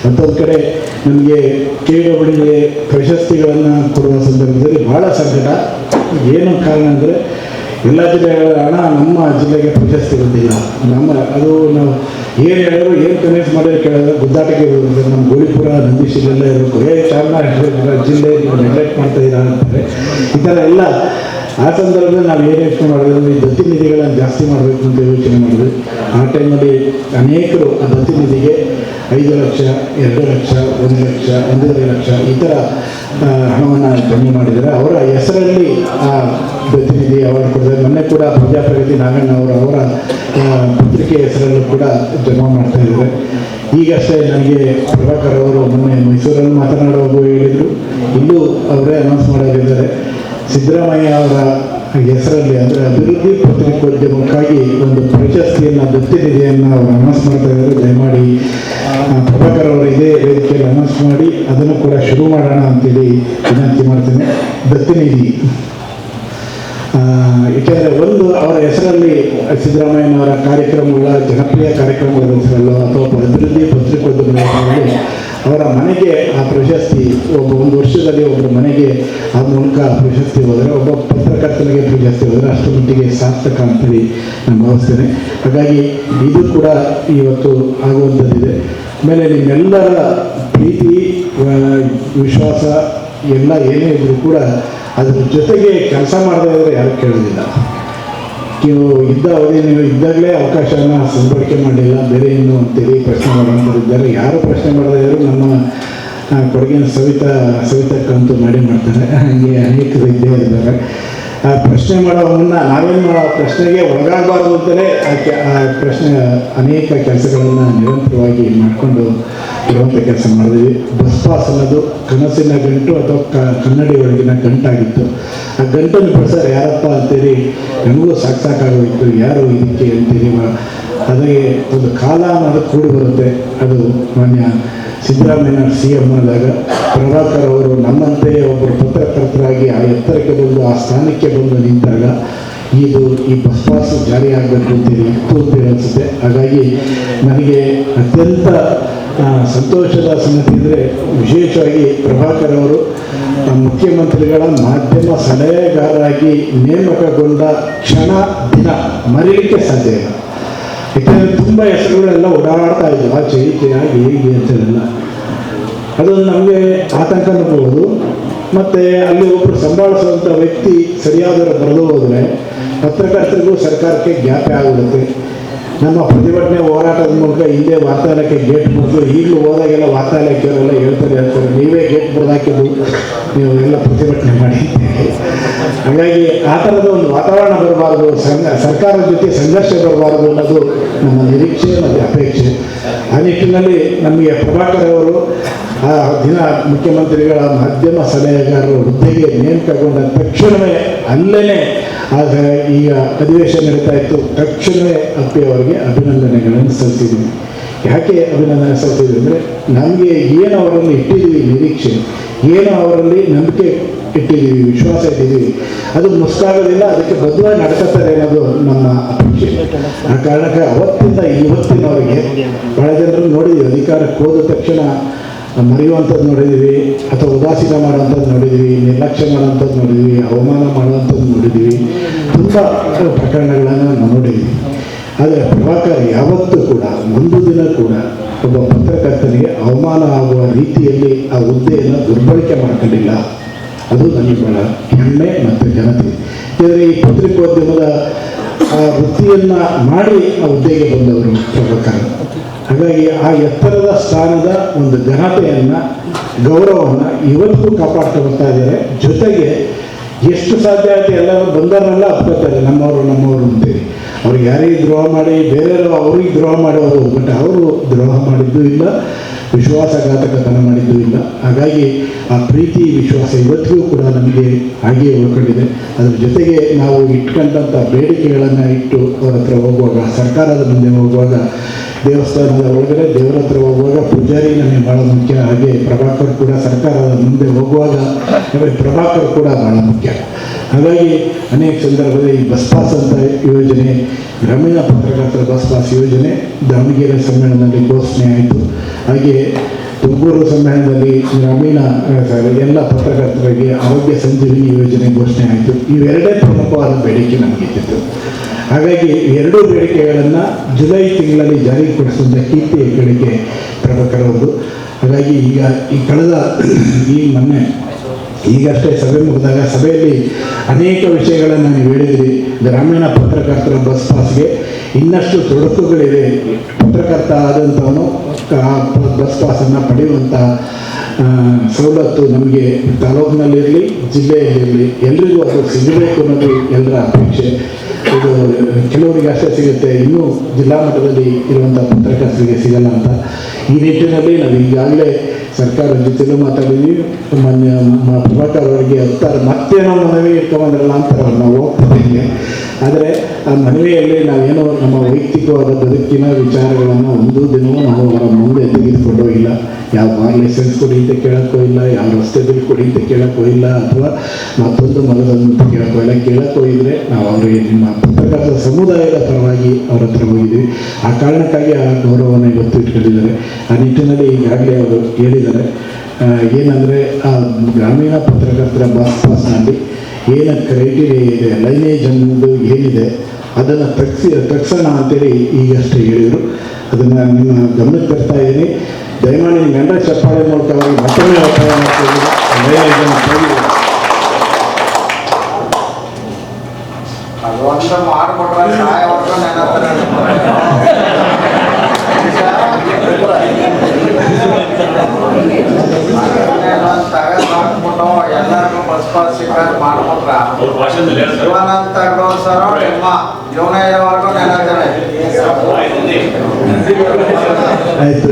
ಮತ್ತೊಂದು ಕಡೆ ನಮಗೆ KWJ ಪ್ರಶಸ್ತಿಗಳನ್ನು ಕೊಡುವ ಸಂದರ್ಭದಲ್ಲಿ ಭಾಳ ಸಂಕಟ. ಏನು ಕಾರಣ ಅಂದರೆ ಎಲ್ಲ ಜಿಲ್ಲೆಗಳ ಹಣ ನಮ್ಮ ಜಿಲ್ಲೆಗೆ ಪ್ರಶಸ್ತಿ ಬಂದಿಲ್ಲ. ಅದು ನಾವು ಏನು ಹೇಳಿದ್ರು, ಏನು ಕನ್ವಿನ್ಸ್ ಮಾಡಿದ್ರೆ ಕೇಳಿದ್ರೆ ಗುದ್ದಾಟಕ್ಕೆ ನಮ್ಮ ಗೋಳಿಪುರ ನಂದೀಶಿಲೆಲ್ಲ ಇರಬೇಕು, ಚಾಮರಾಜನಗರ ಜಿಲ್ಲೆ ನೆಗ್ಲೆಕ್ಟ್ ಮಾಡ್ತಾ ಇದ್ದೀರಾ ಅಂತಾರೆ. ಈ ಥರ ಎಲ್ಲ ಆ ಸಂದರ್ಭದಲ್ಲಿ ನಾವು ಏನು ಯೋಚನೆ ಮಾಡಿದ್ವಿ, ಈ ದತ್ತಿ ನಿಧಿಗಳನ್ನು ಜಾಸ್ತಿ ಮಾಡಬೇಕು ಅಂತ ಯೋಚನೆ ಮಾಡಿದ್ವಿ. ಆ ಟೈಮಲ್ಲಿ ಅನೇಕರು ಆ ದತ್ತಿ ನಿಧಿಗೆ 5 ಲಕ್ಷ, 2 ಲಕ್ಷ, 1 ಲಕ್ಷ, 1.5 ಲಕ್ಷ ಈ ಥರ ಹಣವನ್ನು ಜಮೆ ಮಾಡಿದ್ದಾರೆ. ಅವರ ಹೆಸರಲ್ಲಿ ಆ ಪ್ರತಿನಿಧಿ ಅವಾರ್ಡ್ ಕೊಡ್ತಾರೆ. ಮೊನ್ನೆ ಕೂಡ ಪ್ರಜಾಪ್ರಗತಿ ನಾಗಣ್ಣ ಅವರ ಪತ್ರಿಕೆ ಹೆಸರಲ್ಲೂ ಕೂಡ ಜಮಾ ಮಾಡ್ತಾ ಇದ್ದಾರೆ. ಈಗಷ್ಟೇ ನನಗೆ ಪ್ರಭಾಕರ್ ಅವರು ಮೊನ್ನೆ ಮೈಸೂರಲ್ಲಿ ಮಾತನಾಡುವಾಗ ಹೇಳಿ ಸಿದ್ದರಾಮಯ್ಯ ಅವರ ಹೆಸರಲ್ಲಿ ಅಂದರೆ ಅಭಿವೃದ್ಧಿ ಪತ್ರಿಕೋದ್ಯಮಕ್ಕಾಗಿ ಒಂದು ಪ್ರಶಸ್ತಿಯನ್ನು ದತ್ತಿನಿಧಿಯನ್ನು ಅವರು ಅನೌನ್ಸ್ ಮಾಡ್ತಾ ಇದ್ದಾರೆ. ದಯಮಾಡಿ ಪ್ರಭಾಕರ್ ಅವರು ಇದೇ ವೇದಿಕೆಯಲ್ಲಿ ಅನೌನ್ಸ್ ಮಾಡಿ ಅದನ್ನು ಕೂಡ ಶುರು ಮಾಡೋಣ ಅಂತೇಳಿ ವಿನಂತಿ ಮಾಡ್ತೇನೆ. ದತ್ತಿನಿಧಿ ಏಕೆಂದರೆ ಒಂದು ಅವರ ಹೆಸರಲ್ಲಿ ಸಿದ್ದರಾಮಯ್ಯನವರ ಕಾರ್ಯಕ್ರಮಗಳ ಜನಪ್ರಿಯ ಕಾರ್ಯಕ್ರಮಗಳ ಹೆಸರಲ್ಲೋ ಅಥವಾ ಅಭಿವೃದ್ಧಿ ಪತ್ರಿಕೋದ್ಯಮಗಳ ಹೆಸರಲ್ಲಿ ಅವರ ಮನೆಗೆ ಆ ಪ್ರಶಸ್ತಿ ಒಂದು ವರ್ಷದಲ್ಲಿ ಒಬ್ಬರ ಮನೆಗೆ ಆ ಮೂಲಕ ಪ್ರಶಸ್ತಿ ಹೋದರೆ, ಒಬ್ಬ ಪತ್ರಕರ್ತನಿಗೆ ಪ್ರಶಸ್ತಿ ಹೋದರೆ ಅಷ್ಟು ಮಟ್ಟಿಗೆ ಸಾರ್ಥಕ ಅಂತೇಳಿ ನಾನು ಭಾವಿಸ್ತೇನೆ. ಹಾಗಾಗಿ ಇದು ಕೂಡ ಇವತ್ತು ಆಗುವಂಥದ್ದಿದೆ. ಆಮೇಲೆ ನಿಮ್ಮೆಲ್ಲರ ಪ್ರೀತಿ ವಿಶ್ವಾಸ ಎಲ್ಲ ಏನೇ ಇದ್ರೂ ಕೂಡ ಅದ್ರ ಜೊತೆಗೆ ಕೆಲಸ ಮಾಡದೇ ಇದ್ದರೆ ಯಾರು ಕೇಳೋದಿಲ್ಲ. ನೀವು ಇದ್ದ ಅವಧಿ ನೀವು ಇದ್ದಾಗಲೇ ಅವಕಾಶನ ಸದ್ಬಳಕೆ ಮಾಡಲಿಲ್ಲ, ಬೇರೆ ಏನು ಅಂತೇಳಿ ಪ್ರಶ್ನೆ ಮಾಡೋಂಥದ್ದಿದ್ದಾರೆ. ಯಾರು ಪ್ರಶ್ನೆ ಮಾಡದೇ ಇದ್ದರೂ ನಮ್ಮ ಕೊಡಗಿನ ಸವಿತಕ್ಕಂತೂ ಮಾಡ್ತಾರೆ. ಹಾಗೆ ಅನೇಕರು ಇದ್ದೇ ಇದ್ದಾರೆ. ಆ ಪ್ರಶ್ನೆ ಮಾಡೋ ಮುನ್ನ ನಾವೇನು ಮಾಡೋ ಪ್ರಶ್ನೆಗೆ ಒಳಗಾಗಬಾರ್ದು ಅಂತಲೇ ಆ ಪ್ರಶ್ನೆ ಅನೇಕ ಕೆಲಸಗಳನ್ನು ನಿರಂತರವಾಗಿ ಮಾಡಿಕೊಂಡು ಇರುವಂಥ ಕೆಲಸ ಮಾಡಿದ್ವಿ. ಬಸ್ ಪಾಸ್ ಅನ್ನೋದು ಕನಸಿನ ಗಂಟು ಅಥವಾ ಕನ್ನಡಿ ಒಳಗಿನ ಗಂಟಾಗಿತ್ತು. ಆ ಗಂಟನ್ನು ಬಿಡಿಸೋರು ಯಾರಪ್ಪ ಅಂತೇಳಿ ನಮಗೂ ಸಾಕಾಗೋಯಿತು, ಯಾರು ಇದಕ್ಕೆ ಅಂತೇಳಿ. ಅದಾಗೆ ಒಂದು ಕಾಲ ಅನ್ನೋದು ಕೂಡಿ ಬರುತ್ತೆ. ಅದು ಮಾನ್ಯ ಸಿದ್ದರಾಮಯ್ಯ CM ಆದಾಗ ಪ್ರಭಾಕರ್ ಅವರು ನಮ್ಮಂತೆಯೇ ಒಬ್ಬರು ಪತ್ರಕರ್ತರಾಗಿ ಆ ಎತ್ತರಕ್ಕೆ ಬಂದು ಆ ಸ್ಥಾನಕ್ಕೆ ಬಂದು ನಿಂತಾಗ ಈ ಬಸ್ ಪಾಸ್ ಜಾರಿ ಆಗಬೇಕು ಅಂತೇಳಿ ಅನಿಸುತ್ತೆ. ಹಾಗಾಗಿ ನನಗೆ ಅತ್ಯಂತ ಸಂತೋಷದ ಸಂಗತಿ ಅಂದರೆ ವಿಶೇಷವಾಗಿ ಪ್ರಭಾಕರ್ ಅವರು ಮುಖ್ಯಮಂತ್ರಿಗಳ ಮಾಧ್ಯಮ ಸಲಹೆಗಾರರಾಗಿ ನೇಮಕಗೊಂಡ ಕ್ಷಣ ದಿನ ಮರೀಲಿಕ್ಕೆ ಸಾಧ್ಯ ಇಲ್ಲ. ಯಾಕೆಂದರೆ ತುಂಬ ಹೆಸರುಗಳೆಲ್ಲ ಓಡಾಡ್ತಾ ಇದ್ವು, ಆಚೆ ಈಚೆ ಆಗಿ ಹೀಗೆ ಅಂತೆಲ್ಲ. ಅದೊಂದು ನಮಗೆ ಆತಂಕ ಅನ್ಬೋದು. ಮತ್ತು ಅಲ್ಲಿ ಒಬ್ಬರು ಸಂಭಾಳಿಸುವಂಥ ವ್ಯಕ್ತಿ ಸರಿಯಾದವರು ಬರೆದು ಹೋದರೆ ಪತ್ರಕರ್ತರಿಗೂ ಸರ್ಕಾರಕ್ಕೆ ಗ್ಯಾಪೇ ಆಗಿಬಿಡುತ್ತೆ. ನಮ್ಮ ಪ್ರತಿಭಟನೆ ಹೋರಾಟದ ಮೂಲಕ ಹಿಂದೆ ವಾರ್ತಾಲಯಕ್ಕೆ ಗೇಟ್ ಮುರಿದು ಈಗಲೂ ಹೋದಾಗೆಲ್ಲ ವಾರ್ತಾಲಯಕ್ಕೆಲ್ಲ ಹೇಳ್ತಾರೆ ನೀವೇ ಗೇಟ್ ಮುರಿದಾಕಿದ್ದು, ನೀವು ಎಲ್ಲ ಪ್ರತಿಭಟನೆ ಮಾಡಿ. ಹಾಗಾಗಿ ಆ ಥರದ ಒಂದು ವಾತಾವರಣ ಬರಬಾರ್ದು, ಸರ್ಕಾರದ ಜೊತೆ ಸಂಘರ್ಷ ಬರಬಾರ್ದು ಅನ್ನೋದು ನಮ್ಮ ನಿರೀಕ್ಷೆ ಮತ್ತು ಅಪೇಕ್ಷೆ. ಆ ನಿಟ್ಟಿನಲ್ಲಿ ನಮಗೆ ಪ್ರಭಾಕರ್ ಅವರು ಆ ದಿನ ಮುಖ್ಯಮಂತ್ರಿಗಳ ಮಾಧ್ಯಮ ಸಲಹೆಗಾರರ ಹುದ್ದೆಗೆ ನೇಮಕಗೊಂಡ ತಕ್ಷಣವೇ ಅಲ್ಲೇ ಆಗ ಈಗ ಅಧಿವೇಶನ ನಡೀತಾ ಇತ್ತು, ತಕ್ಷಣವೇ ಅಪ್ಪಿ ಅವರಿಗೆ ಅಭಿನಂದನೆಗಳನ್ನು ಸಲ್ಲಿಸಿದ್ದೀವಿ. ಯಾಕೆ ಅಭಿನಂದನೆ ಸಲ್ಲಿಸಿದ್ವಿ ಅಂದರೆ ನಮಗೆ ಏನು ಅವರಲ್ಲಿ ಇಟ್ಟಿದ್ದೀವಿ ನಿರೀಕ್ಷೆ, ಏನು ಅವರಲ್ಲಿ ನಂಬಿಕೆ ಇಟ್ಟಿದ್ದೀವಿ, ವಿಶ್ವಾಸ ಇಟ್ಟಿದ್ದೀವಿ, ಅದು ಮುಸ್ಕಾಗೋದಿಲ್ಲ, ಅದಕ್ಕೆ ಬದ್ಧವಾಗಿ ನಡ್ಕೊತಾರೆ ಅನ್ನೋದು ನಮ್ಮ ಅಪೇಕ್ಷೆ. ಆ ಕಾರಣಕ್ಕೆ ಅವತ್ತಿಂದ ಇವತ್ತಿನವರೆಗೆ ಭಾಳ ಜನರನ್ನು ನೋಡಿದ್ದೀವಿ. ಅಧಿಕಾರಕ್ಕೆ ಹೋದ ತಕ್ಷಣ ಮರೆಯುವಂಥದ್ದು ನೋಡಿದ್ದೀವಿ, ಅಥವಾ ಉದಾಸೀನ ಮಾಡುವಂಥದ್ದು ನೋಡಿದ್ದೀವಿ, ನಿರ್ಲಕ್ಷ್ಯ ಮಾಡುವಂಥದ್ದು ನೋಡಿದ್ದೀವಿ, ಅವಮಾನ ಮಾಡುವಂಥದ್ದು ನೋಡಿದ್ದೀವಿ, ತುಂಬ ಪ್ರಕರಣಗಳನ್ನು ನಾವು ನೋಡಿದ್ದೀವಿ. ಆದರೆ ಪ್ರಭಾಕರ್ ಯಾವತ್ತೂ ಕೂಡ ಒಂದು ದಿನ ಕೂಡ ಒಬ್ಬ ಪತ್ರಕರ್ತನಿಗೆ ಅವಮಾನ ಆಗುವ ರೀತಿಯಲ್ಲಿ ಆ ಹುದ್ದೆಯನ್ನು ದುರ್ಬಳಕೆ ಮಾಡ್ಕೊಂಡಿಲ್ಲ. ಅದು ನನಗೆ ಬಹಳ ಹೆಮ್ಮೆ ಮತ್ತು ಘನತೆ. ಯಾಕಂದರೆ ಈ ಪತ್ರಿಕೋದ್ಯಮದ ವೃತ್ತಿಯನ್ನು ಮಾಡಿ ಆ ಹುದ್ದೆಗೆ ಬಂದವರು ಪ್ರಭಾಕರ್. ಹಾಗಾಗಿ ಆ ಎತ್ತರದ ಸ್ಥಾನದ ಒಂದು ಘನತೆಯನ್ನು, ಗೌರವವನ್ನು ಇವತ್ತಿಗೂ ಕಾಪಾಡ್ತಾ ಬರ್ತಾ ಇದ್ದಾರೆ. ಜೊತೆಗೆ ಎಷ್ಟು ಸಾಧ್ಯ ಆಗುತ್ತೆ ಎಲ್ಲರೂ ಬಂದವರೆಲ್ಲ ಅಪ್ಕೋತಾರೆ ನಮ್ಮವರು ಅಂತೇಳಿ. ಅವ್ರಿಗೆ ಯಾರಿಗೆ ದ್ರೋಹ ಮಾಡಿ ಬೇರೆಯವರು ಅವ್ರಿಗೆ ದ್ರೋಹ ಮಾಡೋರು, ಬಟ್ ಅವರು ದ್ರೋಹ ಮಾಡಿದ್ದೂ ಇಲ್ಲ, ವಿಶ್ವಾಸಘಾತಕತನ ಮಾಡಿದ್ದೂ ಇಲ್ಲ. ಹಾಗಾಗಿ ಆ ಪ್ರೀತಿ ವಿಶ್ವಾಸ ಇವತ್ತಿಗೂ ಕೂಡ ನಮಗೆ ಹಾಗೆಯೇ ಉಳ್ಕೊಂಡಿದೆ. ಅದ್ರ ಜೊತೆಗೆ ನಾವು ಇಟ್ಕೊಂಡಂಥ ಬೇಡಿಕೆಗಳನ್ನು ಇಟ್ಟು ಅವರ ಹತ್ರ ಹೋಗುವಾಗ, ಸರ್ಕಾರದ ಮುಂದೆ ಹೋಗುವಾಗ, ದೇವಸ್ಥಾನದ ಒಳಗಡೆ ದೇವರ ಹತ್ರ ಹೋಗುವಾಗ ಪೂಜಾರಿ ನಮಗೆ ಭಾಳ ಮುಖ್ಯ. ಹಾಗೆ ಪ್ರಭಾಕರ್ ಕೂಡ ಸರ್ಕಾರದ ಮುಂದೆ ಹೋಗುವಾಗ ಪ್ರಭಾಕರ್ ಕೂಡ ಭಾಳ ಮುಖ್ಯ. ಹಾಗಾಗಿ ಅನೇಕ ಸಂದರ್ಭದಲ್ಲಿ ಈ ಬಸ್ ಪಾಸ್ ಅಂತ ಯೋಜನೆ, ಗ್ರಾಮೀಣ ಪತ್ರಕರ್ತರ ಬಸ್ ಪಾಸ್ ಯೋಜನೆ ದಾವಣಗೆರೆ ಸಮ್ಮೇಳನದಲ್ಲಿ ಘೋಷಣೆ ಆಯಿತು. ಹಾಗೆ ತುಮಕೂರು ಸಮ್ಮೇಳನದಲ್ಲಿ ಗ್ರಾಮೀಣ ಎಲ್ಲ ಪತ್ರಕರ್ತರಿಗೆ ಆರೋಗ್ಯ ಸಂಜೀವಿನಿ ಯೋಜನೆ ಘೋಷಣೆ ಆಯಿತು. ಇವೆರಡೇ ಪ್ರಮುಖವಾದ ಬೇಡಿಕೆ ನಮಗಿತ್ತು. ಹಾಗಾಗಿ ಎರಡೂ ಬೇಡಿಕೆಗಳನ್ನು ಜುಲೈ ತಿಂಗಳಲ್ಲಿ ಜಾರಿಗೊಳಿಸುವಂಥ ಕೀರ್ತಿ ಹೆಗ್ಗಳಿಕೆ ಪ್ರಭಾಕರ್ ಅವರು. ಹಾಗಾಗಿ ಮೊನ್ನೆ ಈಗಷ್ಟೇ ಸಭೆ ಮುಗಿದಾಗ ಸಭೆಯಲ್ಲಿ ಅನೇಕ ವಿಷಯಗಳನ್ನು ನೀವು ಹೇಳಿದ್ರಿ. ಗ್ರಾಮೀಣ ಪತ್ರಕರ್ತರ ಬಸ್ ಪಾಸ್ಗೆ ಇನ್ನಷ್ಟು ತೊಡಕುಗಳಿವೆ. ಪತ್ರಕರ್ತ ಆದಂಥವನು ಬಸ್ ಪಾಸನ್ನು ಪಡೆಯುವಂಥ ಸವಲತ್ತು ನಮಗೆ ತಾಲೂಕಿನಲ್ಲಿರಲಿ ಜಿಲ್ಲೆಯಲ್ಲಿರಲಿ ಎಲ್ರಿಗೂ ಅದು ಸಿಗಬೇಕು ಅನ್ನೋದು ಎಲ್ಲರ ಅಪೇಕ್ಷೆ. ಇದು ಕೆಲವರಿಗೆ ಅಷ್ಟೇ ಸಿಗುತ್ತೆ, ಇನ್ನೂ ಜಿಲ್ಲಾ ಮಟ್ಟದಲ್ಲಿ ಇರುವಂಥ ಪತ್ರಕರ್ತರಿಗೆ ಸಿಗಲ್ಲ ಅಂತ. ಈ ನಿಟ್ಟಿನಲ್ಲಿ ನಾವು ಈಗಾಗಲೇ ಸರ್ಕಾರದ ಜೊತೆಲೂ ಮಾತಾಡಿದ್ವಿ. ಮಾನ್ಯ ಪ್ರಭಾಕರ್ ಅವರಿಗೆ ಮತ್ತೇನೋ ಮನವಿ ಇಟ್ಕೊಂಡ್ಬಂದ್ರಲ್ಲ ಅಂತ ನಾವು ಹೋಗ್ತಿದ್ದೀವಿ. ಆದರೆ ಆ ಮನವಿಯಲ್ಲಿ ನಾವೇನೋ ನಮ್ಮ ವೈಯಕ್ತಿಕವಾದ ಬದುಕಿನ ವಿಚಾರಗಳನ್ನು ಒಂದು ದಿನವೂ ನಾವು ಅವರ ಮುಂದೆ ತೆಗೆದುಕೊಂಡು ಹೋಗಿಲ್ಲ. ಯಾವ ಬಾರ್ ಲೈಸೆನ್ಸ್ ಕೊಡಿ ಅಂತ ಕೇಳೋಕ್ಕೂ ಇಲ್ಲ, ಯಾವ ರಸ್ತೆ ಬಿಲ್ ಕೊಡಿ ಅಂತ ಕೇಳೋಕ್ಕೂ ಇಲ್ಲ, ಅಥವಾ ಮತ್ತೊಂದು ಮಗದೊಂದು ಕೇಳೋಕ್ಕೂ ಇಲ್ಲ. ಕೇಳೋಕ್ಕೂ ಇದ್ದರೆ ನಾವು ಅವರಿಗೆ ನಿಮ್ಮ ಪತ್ರಕರ್ತರ ಸಮುದಾಯದ ಪರವಾಗಿ ಅವ್ರ ಹತ್ರ ಹೋಗಿದ್ವಿ. ಆ ಕಾರಣಕ್ಕಾಗಿ ಆ ಗೌರವವನ್ನು ಇವತ್ತು ಇಟ್ಕೊಂಡಿದ್ದಾರೆ. ಆ ನಿಟ್ಟಿನಲ್ಲಿ ಈಗಾಗಲೇ ಅವರು ಹೇಳಿದ್ದಾರೆ ಏನಂದರೆ ಆ ಗ್ರಾಮೀಣ ಪತ್ರಕರ್ತರ ಬಸ್ ಪಾಸ್ನಲ್ಲಿ ಏನು ಕ್ರೈಟೀರಿಯಾ ಇದೆ, ಲೈನೇಜ್ ಅನ್ನೋದು ಏನಿದೆ ಅದನ್ನು ತಗ್ಸೋಣ ಅಂತೇಳಿ ಈಗಷ್ಟೇ ಹೇಳಿದರು. ಅದನ್ನು ನಿಮ್ಮ ಗಮನಕ್ಕೆ ತರ್ತಾ ಇದ್ದೀನಿ. ದಯಮಾಡಿ ನಿಮ್ಮ ಗಂಡ ಚಪ್ಪಾಳೆ ಮೂಲಕ ಅವರಿಗೆ ಮತ್ತೊಮ್ಮೆ ಒತ್ತಾಯ ಮಾಡ್ತೀವಿ. ಲೈನೇಜನ್ನು ಮಾಡಿಕೊಟ್ರೆ ಸಹಾಯ ಎಲ್ಲರಿಗೂ ಬಸ್ ಪಾಸ್ ಸಿಕ್ಕಾಗ ಮಾಡ್ಕೊಟ್ರ ಶಿವಾನಂದ ತಗಡೋರು ಸರ್ ನಿಮ್ಮ ಜೀವನ ಇರೋವರೆಗೂ ನೆನಂತಾರೆ. ಆಯಿತು.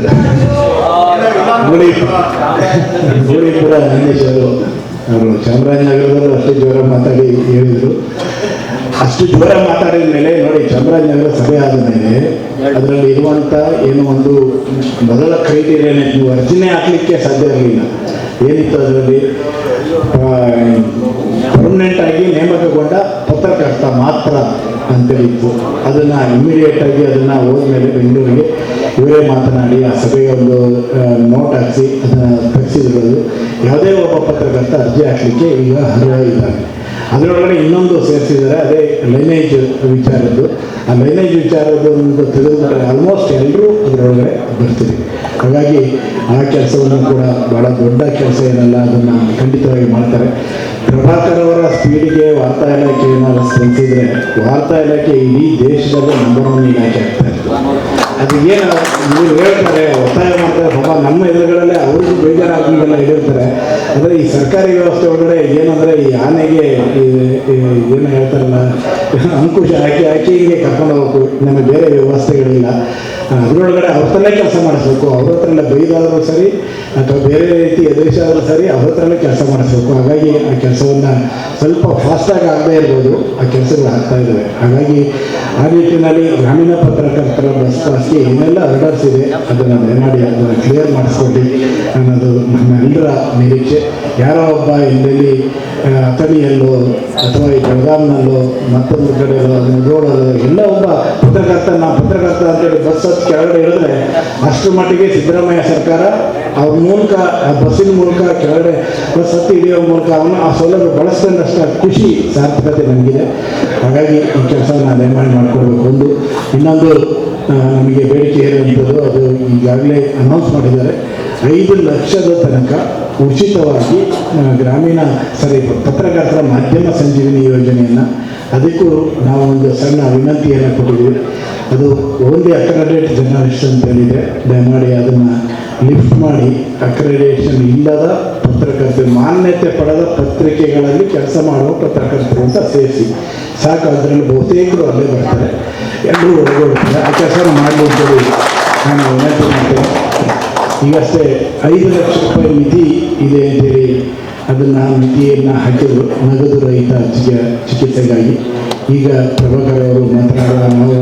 ಗೋಳಿಪುರ ನಂದೀಶ್ ಅವರು ಚಾಮರಾಜನಗರದಲ್ಲೂ ಅಷ್ಟೇ ಜೋರ ಮಾತಾಡಿ ಹೇಳಿದರು. ಅಷ್ಟು ಜೋರ ಮಾತಾಡಿದ ಮೇಲೆ ನೋಡಿ, ಚಾಮರಾಜನಗರ ಸಭೆ ಆದ ಮೇಲೆ ಅದರಲ್ಲಿ ಇರುವಂಥ ಏನೋ ಒಂದು ಮೊದಲ ಕ್ರೈಟೀರಿಯಾನೇ ನೀವು ಅರ್ಜಿನೇ ಹಾಕಲಿಕ್ಕೆ ಸಾಧ್ಯ ಇರಲಿಲ್ಲ. ಏನಿತ್ತು ಅದರಲ್ಲಿ ಪರ್ಮನೆಂಟ್ ಆಗಿ ನೇಮಕಗೊಂಡ ಪತ್ರಕರ್ತ ಮಾತ್ರ ಅಂತೇಳಿತ್ತು. ಅದನ್ನು ಇಮಿಡಿಯೇಟಾಗಿ ಅದನ್ನು ಹೋದ್ಮೇಲೆ ಬೆಂಗಳೂರಿಗೆ ಇವರೇ ಮಾತನಾಡಿ ಆ ಸಭೆಗೆ ಒಂದು ನೋಟ್ ಹಾಕಿಸಿ ಅದನ್ನು ತಗ್ಸಿದ್ರು. ಯಾವುದೇ ಒಬ್ಬ ಪತ್ರಕರ್ತ ಅರ್ಜಿ ಹಾಕಲಿಕ್ಕೆ ಈಗ ಅರ್ಹ ಇದ್ದಾನೆ. ಅದರೊಳಗಡೆ ಇನ್ನೊಂದು ಸೇರಿಸಿದ್ದಾರೆ, ಅದೇ ಲೈನೇಜ್ ವಿಚಾರದ್ದು. ಆ ಲೈನೇಜ್ ವಿಚಾರದೊಂದು ತೆಗೆದುಕೊಂಡ್ರೆ ಆಲ್ಮೋಸ್ಟ್ ಎಲ್ಲರೂ ಅದರೊಳಗಡೆ ಬರ್ತೀವಿ. ಹಾಗಾಗಿ ಆ ಕೆಲಸವನ್ನು ಕೂಡ ಭಾಳ ದೊಡ್ಡ ಕೆಲಸ ಏನಲ್ಲ, ಅದನ್ನು ಖಂಡಿತವಾಗಿ ಮಾಡ್ತಾರೆ. ಪ್ರಭಾಕರ್ ಅವರ ಸ್ಪೀಡಿಗೆ ವಾರ್ತಾ ಇಲಾಖೆ ಏನಾದ್ರು ಸ್ಪಂದಿಸಿದರೆ ವಾರ್ತಾ ಇಲಾಖೆ ಇಡೀ ದೇಶದಲ್ಲೇ ನಂಬರ್ 1 ಇಲಾಖೆ ಆಗ್ತಾ ಇತ್ತು. ಅದು ಏನು ಇವರು ಹೇಳ್ತಾರೆ, ಒತ್ತಾಯ ಮಾಡ್ತಾರೆ, ಪಾಪ ನಮ್ಮ ಎದುರುಗಳಲ್ಲೇ ಅವ್ರಿಗೂ ಬೇಜಾರಾಗಿಲ್ಲ ಹೇಳಿರ್ತಾರೆ. ಅಂದರೆ ಈ ಸರ್ಕಾರಿ ವ್ಯವಸ್ಥೆ ಒಳಗಡೆ ಏನಂದರೆ ಈ ಆನೆಗೆ ಏನು ಹೇಳ್ತಾರಲ್ಲ ಅಂಕುಶ ಹಾಕಿ ಹೀಗೆ ಕರ್ಕೊಂಡು ಹೋಗ್ಬೇಕು, ನಮಗೆ ಬೇರೆ ವ್ಯವಸ್ಥೆಗಳಿಲ್ಲ. ಅದರೊಳಗಡೆ ಅವ್ರ ಹತ್ರನೇ ಕೆಲಸ ಮಾಡಿಸ್ಬೇಕು. ಅವ್ರ ಹತ್ರಲ್ಲ ಬೈದಾದರೂ ಸರಿ ಅಥವಾ ಬೇರೆ ರೀತಿ ಎದುರಿಸಾದರೂ ಸರಿ ಅವ್ರ ಹತ್ರನೇ ಕೆಲಸ ಮಾಡಿಸ್ಬೇಕು. ಹಾಗಾಗಿ ಆ ಕೆಲಸವನ್ನು ಸ್ವಲ್ಪ ಫಾಸ್ಟಾಗಿ ಆಗದೇ ಇರ್ಬೋದು, ಆ ಕೆಲಸಗಳು ಆಗ್ತಾ ಇದ್ದಾವೆ. ಹಾಗಾಗಿ ಆ ನಿಟ್ಟಿನಲ್ಲಿ ಗ್ರಾಮೀಣ ಪತ್ರಕರ್ತರ ಬಸ್ ಪಾಸ್ಗೆ ಏನೆಲ್ಲ ಆರ್ಡರ್ಸ್ ಇದೆ ಅದನ್ನು ದಯಮಾಡಿ ಅದನ್ನು ಕ್ಲಿಯರ್ ಮಾಡಿಸ್ಕೊಂಡು ಅನ್ನೋದು ನಮ್ಮೆಲ್ಲರ ನಿರೀಕ್ಷೆ. ಯಾರೋ ಒಬ್ಬ ಎಲ್ಲೆಲ್ಲಿ ಅಥಣಿಯಲ್ಲೋ ಅಥವಾ ಈ ಬೆಳಗಾಂನಲ್ಲೋ ಮತ್ತೊಂದು ಕಡೆಯಲ್ಲೋ ರೋಡಲ್ಲೋ ಎಲ್ಲ ಒಬ್ಬ ಪತ್ರಕರ್ತ ಅಂತೇಳಿ ಬಸ್ ಕೆಳಗಡೆ ಹೇಳಿದ್ರೆ ಅಷ್ಟರ ಮಟ್ಟಿಗೆ ಸಿದ್ದರಾಮಯ್ಯ ಸರ್ಕಾರ ಅವ್ರ ಮೂಲಕ ಬಸ್ಸಿನ ಮೂಲಕ ಕೆಳಗಡೆ ಬಸ್ ಹತ್ತಿ ಹಿಡಿಯೋ ಮೂಲಕ ಅವನು ಆ ಸೌಲಭ್ಯ ಬಳಸ್ಕೊಂಡಷ್ಟು ಖುಷಿ ಸಾರ್ಥಕತೆ ನನಗಿದೆ. ಹಾಗಾಗಿ ಈ ಕೆಲಸವನ್ನು ದಯಮಾಡಿ ಮಾಡಿಕೊಡ್ಬೇಕು. ಒಂದು ಇನ್ನೊಂದು ನಮಗೆ ಬೇಡಿಕೆ ಇರುವಂಥದ್ದು, ಅದು ಈಗಾಗಲೇ ಅನೌನ್ಸ್ ಮಾಡಿದ್ದಾರೆ, 5 ಲಕ್ಷದ ತನಕ ಉಚಿತವಾಗಿ ಗ್ರಾಮೀಣ ಪತ್ರಕರ್ತರ ಮಾಧ್ಯಮ ಸಂಜೀವಿನಿ ಯೋಜನೆಯನ್ನು ಅದಕ್ಕೂ ನಾವು ಒಂದು ಸಣ್ಣ ವಿನಂತಿಯನ್ನು ಕೊಟ್ಟಿದ್ದೀವಿ. ಅದು ಓನ್ಲಿ ಅಕ್ರೆಡಿಟೆಡ್ ಜರ್ನಲಿಸ್ಟ್ ಅಂತ ಹೇಳಿದೆ, ದಯಮಾಡಿ ಅದನ್ನು ಲಿಫ್ಟ್ ಮಾಡಿ ಅಕ್ರೆಡಿಟೇಷನ್ ಇಲ್ಲದ ಪತ್ರಕರ್ತರು, ಮಾನ್ಯತೆ ಪಡೆದ ಪತ್ರಿಕೆಗಳಲ್ಲಿ ಕೆಲಸ ಮಾಡುವ ಪತ್ರಕರ್ತರು ಅಂತ ಸೇರಿಸಿ ಸಾಕು. ಅದರಲ್ಲಿ ಬಹುತೇಕರು ಅಲ್ಲೇ ಬರ್ತಾರೆ, ಎಲ್ಲರೂ ಒಳಗೊಳ್ತಾರೆ. ಆ ಕೆಲಸ ಮಾಡಲಿ ಅಂತೇಳಿ ನಾನು ವಿನಂತಿ ಮಾಡ್ತೇನೆ. ಈಗಷ್ಟೇ 5 ಲಕ್ಷ ರೂಪಾಯಿ ಮಿತಿ ಇದೆ ಅಂತೇಳಿ ಅದನ್ನು ಮಿತಿಯನ್ನು ಹಾಕಿದರು ನಗದು ರಹಿತ ಚಿಕಿತ್ಸೆಗಾಗಿ. ಈಗ ಪ್ರಭಾಕರ್ ಅವರು ಮಾತನಾಡುವ ನಾವು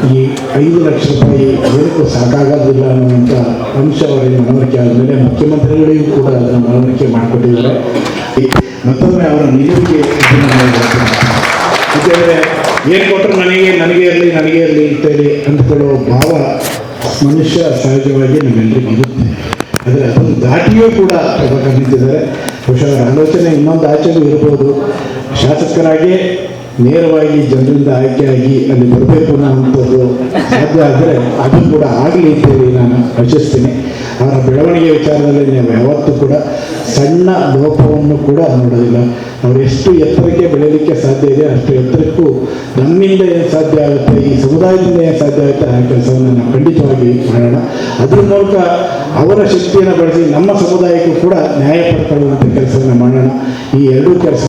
ಈ 5 ಲಕ್ಷ ರೂಪಾಯಿ ಏನಕ್ಕೂ ಸಾಕಾಗೋದಿಲ್ಲ ಅನ್ನುವಂಥ ಅಂಶ ಅವರಿಗೆ ಮನವರಿಕೆ ಆದಮೇಲೆ ಮುಖ್ಯಮಂತ್ರಿಗಳಿಗೂ ಕೂಡ ಅದನ್ನು ಮನವರಿಕೆ ಮಾಡಿಕೊಟ್ಟಿದ್ದಾರೆ. ಮತ್ತೊಮ್ಮೆ ಅವರ ನಿಲುವಿಗೆ ಯಾಕೆಂದರೆ ಏನು ಕೊಟ್ಟರು ನನಗೆ ಇರಲಿ ಅಂತೇಳಿ ಅಂದ್ಕೊಳ್ಳೋ ಭಾವ ಮನುಷ್ಯ ಸಹಜವಾಗಿ ನಮ್ಮೆಲ್ಲರಿಗೂ ಇರುತ್ತೆ. ಆದರೆ ಅದನ್ನು ದಾಟಿಯೂ ಕೂಡ ಪ್ರಭಾಕರ್ ನಿಂತಿದ್ದಾರೆ. ಬಹುಶಃ ಅವರ ಆಲೋಚನೆ ಇನ್ನೊಂದು ಆಚೆಗೂ ಇರ್ಬೋದು. ಶಾಸಕರಾಗಿ ನೇರವಾಗಿ ಜನರಿಂದ ಆಯ್ಕೆಯಾಗಿ ಅಲ್ಲಿ ಬರಬೇಕು ಅನ್ನೋಂಥದ್ದು ಸಾಧ್ಯ ಆದರೆ ಅದು ಕೂಡ ಆಗಲಿ ಅಂತೇಳಿ ನಾನು ಆಶಿಸ್ತೀನಿ. ಅವರ ಬೆಳವಣಿಗೆ ವಿಚಾರದಲ್ಲಿ ನಾವು ಯಾವತ್ತೂ ಕೂಡ ಸಣ್ಣ ಲೋಪವನ್ನು ಕೂಡ ನೋಡೋದಿಲ್ಲ. ಅವರು ಎಷ್ಟು ಎತ್ತರಕ್ಕೆ ಬೆಳೆಯಲಿಕ್ಕೆ ಸಾಧ್ಯ ಇದೆ ಅಷ್ಟು ಎತ್ತರಕ್ಕೂ ನಮ್ಮಿಂದ ಏನು ಸಾಧ್ಯ ಆಗುತ್ತೆ, ಈ ಸಮುದಾಯದಿಂದ ಏನು ಸಾಧ್ಯ ಆಗುತ್ತೆ ಆ ಕೆಲಸವನ್ನು ನಾವು ಖಂಡಿತವಾಗಿ ಮಾಡೋಣ. ಅದ್ರ ಮೂಲಕ ಅವರ ಶಕ್ತಿಯನ್ನು ಬಳಸಿ ನಮ್ಮ ಸಮುದಾಯಕ್ಕೂ ಕೂಡ ನ್ಯಾಯ ಪಡ್ಕೊಳ್ಳುವಂಥ ಕೆಲಸ ಕೆಲಸವನ್ನು ಮಾಡೋಣ. ಈ ಎರಡೂ ಕೆಲಸ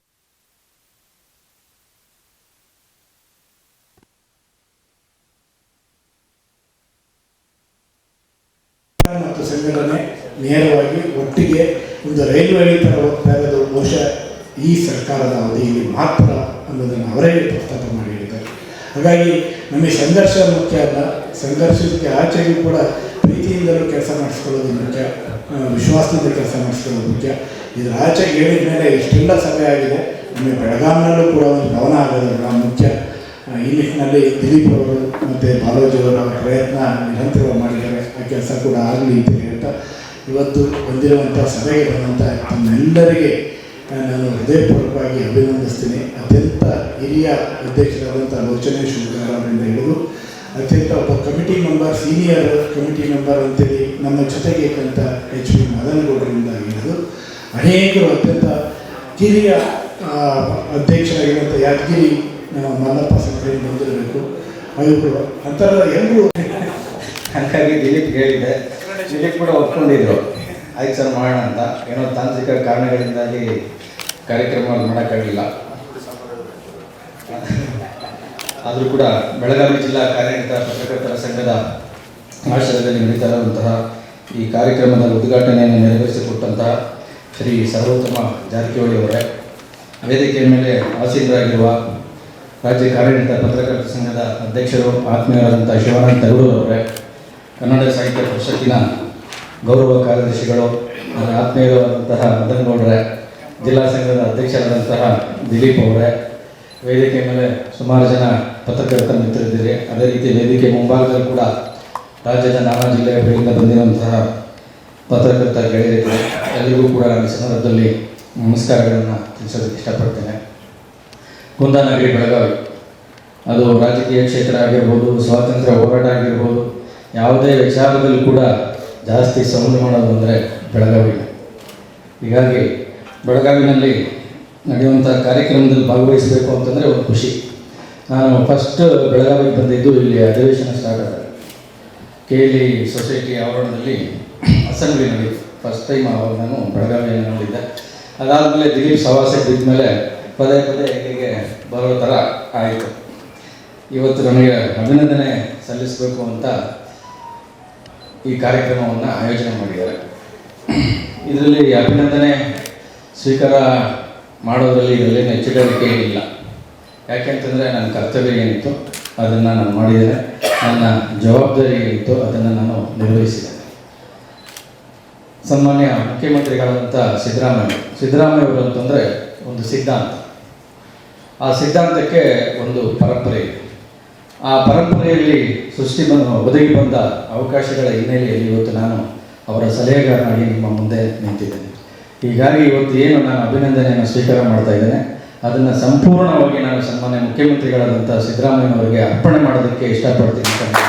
ಮಟ್ಟಿಗೆ ಒಂದು ರೈಲ್ವೆ ಥರ ಹೋಗ್ತಾ ಇರೋದು ಬಹುಶಃ ಈ ಸರ್ಕಾರದ ಅವಧಿಯಲ್ಲಿ ಮಾತ್ರ ಅನ್ನೋದನ್ನು ಅವರೇ ಪ್ರಸ್ತಾಪ ಮಾಡಿ ಹೇಳಿದ್ದಾರೆ. ಹಾಗಾಗಿ ನಮಗೆ ಸಂಘರ್ಷ ಮುಖ್ಯ ಅಲ್ಲ, ಸಂಘರ್ಷಕ್ಕೆ ಆಚೆಗೂ ಕೂಡ ಪ್ರೀತಿಯಿಂದಲೂ ಕೆಲಸ ಮಾಡಿಸ್ಕೊಳ್ಳೋದು ಮುಖ್ಯ, ವಿಶ್ವಾಸದಿಂದ ಕೆಲಸ ಮಾಡಿಸ್ಕೊಳ್ಳೋದು ಮುಖ್ಯ. ಇದರ ಆಚೆಗೆ ಹೇಳಿದ ಮೇಲೆ ಇಷ್ಟೆಲ್ಲ ಸಭೆ ಆಗಿದೆ, ನಮಗೆ ಬೆಳಗಾವಿನಲ್ಲೂ ಕೂಡ ಒಂದು ಭವನ ಆಗೋದು ಮುಖ್ಯ. ಈ ನಿಟ್ಟಿನಲ್ಲಿ ದಿಲೀಪ್ ಅವರು ಮತ್ತು ಬಾಲೋಜಿ ಅವರ ಪ್ರಯತ್ನ ನಿರಂತರವಾಗಿ ಮಾಡಿದ್ದಾರೆ. ಆ ಕೆಲಸ ಕೂಡ ಆಗಲಿ ಅಂತ ಹೇಳ್ತಾ ಇವತ್ತು ಬಂದಿರುವಂಥ ಸಭೆಗೆ ಬಂದಂಥ ತಮ್ಮೆಲ್ಲರಿಗೆ ನಾನು ಹೃದಯಪೂರ್ವಕವಾಗಿ ಅಭಿನಂದಿಸ್ತೀನಿ. ಅತ್ಯಂತ ಹಿರಿಯ ಅಧ್ಯಕ್ಷರಾದಂಥ ಲೋಚನೆ ಶಿವಕುಮಾರ್ ಅವರಿಂದ ಹಿಡಿದು ಅತ್ಯಂತ ಒಬ್ಬ committee member, senior committee member ಅಂತೇಳಿ ನಮ್ಮ ಜೊತೆಗೆ ಇದ್ದಂಥ HP ಮದನಗೌಡರಿಂದ ಹಿಡಿದು ಅನೇಕರು ಅತ್ಯಂತ ಕಿರಿಯ ಅಧ್ಯಕ್ಷರಾಗಿರುವಂಥ ಯಾದಗಿರಿ ಮಲ್ಲಪ್ಪ ಸಂಕ್ರೇನ್ ಬಂದಿರಬೇಕು. ಅವರು ಅಂಥರ ಎಲ್ಲರೂ ಹಾಗಾಗಿ ದಿಲೀಪ್ ಹೇಳಿದ್ದೆ, ದಿಲೀಪ್ ಕೂಡ ಒಪ್ಕೊಂಡಿದ್ರು ಆಯ್ತು ಸರ್ ಮಾಡೋಣ ಅಂತ. ಏನೋ ತಾಂತ್ರಿಕ ಕಾರಣಗಳಿಂದಾಗಿ ಕಾರ್ಯಕ್ರಮ ಮಾಡೋಕ್ಕಾಗಲಿಲ್ಲ. ಆದರೂ ಕೂಡ ಬೆಳಗಾವಿ ಜಿಲ್ಲಾ ಕಾರ್ಯನಿರತ ಪತ್ರಕರ್ತರ ಸಂಘದ ಆಶ್ರಯದಲ್ಲಿ ನಡೀತಾ ಇರುವಂತಹ ಈ ಕಾರ್ಯಕ್ರಮದ ಉದ್ಘಾಟನೆಯನ್ನು ನೆರವೇರಿಸಿಕೊಟ್ಟಂತಹ ಶ್ರೀ ಸರ್ವೋತ್ತಮ ಜಾರಕಿಹೊಳಿ ಅವರೇ, ವೇದಿಕೆಯ ಮೇಲೆ ಆಸೀನರಾಗಿರುವ ರಾಜ್ಯ ಕಾರ್ಯನಿರತ ಪತ್ರಕರ್ತರ ಸಂಘದ ಅಧ್ಯಕ್ಷರು ಆತ್ಮೀಯರಾದಂಥ ಶಿವಾನಂದ ತಗಡೂರು ಅವರೇ, ಕನ್ನಡ ಸಾಹಿತ್ಯ ಪರಿಷತ್ತಿನ ಗೌರವ ಕಾರ್ಯದರ್ಶಿಗಳು, ನನ್ನ ಆತ್ಮೀಯರಾದಂತಹ ಮದನಗೌಡರೇ, ಜಿಲ್ಲಾ ಸಂಘದ ಅಧ್ಯಕ್ಷರಾದಂತಹ ದಿಲೀಪ್ ಅವರೇ, ವೇದಿಕೆ ಮೇಲೆ ಸುಮಾರು ಜನ ಪತ್ರಕರ್ತರ ಮಿತ್ರರಿದ್ದೀರಿ. ಅದೇ ರೀತಿ ವೇದಿಕೆ ಮುಂಭಾಗದಲ್ಲಿ ಕೂಡ ರಾಜ್ಯದ ನಾನಾ ಜಿಲ್ಲೆಗಳಿಂದ ಬಂದಿರುವಂತಹ ಪತ್ರಕರ್ತ ಗೆಳೆಯರಿದ್ದಾರೆ. ಎಲ್ಲರಿಗೂ ಕೂಡ ಈ ಸಂದರ್ಭದಲ್ಲಿ ನಮಸ್ಕಾರಗಳನ್ನು ತಿಳಿಸೋದಕ್ಕೆ ಇಷ್ಟಪಡ್ತೇನೆ. ಕುಂದಾನಗರಿ ಬೆಳಗಾವಿ ಅದು ರಾಜಕೀಯ ಕ್ಷೇತ್ರ ಆಗಿರ್ಬೋದು, ಸ್ವಾತಂತ್ರ್ಯ ಹೋರಾಟ ಆಗಿರ್ಬೋದು, ಯಾವುದೇ ವಿಚಾರದಲ್ಲಿ ಕೂಡ ಜಾಸ್ತಿ ಸೌಂಡ್ ಮಾಡೋದು ಅಂದರೆ ಬೆಳಗಾವಿ. ಹೀಗಾಗಿ ಬೆಳಗಾವಿನಲ್ಲಿ ನಡೆಯುವಂಥ ಕಾರ್ಯಕ್ರಮದಲ್ಲಿ ಭಾಗವಹಿಸಬೇಕು ಅಂತಂದರೆ ಒಂದು ಖುಷಿ. ನಾನು ಫಸ್ಟ್ ಬೆಳಗಾವಿಗೆ ಬಂದಿದ್ದು ಇಲ್ಲಿ ಅಧಿವೇಶನ ಸ್ಟಾರ್ಟ್ ಆದಾಗ KLE ಸೊಸೈಟಿ ಆವರಣದಲ್ಲಿ ಅಸೆಂಬ್ಲಿ ನಡೀತು. ಫಸ್ಟ್ ಟೈಮ್ ಆವಾಗ ನಾನು ಬೆಳಗಾವಿಯಲ್ಲಿ ನೋಡಿದ್ದೆ. ಅದಾದಮೇಲೆ ದಿಲೀಪ್ ಸವಾಸಕ್ಕೆ ಬಿದ್ದ ಮೇಲೆ ಪದೇ ಪದೇ ಇಲ್ಲಿಗೆ ಬರೋ ಥರ ಆಯಿತು. ಇವತ್ತು ನಮಗೆ ಅಭಿನಂದನೆ ಸಲ್ಲಿಸಬೇಕು ಅಂತ ಈ ಕಾರ್ಯಕ್ರಮವನ್ನು ಆಯೋಜನೆ ಮಾಡಿದ್ದಾರೆ. ಇದರಲ್ಲಿ ಅಭಿನಂದನೆ ಸ್ವೀಕಾರ ಮಾಡೋದರಲ್ಲಿ ಇದರಲ್ಲಿ ಹೆಚ್ಚುಗಾರಿಕೆ ಇಲ್ಲ. ಯಾಕೆಂತಂದರೆ ನನ್ನ ಕರ್ತವ್ಯ ಏನಿತ್ತು ಅದನ್ನು ನಾನು ಮಾಡಿದ್ದೇನೆ, ನನ್ನ ಜವಾಬ್ದಾರಿ ಏನಿತ್ತು ಅದನ್ನು ನಾನು ನಿರ್ವಹಿಸಿದ್ದೇನೆ. ಸನ್ಮಾನ್ಯ ಮುಖ್ಯಮಂತ್ರಿಗಳಾದಂಥ ಸಿದ್ದರಾಮಯ್ಯ ಅವರು ಅಂತಂದರೆ ಒಂದು ಸಿದ್ಧಾಂತ, ಆ ಸಿದ್ಧಾಂತಕ್ಕೆ ಒಂದು ಪರಂಪರೆ ಇದೆ. ಆ ಪರಂಪರೆಯಲ್ಲಿ ಒದಗಿ ಬಂದ ಅವಕಾಶಗಳ ಹಿನ್ನೆಲೆಯಲ್ಲಿ ಇವತ್ತು ನಾನು ಅವರ ಸಲಹೆಗಾರನಾಗಿ ನಿಮ್ಮ ಮುಂದೆ ನಿಂತಿದ್ದೇನೆ. ಹೀಗಾಗಿ ಇವತ್ತು ಏನು ನಾನು ಅಭಿನಂದನೆಯನ್ನು ಸ್ವೀಕಾರ ಮಾಡ್ತಾ ಇದ್ದೇನೆ ಅದನ್ನು ಸಂಪೂರ್ಣವಾಗಿ ನಾನು ಸನ್ಮಾನ್ಯ ಮುಖ್ಯಮಂತ್ರಿಗಳಾದಂಥ ಸಿದ್ದರಾಮಯ್ಯನವರಿಗೆ ಅರ್ಪಣೆ ಮಾಡೋದಕ್ಕೆ ಇಷ್ಟಪಡ್ತೀನಿ ಅಂತ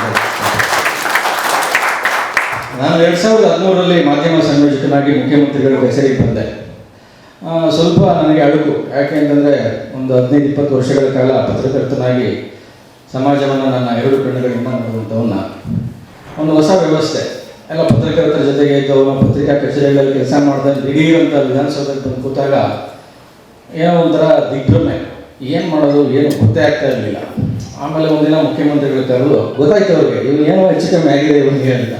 ನಾನು 2013ರಲ್ಲಿ ಮಾಧ್ಯಮ ಸಂಯೋಜಕನಾಗಿ ಮುಖ್ಯಮಂತ್ರಿಗಳ ಕಚೇರಿಗೆ ಬಂದೆ. ಸ್ವಲ್ಪ ನನಗೆ ಅಳುಕು, ಯಾಕೆ ಅಂತಂದರೆ ಒಂದು 15-20 ವರ್ಷಗಳ ಕಾಲ ಪತ್ರಕರ್ತನಾಗಿ ಸಮಾಜವನ್ನು ನನ್ನ 2 ಕಣ್ಣುಗಳಿಂದ ನೋಡುವಂಥವನ್ನ ಒಂದು ಹೊಸ ವ್ಯವಸ್ಥೆ ಎಲ್ಲ ಪತ್ರಕರ್ತರ ಜೊತೆಗೆ ಇದ್ದವನು ಪತ್ರಿಕಾ ಕಚೇರಿಗಳಲ್ಲಿ ಕೆಲಸ ಮಾಡಿದ ದಿಢೀರಂತ ವಿಧಾನಸೌಧದಲ್ಲಿ ಬಂದು ಕೂತಾಗ ಏನೋ ಒಂಥರ ದಿಗ್ಭ್ರಮೆ, ಏನು ಮಾಡೋದು ಏನು ಗೊತ್ತೇ ಆಗ್ತಾ ಇರಲಿಲ್ಲ. ಆಮೇಲೆ ಒಂದಿನ ಮುಖ್ಯಮಂತ್ರಿಗಳು ಕರೆದು ಗೊತ್ತಾಯ್ತು ಅವ್ರಿಗೆ ಇವನು ಏನೋ ಹೆಚ್ಚು ಕಮ್ಮಿ ಆಗಿದೆ ಇವನಿಗೆ ಅಂತ.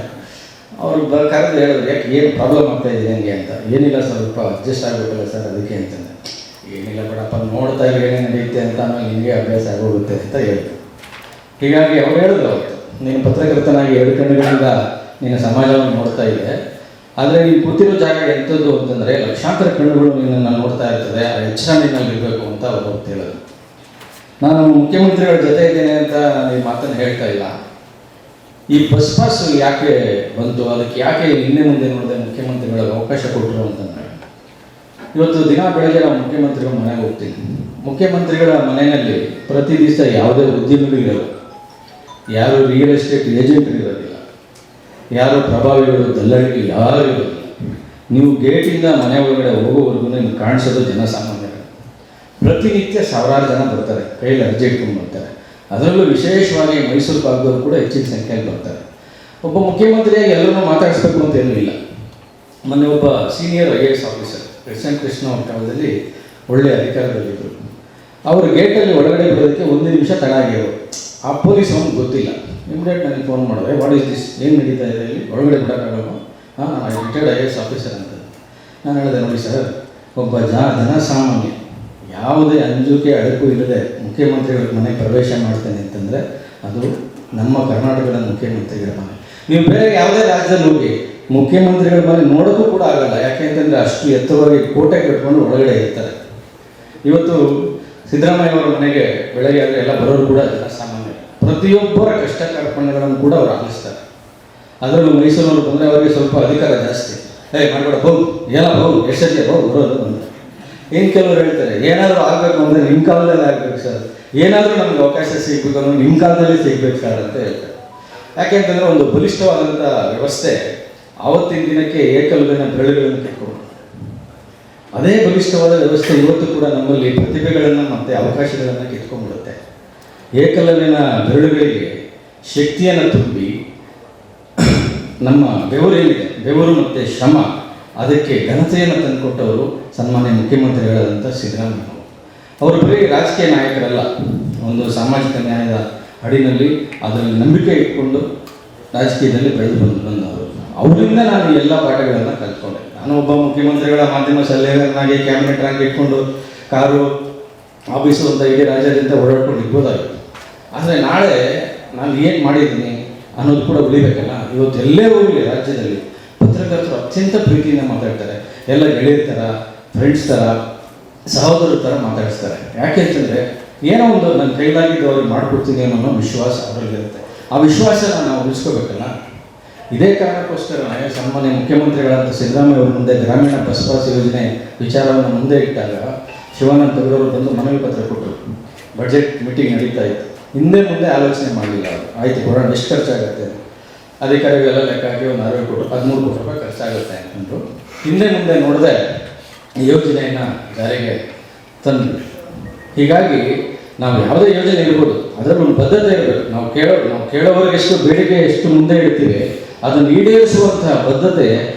ಅವ್ರು ಕರೆದು ಹೇಳಿದ್ರು, ಯಾಕೆ ಏನು ಪ್ರಾಬ್ಲಮ್ ಆಗ್ತಾ ಇದೆ ನನಗೆ ಅಂತ. ಏನಿಲ್ಲ ಸ್ವಲ್ಪ ಅಡ್ಜಸ್ಟ್ ಆಗಬೇಕಲ್ಲ ಸರ್ ಅದಕ್ಕೆ ಅಂತಂದೆ. ಏನಿಲ್ಲ ಬೇಡಪ್ಪ ನೋಡ್ತಾ ಇರೋ ಏನೇ ನಡೆಯುತ್ತೆ ಅಂತ, ಆಮೇಲೆ ನಿನಗೆ ಅಭ್ಯಾಸ ಆಗೋಗುತ್ತೆ ಅಂತ ಹೇಳಿದ್ರು. ಹೀಗಾಗಿ ಅವ್ರು ಹೇಳಿದ್ರು, ಅವತ್ತು ನೀನು ಪತ್ರಕರ್ತನಾಗಿ 2 ಕಣ್ಣುಗಳಿಂದ ನೀನು ಸಮಾಜವನ್ನು ನೋಡ್ತಾ ಇದೆ, ಆದರೆ ನೀನು ಕೂತಿರೋ ಜಾಗ ಎಂಥದ್ದು ಅಂತಂದರೆ ಲಕ್ಷಾಂತರ ಕಣ್ಣುಗಳು ನಿನ್ನನ್ನು ನೋಡ್ತಾ ಇರ್ತದೆ, ಆ ಎಚ್ಚರ ನಿನ್ನಲ್ಲಿ ಇರಬೇಕು ಅಂತ ಅವರು ಹೇಳಿದ್ರು. ನಾನು ಮುಖ್ಯಮಂತ್ರಿಗಳ ಜೊತೆ ಇದ್ದೇನೆ ಅಂತ ನಾನು ಈ ಮಾತನ್ನು ಹೇಳ್ತಾ ಇಲ್ಲ. ಈ ಬಸ್ ಪಾಸ್ ಯಾಕೆ ಬಂತು, ಅದಕ್ಕೆ ಯಾಕೆ ಹಿಂದೆ ಮುಂದೆ ನೋಡಿದೆ ಮುಖ್ಯಮಂತ್ರಿಗಳಿಗೆ ಅವಕಾಶ ಕೊಟ್ಟರು ಅಂತಂದರೆ, ಇವತ್ತು ದಿನ ಬೆಳಗ್ಗೆ ನಾವು ಮುಖ್ಯಮಂತ್ರಿಗಳ ಮನೆಗೆ ಹೋಗ್ತೀವಿ. ಮುಖ್ಯಮಂತ್ರಿಗಳ ಮನೆಯಲ್ಲಿ ಪ್ರತಿ ದಿವಸ ಯಾವುದೇ ಉದ್ಯಮಿಗಳು ಇರೋಲ್ಲ, ಯಾರು ರಿಯಲ್ ಎಸ್ಟೇಟ್ ಏಜೆಂಟ್ರು ಇರೋದಿಲ್ಲ, ಯಾರು ಪ್ರಭಾವಿಗಳು ದಲ್ಲಾಳಿಗಳು ಯಾರು ಇರೋದಿಲ್ಲ. ನೀವು ಗೇಟಿಂದ ಮನೆ ಒಳಗಡೆ ಹೋಗೋವರೆಗೂ ನಿಮ್ಗೆ ಕಾಣಿಸೋದು ಜನಸಾಮಾನ್ಯರು. ಪ್ರತಿನಿತ್ಯ ಸಾವಿರಾರು ಜನ ಬರ್ತಾರೆ, ಕೈಯಲ್ಲಿ ಅರ್ಜಿ ಇಟ್ಕೊಂಡು ಬರ್ತಾರೆ. ಅದರಲ್ಲೂ ವಿಶೇಷವಾಗಿ ಮೈಸೂರು ಭಾಗದವರು ಕೂಡ ಹೆಚ್ಚಿನ ಸಂಖ್ಯೆಯಲ್ಲಿ ಬರ್ತಾರೆ. ಒಬ್ಬ ಮುಖ್ಯಮಂತ್ರಿಯಾಗಿ ಎಲ್ಲರೂ ಮಾತಾಡಿಸ್ಬೇಕು ಅಂತ ಏನೂ ಇಲ್ಲ. ಮೊನ್ನೆ ಒಬ್ಬ ಸೀನಿಯರ್ IAS ಆಫೀಸರ್ ಎಸ್.ಎನ್. ಕೃಷ್ಣ ಅವ್ರ ಕಾಲದಲ್ಲಿ ಒಳ್ಳೆಯ ಅಧಿಕಾರದಲ್ಲಿದ್ದರು. ಅವರು ಗೇಟಲ್ಲಿ ಒಳಗಡೆ ಬರೋದಕ್ಕೆ 1 ನಿಮಿಷ ತಡ ಆಗಿರೋರು. ಆ ಪೊಲೀಸ್ ಅವ್ನಿಗೆ ಗೊತ್ತಿಲ್ಲ, ಇಮಿಡಿಯೇಟ್ ನನಗೆ ಫೋನ್ ಮಾಡಿದೆ, ವಾಟ್ ಈಸ್ ದಿಸ್, ಏನು ನಡೀತಾ ಇದೆ ಇಲ್ಲಿ, ಒಳಗಡೆ ಬಿಡೋಕ್ಕಾಗಲ್ಲ. ನಾನು ರಿಟೈರ್ಡ್ IAS ಆಫೀಸರ್ ಅಂತ. ನಾನು ಹೇಳಿದೆ, ನೋಡಿ ಸರ್, ಒಬ್ಬ ಜನಸಾಮಾನ್ಯ ಯಾವುದೇ ಅಂಜುಕೆ ಅಡಕು ಇಲ್ಲದೆ ಮುಖ್ಯಮಂತ್ರಿಗಳ ಮನೆ ಪ್ರವೇಶ ಮಾಡ್ತೇನೆ ಅಂತಂದರೆ ಅದು ನಮ್ಮ ಕರ್ನಾಟಕದ ಮುಖ್ಯಮಂತ್ರಿಗಳ ಮನೆ. ನೀವು ಬೇರೆ ಯಾವುದೇ ರಾಜ್ಯದಲ್ಲಿ ಹೋಗಿ ಮುಖ್ಯಮಂತ್ರಿಗಳ ಮನೆ ನೋಡೋಕ್ಕೂ ಕೂಡ ಆಗಲ್ಲ. ಯಾಕೆ ಅಂತಂದರೆ ಅಷ್ಟು ಎತ್ತರವಾಗಿ ಕೋಟೆ ಕಟ್ಕೊಂಡು ಒಳಗಡೆ ಇರ್ತಾರೆ. ಇವತ್ತು ಸಿದ್ದರಾಮಯ್ಯ ಅವರ ಮನೆಗೆ ಬೆಳಗ್ಗೆ ಆದರೆ ಎಲ್ಲ ಬರೋರು ಕೂಡ ಜನಸಾಮಾನ್ಯ. ಪ್ರತಿಯೊಬ್ಬರ ಕಷ್ಟ ಕಾರ್ಪಣ್ಯಗಳನ್ನು ಕೂಡ ಅವ್ರು ಆಲಿಸ್ತಾರೆ. ಅದರಲ್ಲೂ ಮೈಸೂರಿನವರು ಬಂದರೆ ಅವರಿಗೆ ಸ್ವಲ್ಪ ಅಧಿಕಾರ ಜಾಸ್ತಿ. ಮಾಡಬೇಡ, ಹೋಗು, ಏನೋ ಹೋಗು, ಎಷ್ಟೇ ಹೋಗು, ಬರೋದು ಬಂದು. ಇನ್ನು ಕೆಲವರು ಹೇಳ್ತಾರೆ, ಏನಾದರೂ ಆಗಬೇಕು ಅಂದರೆ ನಿಮ್ಮ ಕಾಲದಲ್ಲೇ ಆಗಬೇಕು ಸರ್, ಏನಾದರೂ ನಮ್ಗೆ ಅವಕಾಶ ಸಿಗಬೇಕು ಅಂದ್ರೆ ನಿಮ್ಮ ಕಾಲದಲ್ಲೇ ಸಿಗಬೇಕು ಸರ್ ಅಂತ ಹೇಳ್ತಾರೆ. ಯಾಕೆ ಅಂತಂದರೆ ಒಂದು ಬಲಿಷ್ಠವಾದಂಥ ವ್ಯವಸ್ಥೆ ಆವತ್ತಿನ ದಿನಕ್ಕೆ ಏಕಲವ್ಯನ ಬೆರಳುಗಳನ್ನು ಕಿತ್ಕೊಂಡು, ಅದೇ ಬಲಿಷ್ಠವಾದ ವ್ಯವಸ್ಥೆ ಇವತ್ತು ಕೂಡ ನಮ್ಮಲ್ಲಿ ಪ್ರತಿಭೆಗಳನ್ನು ಮತ್ತು ಅವಕಾಶಗಳನ್ನು ಕಿತ್ಕೊಂಡ್ಬಿಡುತ್ತೆ. ಏಕಲವ್ಯನ ಬೆರಳುಗಳಿಗೆ ಶಕ್ತಿಯನ್ನು ತುಂಬಿ ನಮ್ಮ ಬೆವರೇನಿದೆ, ಬೆವರು ಮತ್ತು ಶ್ರಮ, ಅದಕ್ಕೆ ಘನತೆಯನ್ನು ತಂದುಕೊಟ್ಟವರು ಸನ್ಮಾನ್ಯ ಮುಖ್ಯಮಂತ್ರಿಗಳಾದಂಥ ಸಿದ್ದರಾಮಯ್ಯ ಅವರು. ಬರೀ ರಾಜಕೀಯ ನಾಯಕರಲ್ಲ, ಒಂದು ಸಾಮಾಜಿಕ ನ್ಯಾಯದ ಅಡಿನಲ್ಲಿ ಅದರಲ್ಲಿ ನಂಬಿಕೆ ಇಟ್ಕೊಂಡು ರಾಜಕೀಯದಲ್ಲಿ ಬೆಳೆದು ಬಂದವರು. ಅವರಿಂದ ನಾನು ಎಲ್ಲ ಪಾಠಗಳನ್ನು ಕಲ್ತ್ಕೊಂಡೆ. ನಾನು ಒಬ್ಬ ಮುಖ್ಯಮಂತ್ರಿಗಳ ಮಾಧ್ಯಮ ಸಲಹೆಗಾರನಾಗಿ ಕ್ಯಾಬಿನೆಟ್ ರ್ಯಾಂಕ್ ಇಟ್ಕೊಂಡು ಕಾರು ಆಫೀಸು ಅಂತ ಇಡೀ ರಾಜ್ಯಾದ್ಯಂತ ಓಡಾಡ್ಕೊಂಡು ಇರ್ಬೋದಾಗಿತ್ತು. ಆದರೆ ನಾಳೆ ನಾನು ಏನು ಮಾಡಿದ್ದೀನಿ ಅನ್ನೋದು ಕೂಡ ಉಳಿಬೇಕಲ್ಲ. ಇವತ್ತು ಎಲ್ಲೇ ಹೋಗಲಿ ರಾಜ್ಯದಲ್ಲಿ ಪತ್ರಕರ್ತರು ಅತ್ಯಂತ ಪ್ರೀತಿಯಿಂದ ಮಾತಾಡ್ತಾರೆ. ಎಲ್ಲ ಗೆಳೆಯರ ಥರ, ಫ್ರೆಂಡ್ಸ್ ಥರ, ಸಹೋದರರ ಥರ ಮಾತಾಡಿಸ್ತಾರೆ. ಯಾಕೆ ಅಂತಂದರೆ ಏನೋ ಒಂದು ನನ್ನ ಕೈಲಾಗಿದ್ದು ಅವ್ರಿಗೆ ಮಾಡಿಕೊಡ್ತೀನಿ ಅನ್ನೋ ವಿಶ್ವಾಸ ಅವರಲ್ಲಿರುತ್ತೆ. ಆ ವಿಶ್ವಾಸನ ನಾವು ಉಳಿಸ್ಕೋಬೇಕಲ್ಲ. ಇದೇ ಕಾರಣಕ್ಕೋಸ್ಕರ ಸನ್ಮಾನ್ಯ ಮುಖ್ಯಮಂತ್ರಿಗಳಾದ ಸಿದ್ದರಾಮಯ್ಯ ಅವರ ಮುಂದೆ ಗ್ರಾಮೀಣ ಬಸ್ ಪಾಸ್ ಯೋಜನೆ ವಿಚಾರವನ್ನು ಮುಂದೆ ಇಟ್ಟಾಗ ಶಿವಾನಂದ ತಗರವರು ಬಂದು ಮನವಿ ಪತ್ರ ಕೊಟ್ಟರು. ಬಜೆಟ್ ಮೀಟಿಂಗ್ ನಡೀತಾ ಇತ್ತು. ಹಿಂದೆ ಮುಂದೆ ಆಲೋಚನೆ ಮಾಡಲಿಲ್ಲ ಅವರು. ಆಯಿತು ಕೊಡೋಣ, ಎಷ್ಟು ಖರ್ಚಾಗುತ್ತೆ, ಅಧಿಕಾರಿಗಳೆಲ್ಲ ಲೆಕ್ಕ ಹಾಕಿ ಒಂದು 60 ಕೋಟಿ 13 ಕೋಟಿ ರೂಪಾಯಿ ಖರ್ಚಾಗುತ್ತೆ ಅಂತಂದರು. ಹಿಂದೆ ಮುಂದೆ ನೋಡದೆ ಈ ಯೋಜನೆಯನ್ನು ಜಾರಿಗೆ ತಂದರು. ಹೀಗಾಗಿ ನಾವು ಯಾವುದೇ ಯೋಜನೆ ಇರ್ಬೋದು, ಅದರಲ್ಲಿ ಒಂದು ಬದ್ಧತೆ ಇರಬೇಕು. ನಾವು ಕೇಳೋವರೆಗೆ ಎಷ್ಟು ಬೇಡಿಕೆ ಎಷ್ಟು ಮುಂದೆ ಇಡ್ತೀವಿ, ಅದನ್ನು ಈಡೇರಿಸುವಂತಹ ಬದ್ಧತೆ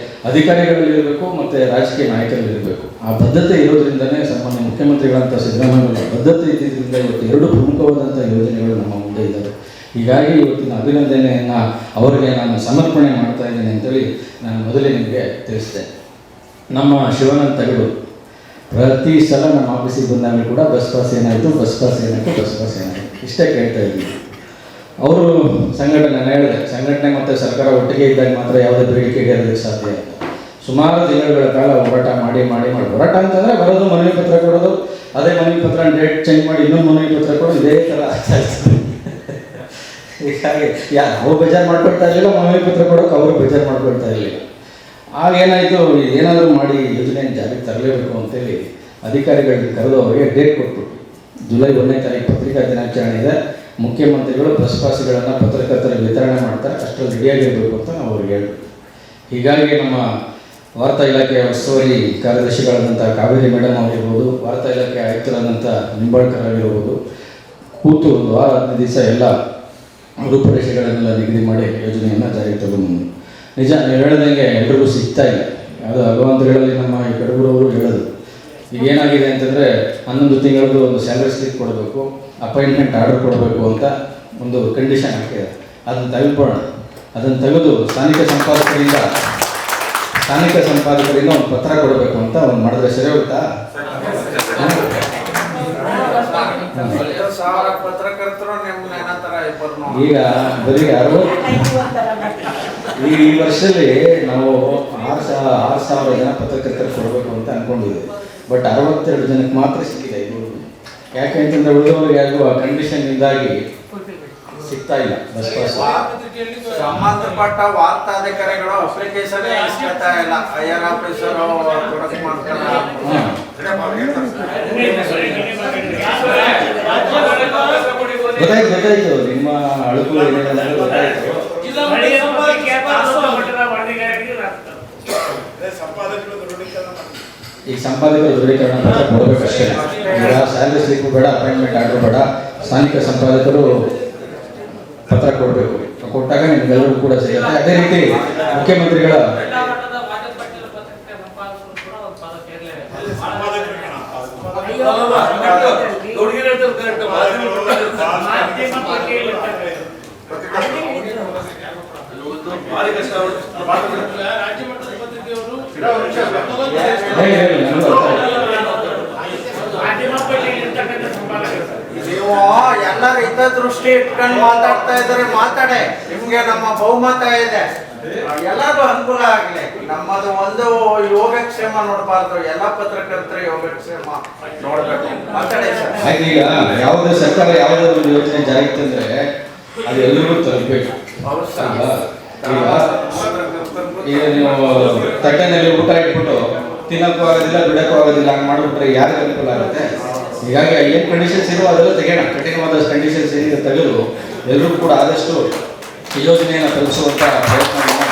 ಅಧಿಕಾರಿಗಳಲ್ಲಿರಬೇಕು ಮತ್ತು ರಾಜಕೀಯ ನಾಯಕರಲ್ಲಿರಬೇಕು. ಆ ಬದ್ಧತೆ ಇರೋದ್ರಿಂದನೇ ಸನ್ಮಾನ್ಯ ಮುಖ್ಯಮಂತ್ರಿಗಳಂಥ ಸಿದ್ದರಾಮಯ್ಯ ಬದ್ಧತೆ ಇದ್ದಿದ್ದರಿಂದ ಇವತ್ತು 2 ಪ್ರಮುಖವಾದಂಥ ಯೋಜನೆಗಳು ನಮ್ಮ ಮುಂದೆ ಇದ್ದಾವೆ. ಹೀಗಾಗಿ ಇವತ್ತಿನ ಅಭಿನಂದನೆಯನ್ನು ಅವರಿಗೆ ನಾನು ಸಮರ್ಪಣೆ ಮಾಡ್ತಾ ಇದ್ದೇನೆ ಅಂತೇಳಿ ನಾನು ಮೊದಲೇ ನಿಮಗೆ ತಿಳಿಸಿದೆ. ನಮ್ಮ ಶಿವಾನಂದ ತಗಡು ಪ್ರತಿ ಸಲ ನಮ್ಮ ಆಫೀಸಿಗೆ ಬಂದಾಗ ಕೂಡ ಬಸ್ ಪಾಸ್ ಏನಾಯಿತು, ಬಸ್ ಪಾಸ್ ಏನಾಯಿತು, ಬಸ್ ಪಾಸ್ ಏನಾಯಿತು ಇಷ್ಟೇ ಕೇಳ್ತಾ ಇದ್ದೀವಿ. ಅವರು ಸಂಘಟನೆ ಹೇಳಿದೆ, ಸಂಘಟನೆ ಮತ್ತು ಸರ್ಕಾರ ಒಟ್ಟಿಗೆ ಇದ್ದಾಗ ಮಾತ್ರ ಯಾವುದೇ ಬೇಡಿಕೆ ಈಡೇರೋದಕ್ಕೆ ಸಾಧ್ಯ ಇಲ್ಲ. ಸುಮಾರು ದಿನಗಳ ಕಾಲ ಹೋರಾಟ ಮಾಡಿ ಹೋರಾಟ ಅಂತಂದರೆ ಬರೋದು, ಮನವಿ ಪತ್ರ ಕೊಡೋದು, ಅದೇ ಮನವಿ ಪತ್ರ ಡೇಟ್ ಚೇಂಜ್ ಮಾಡಿ ಇನ್ನೊಂದು ಮನವಿ ಪತ್ರ ಕೊಡೋದು, ಇದೇ ಥರ ಆಗ್ತಾ ಇರ್ತದೆ. ಹೀಗಾಗಿ ನಾವು ಬೇಜಾರು ಮಾಡ್ಕೊಳ್ತಾ ಇರಲಿಲ್ಲ, ಮನವಿ ಪತ್ರ ಕೊಡೋಕೆ ಅವರು ಬೇಜಾರು ಮಾಡ್ಕೊಳ್ತಾ ಇರಲಿಲ್ಲ. ಆಗ ಏನಾಯಿತು, ಏನಾದರೂ ಮಾಡಿ ಯೋಜನೆಯನ್ನು ಜಾರಿಗೆ ತರಲೇಬೇಕು ಅಂತೇಳಿ ಅಧಿಕಾರಿಗಳಿಗೆ ಕರೆದು ಅವರಿಗೆ ಡೇಟ್ ಕೊಟ್ಬಿಟ್ಟು ಜುಲೈ 1ನೇ ತಾರೀಕು ಪತ್ರಿಕಾ ದಿನಾಚರಣೆ ಇದೆ, ಮುಖ್ಯಮಂತ್ರಿಗಳು ಬಸ್ ಪಾಸ್ಗಳನ್ನು ಪತ್ರಕರ್ತರಿಗೆ ವಿತರಣೆ ಮಾಡ್ತಾರೆ, ಅಷ್ಟರಲ್ಲಿ ರೆಡಿಯಾಗಿರಬೇಕು ಅಂತ ನಾವು ಅವ್ರಿಗೆ ಹೇಳ್ಬಿಟ್ಟು. ಹೀಗಾಗಿ ನಮ್ಮ ವಾರ್ತಾ ಇಲಾಖೆಯ ಉಸ್ತುವಾರಿ ಕಾರ್ಯದರ್ಶಿಗಳಾದಂಥ ಕಾವೇರಿ ಮೇಡಮ್ ಆಗಿರ್ಬೋದು, ವಾರ್ತಾ ಇಲಾಖೆ ಆಯುಕ್ತರಾದಂಥ ನಿಂಬಾಳ್ಕರ್ ಆಗಿರ್ಬೋದು, ಕೂತು 1 ವಾರ 15 ದಿವಸ ಎಲ್ಲ ರೂಪುರೇಷೆಗಳನ್ನೆಲ್ಲ ನಿಗದಿ ಮಾಡಿ ಯೋಜನೆಯನ್ನು ಜಾರಿಗೆ ತಗೊಂಡು ನಿಜ ನೀವು ಹೇಳ್ದಂಗೆ ಎಲ್ರಿಗೂ ಸಿಗ್ತಾ ಇಲ್ಲ. ಯಾವುದೋ ಭಗವಂತಗಳಲ್ಲಿ ನಮ್ಮ ಈ ಕಡಬೂರವರು ಹೇಳೋದು ಈಗ ಏನಾಗಿದೆ ಅಂತಂದರೆ 11 ತಿಂಗಳದ್ದು ಒಂದು ಸ್ಯಾಲರಿ ಸ್ಲಿಪ್ ಕೊಡಬೇಕು, ಅಪಾಯಿಂಟ್ಮೆಂಟ್ ಆರ್ಡರ್ ಕೊಡಬೇಕು ಅಂತ ಒಂದು ಕಂಡೀಷನ್ ಹಾಕಿದೆ. ಅದನ್ನು ತೆಗೆದುಕೊಳ್ಳೋಣ, ಅದನ್ನು ತೆಗೆದು ಸ್ಥಾನಿಕ ಸಂಪಾದಕರಿಂದ ಒಂದು ಪತ್ರ ಕೊಡಬೇಕು ಅಂತ ಒಂದು ಮಾಡಿದ್ರೆ ಸರಿ ಹೋಗುತ್ತಾ? ಈಗ ಬರೀ 60 ಈ ವರ್ಷದಲ್ಲಿ ನಾವು 6,000 ಜನ ಪತ್ರಕರ್ತರು ಕೊಡಬೇಕು ಅಂತ ಅಂದ್ಕೊಂಡಿದ್ದೀವಿ. ಬಟ್ 62 ಜನಕ್ಕೆ ಮಾತ್ರ ಸಿಕ್ಕಿದೆ ಇದು. ಯಾಕೆ ಅಂತಂದರೆ ಉಳಿದವರಿಗೆ ಯಾರಿಗೂ ಆ ಕಂಡೀಷನ್ನಿಂದಾಗಿ ಸಿಗ್ತಾ ಇಲ್ಲ ಬಸ್ ಪಾಸ್. ಸಂಬಂಧಪಟ್ಟ ವಾರ್ತಾಧಿಕಾರಿಗಳು ಅಪ್ಲಿಕೇಶನ್ ಇಸ್ಕೊಳ್ತಾ ಇಲ್ಲ, ಐಆರ್ ಆಫೀಸರು ಕೊಡಕ್ಕೆ ಮಾಡ್ತಾರೆ. ಗೊತ್ತಾಯ್ತು ನಿಮ್ಮ ಅಳುಕು ಏನೇನು ಗೊತ್ತಾಯ್ತು. ಈ ಸಂಪಾದಕರ ದೃಢೀಕರಣ ಪತ್ರ ಕೊಡಬೇಕಷ್ಟೇ. ಈಗ ಸ್ಯಾಲರಿ ಸ್ಲಿಪ್ಪು ಬೇಡ, ಅಪಾಯಿಂಟ್ಮೆಂಟ್ ಆರ್ಡರ್ ಬೇಡ, ಸ್ಥಾನಿಕ ಸಂಪಾದಕರು ಪತ್ರ ಕೊಡಬೇಕು. ಕೊಟ್ಟಾಗ ನಿಮ್ಗೆಲ್ಲರೂ ಕೂಡ ಸಿಗುತ್ತೆ. ಅದೇ ರೀತಿ ಮುಖ್ಯಮಂತ್ರಿಗಳ ರಾಜ್ಯ ಮಟ್ಟದ ಪತ್ರಿಕೆಯವರು ಹೇಳಿ ನನಗೂ ಅರ್ಥ ಆಯ್ತು. ನೀವು ಎಲ್ಲರೂ ಹಿತದೃಷ್ಟಿ ಇಟ್ಕೊಂಡು ಮಾತಾಡ್ತಾ ಇದ್ದಾರೆ, ಮಾತಾಡೆ. ನಿಮ್ಗೆ ನಮ್ಮ ಬಹುಮತ ಇದೆ, ಎಲ್ಲರಿಗೂ ಅನುಕೂಲ ಆಗ್ಲಿ. ನಮ್ಮದು ಒಂದು ಯೋಗಕ್ಷೇಮ ನೋಡಬಾರ್ದು, ಎಲ್ಲ ಪತ್ರಕರ್ತರ ಯೋಗಕ್ಷೇಮ ನೋಡ್ಬೇಕು. ಮಾತಾಡಿ ಸರ್. ಆಯ್ತು, ಈಗ ಯಾವುದೇ ಸರ್ಕಾರ ಯಾವುದೇ ಒಂದು ಯೋಜನೆ ಜಾರಿಗೆ ತಂದ್ರೆ ಅದು ಎಲ್ಲರಿಗೂ ತಲುಪಬೇಕು. ಈಗ ನೀವು ತಟ್ಟೆನಲ್ಲಿ ಊಟ ಇಟ್ಬಿಟ್ಟು ತಿನ್ನಕ್ಕೂ ಆಗೋದಿಲ್ಲ, ಬಿಡಕ್ಕೂ ಆಗೋದಿಲ್ಲ, ಹಂಗೆ ಮಾಡಿಬಿಟ್ರೆ ಯಾರಿಗೆ ಅನುಕೂಲ ಆಗುತ್ತೆ? ಹೀಗಾಗಿ ಏನು ಕಂಡೀಷನ್ಸ್ ಇರೋ ಅದೆಲ್ಲ ತೆಗೆಯೋಣ. ಕಠಿಣವಾದ ಕಂಡೀಷನ್ಸ್ ಏನಿದೆ ತೆಗೆದು ಎಲ್ಲರೂ ಕೂಡ ಆದಷ್ಟು ಈ ಯೋಜನೆಯನ್ನು ತಲುಪಿಸುವಂಥ ಪ್ರಯತ್ನ ಮಾಡೋಣ.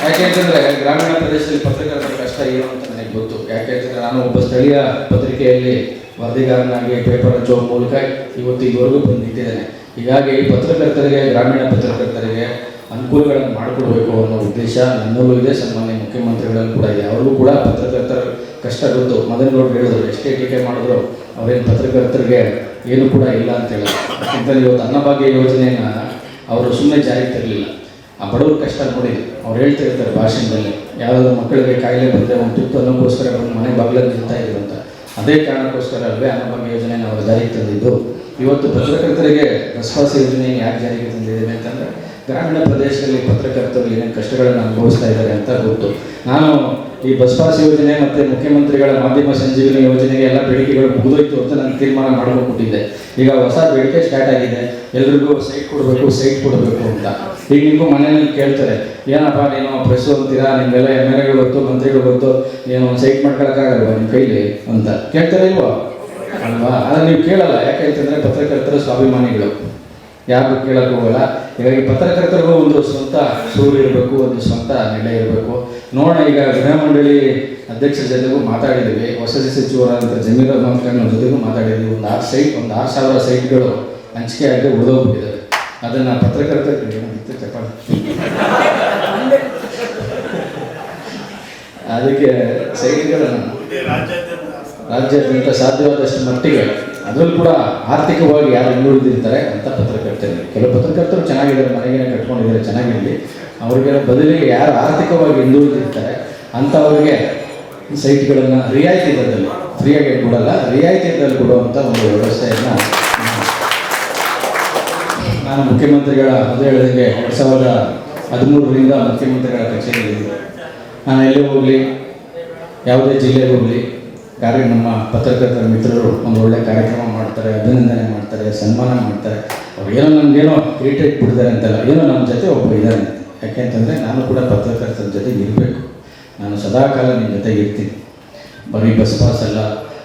ಯಾಕೆ ಅಂತಂದರೆ ಗ್ರಾಮೀಣ ಪ್ರದೇಶದಲ್ಲಿ ಪತ್ರಕರ್ತರ ಕಷ್ಟ ಏನು ಅಂತ ನನಗೆ ಗೊತ್ತು. ಯಾಕೆ ಅಂತಂದರೆ ನಾನು ಒಬ್ಬ ಸ್ಥಳೀಯ ಪತ್ರಿಕೆಯಲ್ಲಿ ವರದಿಗಾರನಾಗಿ ಪೇಪರ್ ಹಚ್ಚುವ ಮೂಲಕ ಇವತ್ತು ಇದುವರೆಗೂ ಬಂದು ನಿಂತಿದ್ದೇನೆ. ಹೀಗಾಗಿ ಪತ್ರಕರ್ತರಿಗೆ, ಗ್ರಾಮೀಣ ಪತ್ರಕರ್ತರಿಗೆ ಅನುಕೂಲಗಳನ್ನು ಮಾಡಿಕೊಡ್ಬೇಕು ಅನ್ನೋ ಉದ್ದೇಶ ನನ್ನಲ್ಲೂ ಇದೆ, ಸನ್ಮಾನ್ಯ ಮುಖ್ಯಮಂತ್ರಿಗಳಲ್ಲೂ ಕೂಡ ಇದೆ. ಅವ್ರಿಗೂ ಕೂಡ ಪತ್ರಕರ್ತರ ಕಷ್ಟ ಗೊತ್ತು. ಮದನಗೌಡರು ಹೇಳಿದ್ರು, ಎಷ್ಟೇ ಟೀಕೆ ಮಾಡಿದ್ರು ಅವರೇನು ಪತ್ರಕರ್ತರಿಗೆ ಏನು ಕೂಡ ಇಲ್ಲ ಅಂತ ಹೇಳಿದ್ರು. ಯಾಕೆಂತಂದರೆ ಇವತ್ತು ಅನ್ನಭಾಗ್ಯ ಯೋಜನೆಯನ್ನು ಅವರು ಸುಮ್ಮನೆ ಜಾರಿಗೆ ತರಲಿಲ್ಲ, ಆ ಬಡವ್ರ ಕಷ್ಟ ನೋಡಿದ್ರು. ಅವ್ರು ಹೇಳ್ತಾ ಇರ್ತಾರೆ ಭಾಷಣದಲ್ಲಿ, ಯಾವುದಾದ್ರು ಮಕ್ಕಳಿಗೆ ಕಾಯಿಲೆ ಬಂದರೆ ಒಂದು ತುತ್ತು ಅನ್ನೋಕ್ಕೋಸ್ಕರ ಬಂದು ಮನೆ ಬಾಗಿಲಲ್ಲಿ ನಿಲ್ತಾ ಇದ್ರು ಅಂತ. ಅದೇ ಕಾರಣಕ್ಕೋಸ್ಕರ ಅಲ್ವೇ ಅನ್ನಭಾಗ್ಯ ಯೋಜನೆಯನ್ನು ಅವರು ಜಾರಿಗೆ ತಂದಿದ್ದು. ಇವತ್ತು ಪತ್ರಕರ್ತರಿಗೆ ಬಸ್ಪಾಸ್ ಯೋಜನೆಯನ್ನು ಯಾಕೆ ಜಾರಿಗೆ ತಂದಿದ್ದೇವೆ ಅಂತಂದರೆ ಗ್ರಾಮೀಣ ಪ್ರದೇಶದಲ್ಲಿ ಪತ್ರಕರ್ತರು ಏನೇನು ಕಷ್ಟಗಳನ್ನು ಅನುಭವಿಸ್ತಾ ಇದ್ದಾರೆ ಅಂತ ಗೊತ್ತು. ನಾನು ಈ ಬಸ್ಪಾಸ್ ಯೋಜನೆ ಮತ್ತು ಮುಖ್ಯಮಂತ್ರಿಗಳ ಮಾಧ್ಯಮ ಸಂಜೀವಿನಿ ಯೋಜನೆಗೆ ಎಲ್ಲ ಬೇಡಿಕೆಗಳು ಮುಗಿದೋಯ್ತು ಅಂತ ನಾನು ತೀರ್ಮಾನ ಮಾಡಿಕೊಟ್ಟಿದ್ದೆ. ಈಗ ಹೊಸ ಬೇಡಿಕೆ ಸ್ಟಾರ್ಟ್ ಆಗಿದೆ, ಎಲ್ರಿಗೂ ಸೈಟ್ ಕೊಡಬೇಕು ಅಂತ. ಈಗ ನಿಮಗೂ ಮನೆಯಲ್ಲಿ ಕೇಳ್ತಾರೆ, ಏನಪ್ಪ ನೀನು ಪ್ರೆಸ್ಸು ಅಂತೀರಾ, ನಿಮಗೆಲ್ಲ MLA ಗಳು ಗೊತ್ತು, ಮಂತ್ರಿಗಳು ಗೊತ್ತು, ಏನು ಒಂದು ಸೈಟ್ ಮಾಡ್ಕೊಳಕ್ಕಾಗಲ್ವಾ ನಿಮ್ಮ ಕೈಲಿ ಅಂತ ಕೇಳ್ತಾರೆ ಇಲ್ವಾ ಅಲ್ವಾ? ಆದರೆ ನೀವು ಕೇಳಲ್ಲ. ಯಾಕೆ ಅಂತಂದರೆ ಪತ್ರಕರ್ತರು ಸ್ವಾಭಿಮಾನಿಗಳು, ಯಾರು ಕೇಳಕ್ಕೆ ಹೋಗಲ್ಲ. ಹೀಗಾಗಿ ಪತ್ರಕರ್ತರಿಗೂ ಒಂದು ಸ್ವಂತ ಸೂರು ಇರಬೇಕು, ಒಂದು ಸ್ವಂತ ನೆಲೆ ಇರಬೇಕು. ನೋಡೋಣ, ಈಗ ಗೃಹ ಮಂಡಳಿ ಅಧ್ಯಕ್ಷರ ಜೊತೆಗೂ ಮಾತಾಡಿದ್ದೀವಿ, ವಸತಿ ಸಚಿವರಾದಂಥ ಜಮೀರ್ ಅಹ್ಮದ್ ಖಾನ್ ಅವ್ರ ಜೊತೆಗೂ ಮಾತಾಡಿದ್ದೀವಿ. ಒಂದು 6,000 ಸೈಟ್ಗಳು ಹಂಚಿಕೆ ಆಗಿ ಉಳಿದೋಗ್ಬಿಟ್ಟಿದ್ದಾವೆ. ಅದನ್ನು ಪತ್ರಕರ್ತರಿಗೆ ಅದಕ್ಕೆ ಸೈಟ್ಗಳನ್ನು ರಾಜ್ಯಾದ್ಯಂತ ಸಾಧ್ಯವಾದಷ್ಟು ಮಟ್ಟಿಗೆ, ಅದರಲ್ಲೂ ಕೂಡ ಆರ್ಥಿಕವಾಗಿ ಯಾರು ಹಿಂದುಳಿದಿರ್ತಾರೆ ಅಂತ ಪತ್ರಕರ್ತರಿಗೆ, ಕೆಲವು ಪತ್ರಕರ್ತರು ಚೆನ್ನಾಗಿದ್ದಾರೆ, ಮನೆಗೆ ಕಟ್ಕೊಂಡಿದ್ದಾರೆ, ಚೆನ್ನಾಗಿರಲಿ. ಅವ್ರಿಗೆ ಬದಲಿಗೆ ಯಾರು ಆರ್ಥಿಕವಾಗಿ ಹಿಂದುಳಿದಿರ್ತಾರೆ ಅಂಥವ್ರಿಗೆ ಸೈಟ್ಗಳನ್ನು ರಿಯಾಯಿತಿ ದರದಲ್ಲಿ, ಫ್ರೀಯಾಗಿ ಕೊಡಲ್ಲ, ರಿಯಾಯಿತಿ ದರದಲ್ಲಿ ಕೊಡುವಂಥ ಒಂದು ವ್ಯವಸ್ಥೆಯನ್ನು ನಾನು ಮುಖ್ಯಮಂತ್ರಿಗಳ ಅದೇ ಹೇಳಿದಂಗೆ 2013ರಿಂದ ಮುಖ್ಯಮಂತ್ರಿಗಳ ಕಚೇರಿಯಲ್ಲಿದ್ದೆ. ನಾನು ಎಲ್ಲೇ ಹೋಗಲಿ, ಯಾವುದೇ ಜಿಲ್ಲೆಗೆ ಹೋಗಲಿ, ನಮ್ಮ ಪತ್ರಕರ್ತರ ಮಿತ್ರರು ಒಂದು ಒಳ್ಳೆಯ ಕಾರ್ಯಕ್ರಮ ಮಾಡ್ತಾರೆ, ಅಭಿನಂದನೆ ಮಾಡ್ತಾರೆ, ಸನ್ಮಾನ ಮಾಡ್ತಾರೆ. ಅವ್ರು ಏನೋ ನಮಗೇನೋ ಕ್ರಿಯೇಟೇಟ್ ಬಿಡ್ತಾರೆ ಅಂತಲ್ಲ, ಏನೋ ನಮ್ಮ ಜೊತೆ ಒಬ್ಬ ಇದ್ದಾನೆ. ಯಾಕೆಂತಂದರೆ ನಾನು ಕೂಡ ಪತ್ರಕರ್ತರ ಜೊತೆಗೆ ಇರಬೇಕು. ನಾನು ಸದಾಕಾಲ ನಿಮ್ಮ ಜೊತೆಗೆ ಇರ್ತೀನಿ. ಬರೀ ಬಸ್ ಪಾಸ್ ಅಲ್ಲ,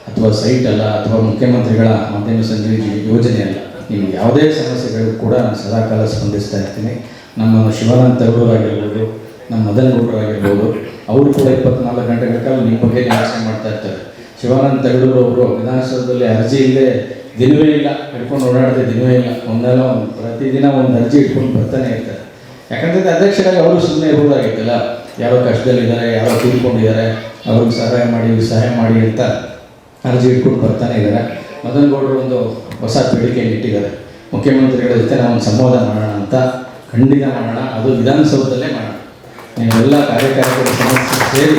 ಅಥವಾ ಸೈಟ್ ಅಲ್ಲ, ಅಥವಾ ಮುಖ್ಯಮಂತ್ರಿಗಳ ಮಾಧ್ಯಮ ಸಂಜೀವಿನಿ ಯೋಜನೆ ಅಲ್ಲ, ನಿಮ್ಗೆ ಯಾವುದೇ ಸಮಸ್ಯೆಗಳಿಗೂ ಕೂಡ ನಾನು ಸದಾಕಾಲ ಸ್ಪಂದಿಸ್ತಾ ಇರ್ತೀನಿ. ನಮ್ಮ ಶಿವಾನಂದ ತಗಡೂರಾಗಿರ್ಬೋದು, ನಮ್ಮ ಮದನಗೌಡರಾಗಿರ್ಬೋದು, ಅವರು ಕೂಡ 24 ಗಂಟೆಗಳ ಕಾಲ ನಿಮ್ಮ ಬಗ್ಗೆ ಯೋಚನೆ ಮಾಡ್ತಾ ಇರ್ತಾರೆ. ಶಿವಾನಂದ ತಗಡೂರು ಅವರು ವಿಧಾನಸೌಧದಲ್ಲಿ ಅರ್ಜಿ ಇಲ್ಲದೆ ದಿನವೇ ಇಲ್ಲ, ಹಿಡ್ಕೊಂಡು ಓಡಾಡದೆ ದಿನವೇ ಇಲ್ಲ. ಪ್ರತಿದಿನ ಒಂದು ಅರ್ಜಿ ಇಟ್ಕೊಂಡು ಬರ್ತಾನೆ ಇರ್ತಾರೆ. ಯಾಕಂತಂದರೆ ಅಧ್ಯಕ್ಷರಾಗಿ ಅವರು ಸುಮ್ಮನೆ ಇರ್ಬೋದಾಗಿತ್ತಲ್ಲ, ಯಾರೋ ಕಷ್ಟದಲ್ಲಿದ್ದಾರೆ, ಯಾರೋ ತೀರ್ಕೊಂಡಿದ್ದಾರೆ, ಅವ್ರಿಗೆ ಸಹಾಯ ಮಾಡಿ ಅಂತ ಅರ್ಜಿ ಇಟ್ಕೊಂಡು ಬರ್ತಾನೆ ಇದ್ದಾರೆ. ಮದನಗೌಡರು ಒಂದು ಹೊಸ ಬೇಡಿಕೆಯನ್ನು ಇಟ್ಟಿದ್ದಾರೆ, ಮುಖ್ಯಮಂತ್ರಿಗಳ ಜೊತೆ ನಾವು ಒಂದು ಸಂವಾದ ಮಾಡೋಣ ಅಂತ. ಖಂಡಿತ ಮಾಡೋಣ, ಅದು ವಿಧಾನಸೌಧದಲ್ಲೇ ಮಾಡೋಣ. ನೀವೆಲ್ಲ ಕಾರ್ಯಕರ್ತರ ಸಮಸ್ಯೆ ಸೇರಿ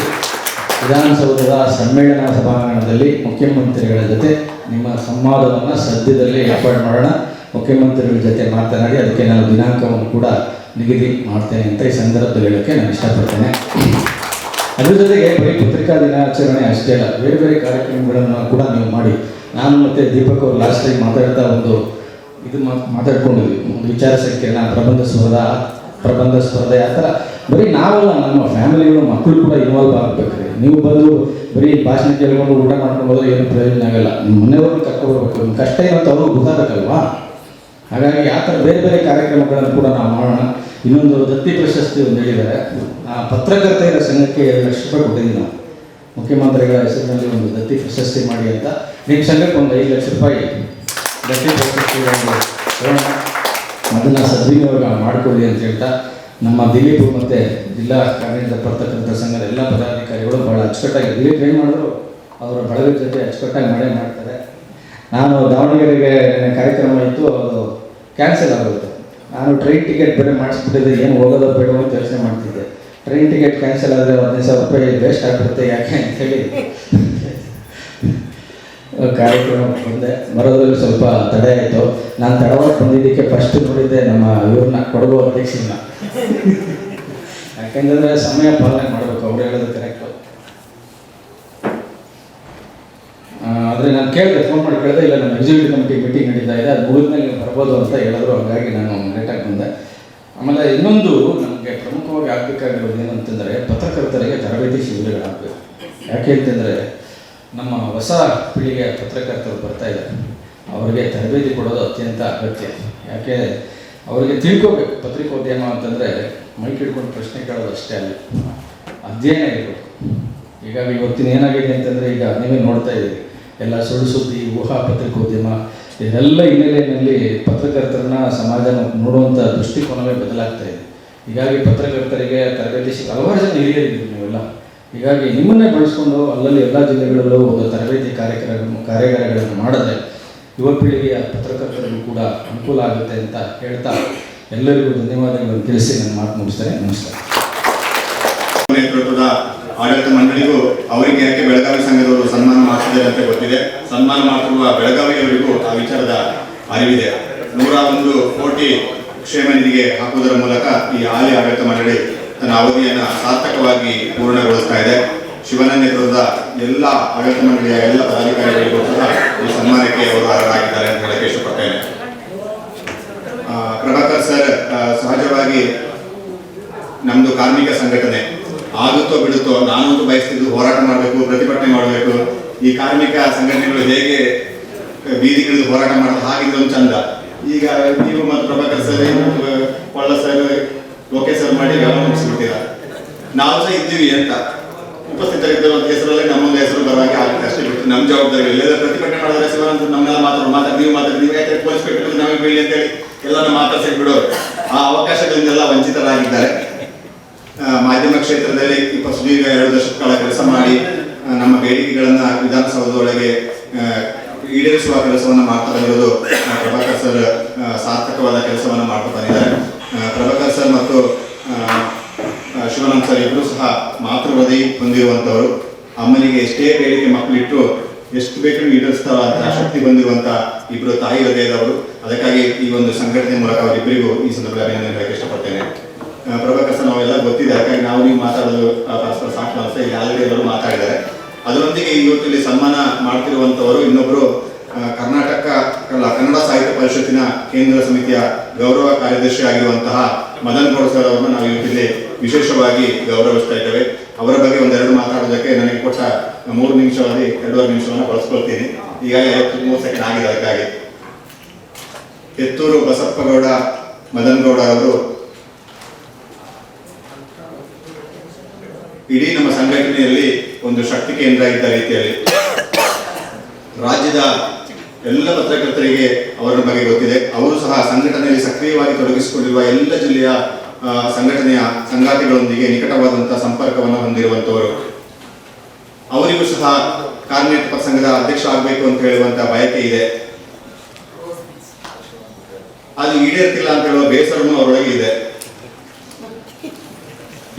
ವಿಧಾನಸೌಧದ ಸಮ್ಮೇಳನ ಸಭಾಂಗಣದಲ್ಲಿ ಮುಖ್ಯಮಂತ್ರಿಗಳ ಜೊತೆ ನಿಮ್ಮ ಸಂವಾದವನ್ನು ಸದ್ಯದಲ್ಲೇ ಏರ್ಪಾಡು ಮಾಡೋಣ. ಮುಖ್ಯಮಂತ್ರಿಗಳ ಜೊತೆ ಮಾತನಾಡಿ ಅದಕ್ಕೆ ನಾನು ದಿನಾಂಕವನ್ನು ಕೂಡ ನಿಗದಿ ಮಾಡ್ತೇನೆ ಅಂತ ಈ ಸಂದರ್ಭದಲ್ಲಿ ಹೇಳೋಕ್ಕೆ ನಾನು ಇಷ್ಟಪಡ್ತೇನೆ. ಅದ್ರ ಜೊತೆಗೆ ಬರೀ ಪತ್ರಿಕಾ ದಿನಾಚರಣೆ ಅಷ್ಟೇ ಅಲ್ಲ, ಬೇರೆ ಬೇರೆ ಕಾರ್ಯಕ್ರಮಗಳನ್ನು ಕೂಡ ನೀವು ಮಾಡಿ. ನಾನು ಮತ್ತು ದೀಪಕ್ ಅವರು ಲಾಸ್ಟ್ ಟೈಮ್ ಮಾತಾಡ್ತಾ ಮಾತಾಡ್ಕೊಂಡಿದ್ವಿ, ಒಂದು ವಿಚಾರ ಸಂಕಿರಣ, ಪ್ರಬಂಧ ಸ್ಪರ್ಧೆ, ಆ ಥರ. ಬರೀ ನಾವಲ್ಲ, ನಮ್ಮ ಫ್ಯಾಮಿಲಿಗಳು, ಮಕ್ಕಳು ಕೂಡ ಇನ್ವಾಲ್ವ್ ಆಗಬೇಕ್ರಿ. ನೀವು ಬಂದು ಬರೀ ಭಾಷಣ ಕೇಳ್ಕೊಂಡು ಊಟ ಮಾಡ್ಕೊಂಡು ಹೋದ್ರೆ ಏನು ಪ್ರಯೋಜನ ಆಗಲ್ಲ. ನಿಮ್ಮ ಮನೆಯವ್ರನ್ನ ಕರ್ಕೊಬರ್ಬೇಕು, ನಿಮ್ಮ ಕಷ್ಟ ಏನಂತ ಅವ್ರಿಗೆ ಗೊತ್ತಾಗಬೇಕಲ್ವಾ? ಹಾಗಾಗಿ ಆ ಥರ ಬೇರೆ ಬೇರೆ ಕಾರ್ಯಕ್ರಮಗಳನ್ನು ಕೂಡ ನಾವು ಮಾಡೋಣ. ಇನ್ನೊಂದು ದತ್ತಿ ಪ್ರಶಸ್ತಿ ಒಂದು ಹೇಳಿದ್ದಾರೆ, ಪತ್ರಕರ್ತರ ಸಂಘಕ್ಕೆ 2 ಲಕ್ಷ ರೂಪಾಯಿ ಕೊಟ್ಟಿದ್ದೀವಿ ನಾವು. ಮುಖ್ಯಮಂತ್ರಿಗಳ ಹೆಸರಿನಲ್ಲಿ ಒಂದು ದತ್ತಿ ಪ್ರಶಸ್ತಿ ಮಾಡಿ ಅಂತ. ನಿಮ್ಮ ಸಂಘಕ್ಕೆ ಒಂದು 5 ಲಕ್ಷ ರೂಪಾಯಿ ದತ್ತಿ ಪ್ರಶಸ್ತಿ ಅದನ್ನು ಸದ್ವಿನಿಯೋಗ ಮಾಡಿಕೊಳ್ಳಿ ಅಂತ ಹೇಳ್ತಾ, ನಮ್ಮ ದಿಲೀಪ್ ಮತ್ತು ಜಿಲ್ಲಾ ಕಾರ್ಯನಿರತ ಪತ್ರಕರ್ತರ ಸಂಘದ ಎಲ್ಲ ಪದಾಧಿಕಾರಿಗಳು ಭಾಳ ಅಚ್ಚುಕಟ್ಟಾಗಿ, ದಿಲೀಪ್ ಏನು ಮಾಡಿದ್ರು ಅವರ ಬಳಗದ ಜೊತೆ ಅಚ್ಚುಕಟ್ಟಾಗಿ ಮಾಡ್ತಾರೆ. ನಾನು ದಾವಣಗೆರೆಗೆ ಕಾರ್ಯಕ್ರಮ ಇತ್ತು, ಅದು ಕ್ಯಾನ್ಸಲ್ ಆಗುತ್ತೆ. ನಾನು ಟ್ರೈನ್ ಟಿಕೆಟ್ ಬೇರೆ ಮಾಡಿಸ್ಬಿಟ್ಟಿದ್ದೆ, ಏನು ಹೋಗೋದೋ ಬೇಡವೋ ಅಂತ ಯೋಚನೆ ಮಾಡ್ತಿದ್ದೆ. ಟ್ರೈನ್ ಟಿಕೆಟ್ ಕ್ಯಾನ್ಸಲ್ ಆದರೆ 15,000 ರೂಪಾಯಿ ವೇಸ್ಟ್ ಆಗಿಬಿಡುತ್ತೆ, ಯಾಕೆ ಅಂಥೇಳಿ ಕಾರ್ಯಕ್ರಮ ಬಂದೆ. ಬರೋದ್ರಲ್ಲಿ ಸ್ವಲ್ಪ ತಡೆ ಆಯಿತು. ನಾನು ತಡವಾಗಿ ಬಂದಿದ್ದಕ್ಕೆ ಫಸ್ಟ್ ನೋಡಿದ್ದೆ ನಮ್ಮ ಇವ್ರನ್ನ ಕೊಡಗು ಅಧ್ಯಕ್ಷರನ್ನ. ಯಾಕೆಂದರೆ ಸಮಯ ಪಾಲನೆ ಮಾಡಬೇಕು, ಅವ್ರು ಹೇಳೋದು ಕರೆಕ್ಟು. ಆದರೆ ನಾನು ಕೇಳಿದೆ, ಫೋನ್ ಮಾಡಿ ಕೇಳಿದೆ, ಇಲ್ಲ ನಮ್ಮ ಎಕ್ಸಿಕ್ಯೂಟಿವ್ ಕಮಿಟಿ ಮೀಟಿಂಗ್ ನಡೀತಾ ಇದೆ, ಅದು ಮುಗಿದ್ಮೇಲೆ ನೀವು ಬರ್ಬೋದು ಅಂತ ಹೇಳಿದ್ರು. ಹಾಗಾಗಿ ನಾನು ಲೇಟಾಗಿ ಬಂದೆ. ಆಮೇಲೆ ಇನ್ನೊಂದು ನಮಗೆ ಪ್ರಮುಖವಾಗಿ ಆಗಬೇಕಾಗಿರೋದು ಏನಂತಂದರೆ ಪತ್ರಕರ್ತರಿಗೆ ತರಬೇತಿ ಶಿಬಿರಗಳಾಗಬೇಕು. ಯಾಕೆ ಅಂತಂದರೆ ನಮ್ಮ ಹೊಸ ಪೀಳಿಗೆಯ ಪತ್ರಕರ್ತರು ಬರ್ತಾ ಇದ್ದಾರೆ, ಅವರಿಗೆ ತರಬೇತಿ ಕೊಡೋದು ಅತ್ಯಂತ ಅಗತ್ಯ. ಯಾಕೆ ಅವರಿಗೆ ತಿಳ್ಕೋಬೇಕು. ಪತ್ರಿಕೋದ್ಯಮ ಅಂತಂದರೆ ಮೈಕ್ ಹಿಡ್ಕೊಂಡು ಪ್ರಶ್ನೆ ಕೇಳೋದು ಅಷ್ಟೇ ಅಲ್ಲ, ಅಧ್ಯಯನ ಇರಬೇಕು. ಹೀಗಾಗಿ ಇವತ್ತಿನ ಏನಾಗಿದೆ ಅಂತಂದರೆ, ಈಗ ನೀವೇ ನೋಡ್ತಾ ಇದ್ದೀರಿ, ಎಲ್ಲ ಸುಳ್ಳು ಸುದ್ದಿ, ಊಹಾ ಪತ್ರಿಕೋದ್ಯಮ, ಇದೆಲ್ಲ ಹಿನ್ನೆಲೆಯಲ್ಲಿ ಪತ್ರಕರ್ತರನ್ನ ಸಮಾಜ ನೋಡುವಂಥ ದೃಷ್ಟಿಕೋನವೇ ಬದಲಾಗ್ತಾ ಇದೆ. ಹೀಗಾಗಿ ಪತ್ರಕರ್ತರಿಗೆ ತರಬೇತಿ ಹಲವಾರು ಜನ ಹಿರಿಯರಿದ್ದೀರಿ ನೀವೆಲ್ಲ. ಹೀಗಾಗಿ ನಿಮ್ಮನ್ನೇ ಬಳಸ್ಕೊಂಡು ಅಲ್ಲಲ್ಲಿ ಎಲ್ಲ ಜಿಲ್ಲೆಗಳಲ್ಲೂ ಒಂದು ತರಬೇತಿ ಕಾರ್ಯಾಗಾರಗಳನ್ನು ಮಾಡಿದ್ರೆ ಯುವ ಪೀಳಿಗೆಯ ಪತ್ರಕರ್ತರಿಗೂ ಕೂಡ ಅನುಕೂಲ ಆಗುತ್ತೆ ಅಂತ ಹೇಳ್ತಾ ಎಲ್ಲರಿಗೂ ಧನ್ಯವಾದಗಳನ್ನು ತಿಳಿಸಿ ನನ್ನ ಮಾತು ಮುಗಿಸ್ತೇನೆ. ನಮಸ್ಕಾರ. ನೇತೃತ್ವದ ಆಡಳಿತ ಮಂಡಳಿಗೂ ಅವರಿಗೆ ಯಾಕೆ ಬೆಳಗಾವಿ ಸಂಘದವರು ಸನ್ಮಾನ ಮಾಡ್ತಿದ್ದಾರೆ ಅಂತ ಗೊತ್ತಿದೆ. ಸನ್ಮಾನ ಮಾಡ್ತಿರುವ ಬೆಳಗಾವಿಯವರಿಗೂ ಆ ವಿಚಾರದ ಅರಿವಿದೆ. 101 ಕೋಟಿ ಕ್ಷೇಮ ನಿಧಿಗೆ ಹಾಕುವುದರ ಮೂಲಕ ಈ ಹಾಲಿ ಆಡಳಿತ ಮಂಡಳಿ ತನ್ನ ಅವಧಿಯನ್ನು ಸಾರ್ಥಕವಾಗಿ ಪೂರ್ಣಗೊಳಿಸ್ತಾ ಇದೆ. ಶಿವನ ನೇತೃತ್ವದ ಎಲ್ಲ ಆಡಳಿತ ಮಂಡಳಿಯ ಎಲ್ಲ ಪದಾಧಿಕಾರಿಗಳಿಗೂ ಸಹ ಈ ಸನ್ಮಾನಕ್ಕೆ ಅವರು ಅರ್ಹರಾಗಿದ್ದಾರೆ ಅಂತ ಹೇಳಕ್ಕೆ ಇಷ್ಟಪಡ್ತೇನೆ. ಪ್ರಭಾಕರ್ ಸರ್, ಸಹಜವಾಗಿ ನಮ್ಮದು ಕಾರ್ಮಿಕ ಸಂಘಟನೆ ಆಗುತ್ತೋ ಬಿಡುತ್ತೋ, ನಾನಂತೂ ಬಯಸ್ತಿದ್ದು ಹೋರಾಟ ಮಾಡಬೇಕು, ಪ್ರತಿಭಟನೆ ಮಾಡಬೇಕು. ಈ ಕಾರ್ಮಿಕ ಸಂಘಟನೆಗಳು ಹೇಗೆ ಬೀದಿಗಿಳಿದು ಹೋರಾಟ ಮಾಡೋದು ಹಾಗಿದ್ದೊಂದು ಚಂದ. ಈಗ ನೀವು ಮತ್ತು ಪ್ರಭಾಕರ್ ಸರ್, ಕೊಳ್ಳ ಸರ್, ಲೋಕೇಶ್ ಸರ್ ಮಾಡಿ ವ್ಯವಹಾರ ಮುಗಿಸ್ಬಿಡ್ತೀರ. ನಾವು ಸಹ ಇದ್ದೀವಿ ಅಂತ ಉಪಸ್ಥಿತರಿದ್ದಿರುವಂಥ ಹೆಸರಲ್ಲಿ ನಮ್ಮೊಂದು ಹೆಸರು ಬರುವಾಗ ಆಗುತ್ತೆ ಅಷ್ಟೇ, ಬಿಟ್ಟು ನಮ್ಮ ಜವಾಬ್ದಾರಿ ಇಲ್ಲ. ಪ್ರತಿಭಟನೆ ಮಾಡಿದ್ರೆ ಶಿವಾನಂತ ನಮ್ಮೆಲ್ಲ ನೀವು ಯಾಕೆ ಪೊಲೀಸ್ ಪೇಟೆ ನಮಗೆ ಬೀಳಿ ಅಂತೇಳಿ ಎಲ್ಲರೂ ಮಾತಾಡ್ಸಿ ಬಿಡೋರು. ಆ ಅವಕಾಶಗಳಿಂದೆಲ್ಲ ವಂಚಿತರಾಗಿದ್ದಾರೆ. ಮಾಧ್ಯಮ ಕ್ಷೇತ್ರದಲ್ಲಿ ಸುದೀರ್ಘ 2 ದಶಕಗಳ ಕೆಲಸ ಮಾಡಿ ನಮ್ಮ ಬೇಡಿಕೆಗಳನ್ನು ವಿಧಾನಸೌಧದೊಳಗೆ ಈಡೇರಿಸುವ ಕೆಲಸವನ್ನು ಮಾಡ್ತಾ ಬಂದಿರೋದು ಪ್ರಭಾಕರ್ ಸರ್ ಸಾರ್ಥಕವಾದ ಕೆಲಸವನ್ನು ಮಾಡ್ತಾ ಬಂದಿದ್ದಾರೆ. ಪ್ರಭಾಕರ್ ಸರ್ ಮತ್ತು ಶಿವಾನಂದ್ ಸರ್ ಇಬ್ಬರು ಸಹ ಮಾತೃ ಹೃದಯ ಹೊಂದಿರುವಂಥವರು. ಅಮ್ಮನಿಗೆ ಎಷ್ಟೇ ಬೇಡಿಕೆ ಮಕ್ಕಳಿಟ್ಟು ಎಷ್ಟು ಬೇಕಾದ್ರೂ ಈಡೇರಿಸ್ತಾರ ಅಂತ ಶಕ್ತಿ ಬಂದಿರುವಂಥ ಇಬ್ಬರು ತಾಯಿ ಹೃದಯದವರು. ಅದಕ್ಕಾಗಿ ಈ ಒಂದು ಸಂಘಟನೆ ಮೂಲಕ ಅವರಿಬ್ಬರಿಗೂ ಈ ಸಂದರ್ಭದಲ್ಲಿ ಹೇಳಕ್ಕೆ ಇಷ್ಟಪಡ್ತೇನೆ. ಪ್ರಭಾಕರ್ ಸರ್ ನಾವೆಲ್ಲ ಗೊತ್ತಿದೆ, ಹಾಗಾಗಿ ನಾವು ನೀವು ಮಾತಾಡೋದು ಪರಸ್ಪರ ಸಾಕು ಅನಿಸ್ತಾ ಇಲ್ಲಿ ಆಲ್ರೆಡಿ ಎಲ್ಲರೂ ಮಾತಾಡಿದ್ದಾರೆ. ಅದರೊಂದಿಗೆ ಇವತ್ತು ಇಲ್ಲಿ ಸನ್ಮಾನ ಮಾಡ್ತಿರುವಂಥವರು ಇನ್ನೊಬ್ಬರು ಕನ್ನಡ ಸಾಹಿತ್ಯ ಪರಿಷತ್ತಿನ ಕೇಂದ್ರ ಸಮಿತಿಯ ಗೌರವ ಕಾರ್ಯದರ್ಶಿ ಆಗಿರುವಂತಹ ಮದನ್ ಗೌಡ ಸರ್ ಅವರನ್ನು ನಾವು ಇವತ್ತಿಲ್ಲಿ ವಿಶೇಷವಾಗಿ ಗೌರವಿಸ್ತಾ ಇದ್ದೇವೆ. ಅವರ ಬಗ್ಗೆ ಒಂದೆರಡು ಮಾತಾಡೋದಕ್ಕೆ ನನಗೆ ಕೊಟ್ಟ 3 ನಿಮಿಷವಾಗಿ 2.5 ನಿಮಿಷವನ್ನು ಬಳಸ್ಕೊಳ್ತೀನಿ. ಈಗಾಗಲೇ 53 ಸೆಕೆಂಡ್ ಆಗಿದೆ. ಅದಕ್ಕಾಗಿ ಕೆತ್ತೂರು ಬಸಪ್ಪಗೌಡ ಮದನ್ ಗೌಡ ಅವರು ಇಡೀ ನಮ್ಮ ಸಂಘಟನೆಯಲ್ಲಿ ಒಂದು ಶಕ್ತಿ ಕೇಂದ್ರ ಇದ್ದ ರೀತಿಯಲ್ಲಿ ರಾಜ್ಯದ ಎಲ್ಲ ಪತ್ರಕರ್ತರಿಗೆ ಅವರ ಬಗ್ಗೆ ಗೊತ್ತಿದೆ. ಅವರು ಸಹ ಸಂಘಟನೆಯಲ್ಲಿ ಸಕ್ರಿಯವಾಗಿ ತೊಡಗಿಸಿಕೊಂಡಿರುವ ಎಲ್ಲ ಜಿಲ್ಲೆಯ ಸಂಘಟನೆಯ ಸಂಗಾತಿಗಳೊಂದಿಗೆ ನಿಕಟವಾದಂತಹ ಸಂಪರ್ಕವನ್ನು ಹೊಂದಿರುವಂತವರು. ಅವರಿಗೂ ಸಹ ಕಾರ್ಮಿಕ ಸಂಘದ ಅಧ್ಯಕ್ಷ ಆಗಬೇಕು ಅಂತ ಹೇಳುವಂತಹ ಬಯಕೆ ಇದೆ. ಅದು ಈಡೇರ್ತಿಲ್ಲ ಅಂತ ಹೇಳುವ ಬೇಸರನು ಅವರೊಳಗೆ ಇದೆ.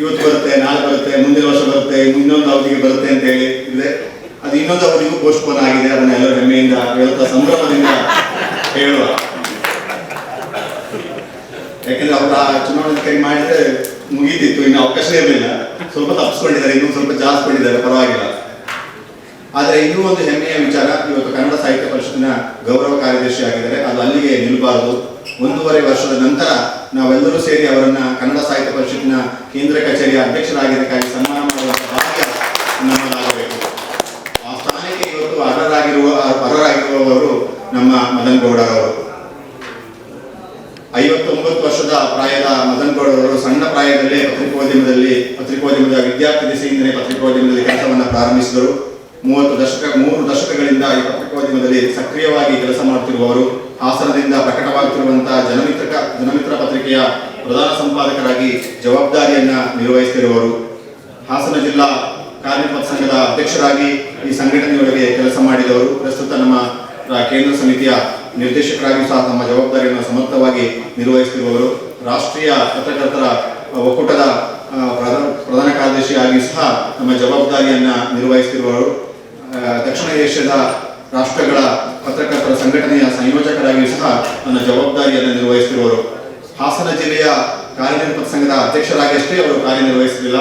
ಇವತ್ತು ಬರುತ್ತೆ, ನಾಳೆ ಬರುತ್ತೆ, ಮುಂದಿನ ವರ್ಷ ಬರುತ್ತೆ, ಇನ್ನೊಂದು ಅವಧಿಗೆ ಬರುತ್ತೆ ಅಂತ ಹೇಳಿ ಇದೆ. ಅದು ಇನ್ನೊಂದು ಅವಧಿಗೂ ಪೋಸ್ಟ್ಪೋನ್ ಆಗಿದೆ. ಅದನ್ನ ಎಲ್ಲರೂ ಹೆಮ್ಮೆಯಿಂದ ಹೇಳುತ್ತಾ ಸಂಭ್ರಮದಿಂದ ಹೇಳುವ. ಯಾಕೆಂದ್ರೆ ಅವರ ಚುನಾವಣೆ ಕೈ ಮಾಡಿದ್ರೆ ಮುಗೀತಿತ್ತು, ಇನ್ನು ಅವಕಾಶವೇ ಇರಲಿಲ್ಲ. ಸ್ವಲ್ಪ ತಪ್ಪಿಸ್ಕೊಂಡಿದ್ದಾರೆ, ಇನ್ನೂ ಸ್ವಲ್ಪ ಜಾಸ್ತಿಕೊಂಡಿದ್ದಾರೆ, ಪರವಾಗಿಲ್ಲ. ಆದರೆ ಇನ್ನೂ ಒಂದು ಹೆಮ್ಮೆಯ ವಿಚಾರ, ಇವತ್ತು ಕನ್ನಡ ಸಾಹಿತ್ಯ ಪರಿಷತ್ತಿನ ಗೌರವ ಕಾರ್ಯದರ್ಶಿ ಆಗಿದ್ದಾರೆ. ಅದು ಅಲ್ಲಿಗೆ ನಿಲ್ಲಬಾರದು. 1.5 ವರ್ಷದ ನಂತರ ನಾವೆಲ್ಲರೂ ಸೇರಿ ಅವರನ್ನ ಕನ್ನಡ ಸಾಹಿತ್ಯ ಪರಿಷತ್ತಿನ ಕೇಂದ್ರ ಕಚೇರಿಯ ಅಧ್ಯಕ್ಷರಾಗಿದ್ದಕ್ಕಾಗಿ ಸನ್ಮಾನ ಮಾಡುವಂತ ಭಾಗ್ಯ ನಮ್ಮದಾಗಬೇಕು. ಆ ಸ್ಥಾನಕ್ಕೆ ಇವತ್ತು ಅರ್ಹರಾಗಿರುವವರು ನಮ್ಮ ಮದನ್ ಗೌಡರವರು. 59 ವರ್ಷದ ಪ್ರಾಯದ ಮದನ್ ಗೌಡರವರು ಸಣ್ಣ ಪ್ರಾಯದಲ್ಲೇ ಪತ್ರಿಕೋದ್ಯಮದ ವಿದ್ಯಾರ್ಥಿ ದಿಸೆಯಿಂದಲೇ ಪತ್ರಿಕೋದ್ಯಮದಲ್ಲಿ ಕೆಲಸವನ್ನು ಪ್ರಾರಂಭಿಸಿದರು. 3 ದಶಕಗಳಿಂದ ಈ ಪತ್ರಿಕೋದ್ಯಮದಲ್ಲಿ ಸಕ್ರಿಯವಾಗಿ ಕೆಲಸ ಮಾಡುತ್ತಿರುವವರು. ಹಾಸನದಿಂದ ಪ್ರಕಟವಾಗುತ್ತಿರುವಂತಹ ಜನಮಿತ್ರ ಪತ್ರಿಕೆಯ ಪ್ರಧಾನ ಸಂಪಾದಕರಾಗಿ ಜವಾಬ್ದಾರಿಯನ್ನ ನಿರ್ವಹಿಸುತ್ತಿರುವವರು. ಹಾಸನ ಜಿಲ್ಲಾ ಕಾರ್ಮಿಕ ಸಂಘದ ಅಧ್ಯಕ್ಷರಾಗಿ ಈ ಸಂಘಟನೆಯೊಳಗೆ ಕೆಲಸ ಮಾಡಿದವರು. ಪ್ರಸ್ತುತ ನಮ್ಮ ಕೇಂದ್ರ ಸಮಿತಿಯ ನಿರ್ದೇಶಕರಾಗಿ ಸಹ ತಮ್ಮ ಜವಾಬ್ದಾರಿಯನ್ನು ಸಮರ್ಥವಾಗಿ ನಿರ್ವಹಿಸುತ್ತಿರುವವರು. ರಾಷ್ಟ್ರೀಯ ಪತ್ರಕರ್ತರ ಒಕ್ಕೂಟದ ಪ್ರಧಾನ ಕಾರ್ಯದರ್ಶಿಯಾಗಿ ಸಹ ನಮ್ಮ ಜವಾಬ್ದಾರಿಯನ್ನ ನಿರ್ವಹಿಸುತ್ತಿರುವವರು. ದಕ್ಷಿಣ ಏಷ್ಯಾದ ರಾಷ್ಟ್ರಗಳ ಪತ್ರಕರ್ತರ ಸಂಘಟನೆಯ ಸಂಯೋಜಕರಾಗಿಯೂ ಸಹ ನನ್ನ ಜವಾಬ್ದಾರಿಯನ್ನು ನಿರ್ವಹಿಸುತ್ತಿರುವರು. ಹಾಸನ ಜಿಲ್ಲೆಯ ಕಾರ್ಯನಿರ್ವಹಣಾ ಸಂಘದ ಅಧ್ಯಕ್ಷರಾಗಿ ಅಷ್ಟೇ ಅವರು ಕಾರ್ಯನಿರ್ವಹಿಸಲಿಲ್ಲ.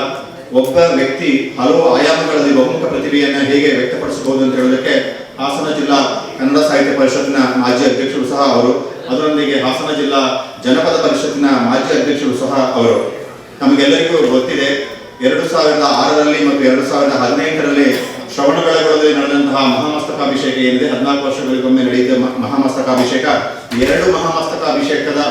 ಒಬ್ಬ ವ್ಯಕ್ತಿ ಹಲವು ಆಯಾಮಗಳಲ್ಲಿ ಬಹುಮುಖ ಪ್ರತಿಭೆಯನ್ನು ಹೇಗೆ ವ್ಯಕ್ತಪಡಿಸಬಹುದು ಅಂತ ಹೇಳೋದಕ್ಕೆ ಹಾಸನ ಜಿಲ್ಲಾ ಕನ್ನಡ ಸಾಹಿತ್ಯ ಪರಿಷತ್ತಿನ ಮಾಜಿ ಅಧ್ಯಕ್ಷರು ಸಹ ಅವರು, ಅದರೊಂದಿಗೆ ಹಾಸನ ಜಿಲ್ಲಾ ಜನಪದ ಪರಿಷತ್ತಿನ ಮಾಜಿ ಅಧ್ಯಕ್ಷರು ಸಹ ಅವರು. ನಮಗೆಲ್ಲರಿಗೂ ಗೊತ್ತಿದೆ 2006ರಲ್ಲಿ ಮತ್ತು 2018ರಲ್ಲಿ ಶ್ರವಣಬೆಳಗೊಳದಲ್ಲಿ ನಡೆದಂತಹ ಮಹಾಮಸ್ತಕಾಭಿಷೇಕ ಏನಿದೆ, 14 ವರ್ಷಗಳಿಗೊಮ್ಮೆ ನಡೆಯುತ್ತೆ ಮಹಾಮಸ್ತಕಾಭಿಷೇಕ. 2 ಮಹಾಮಸ್ತಕಾಭಿಷೇಕದ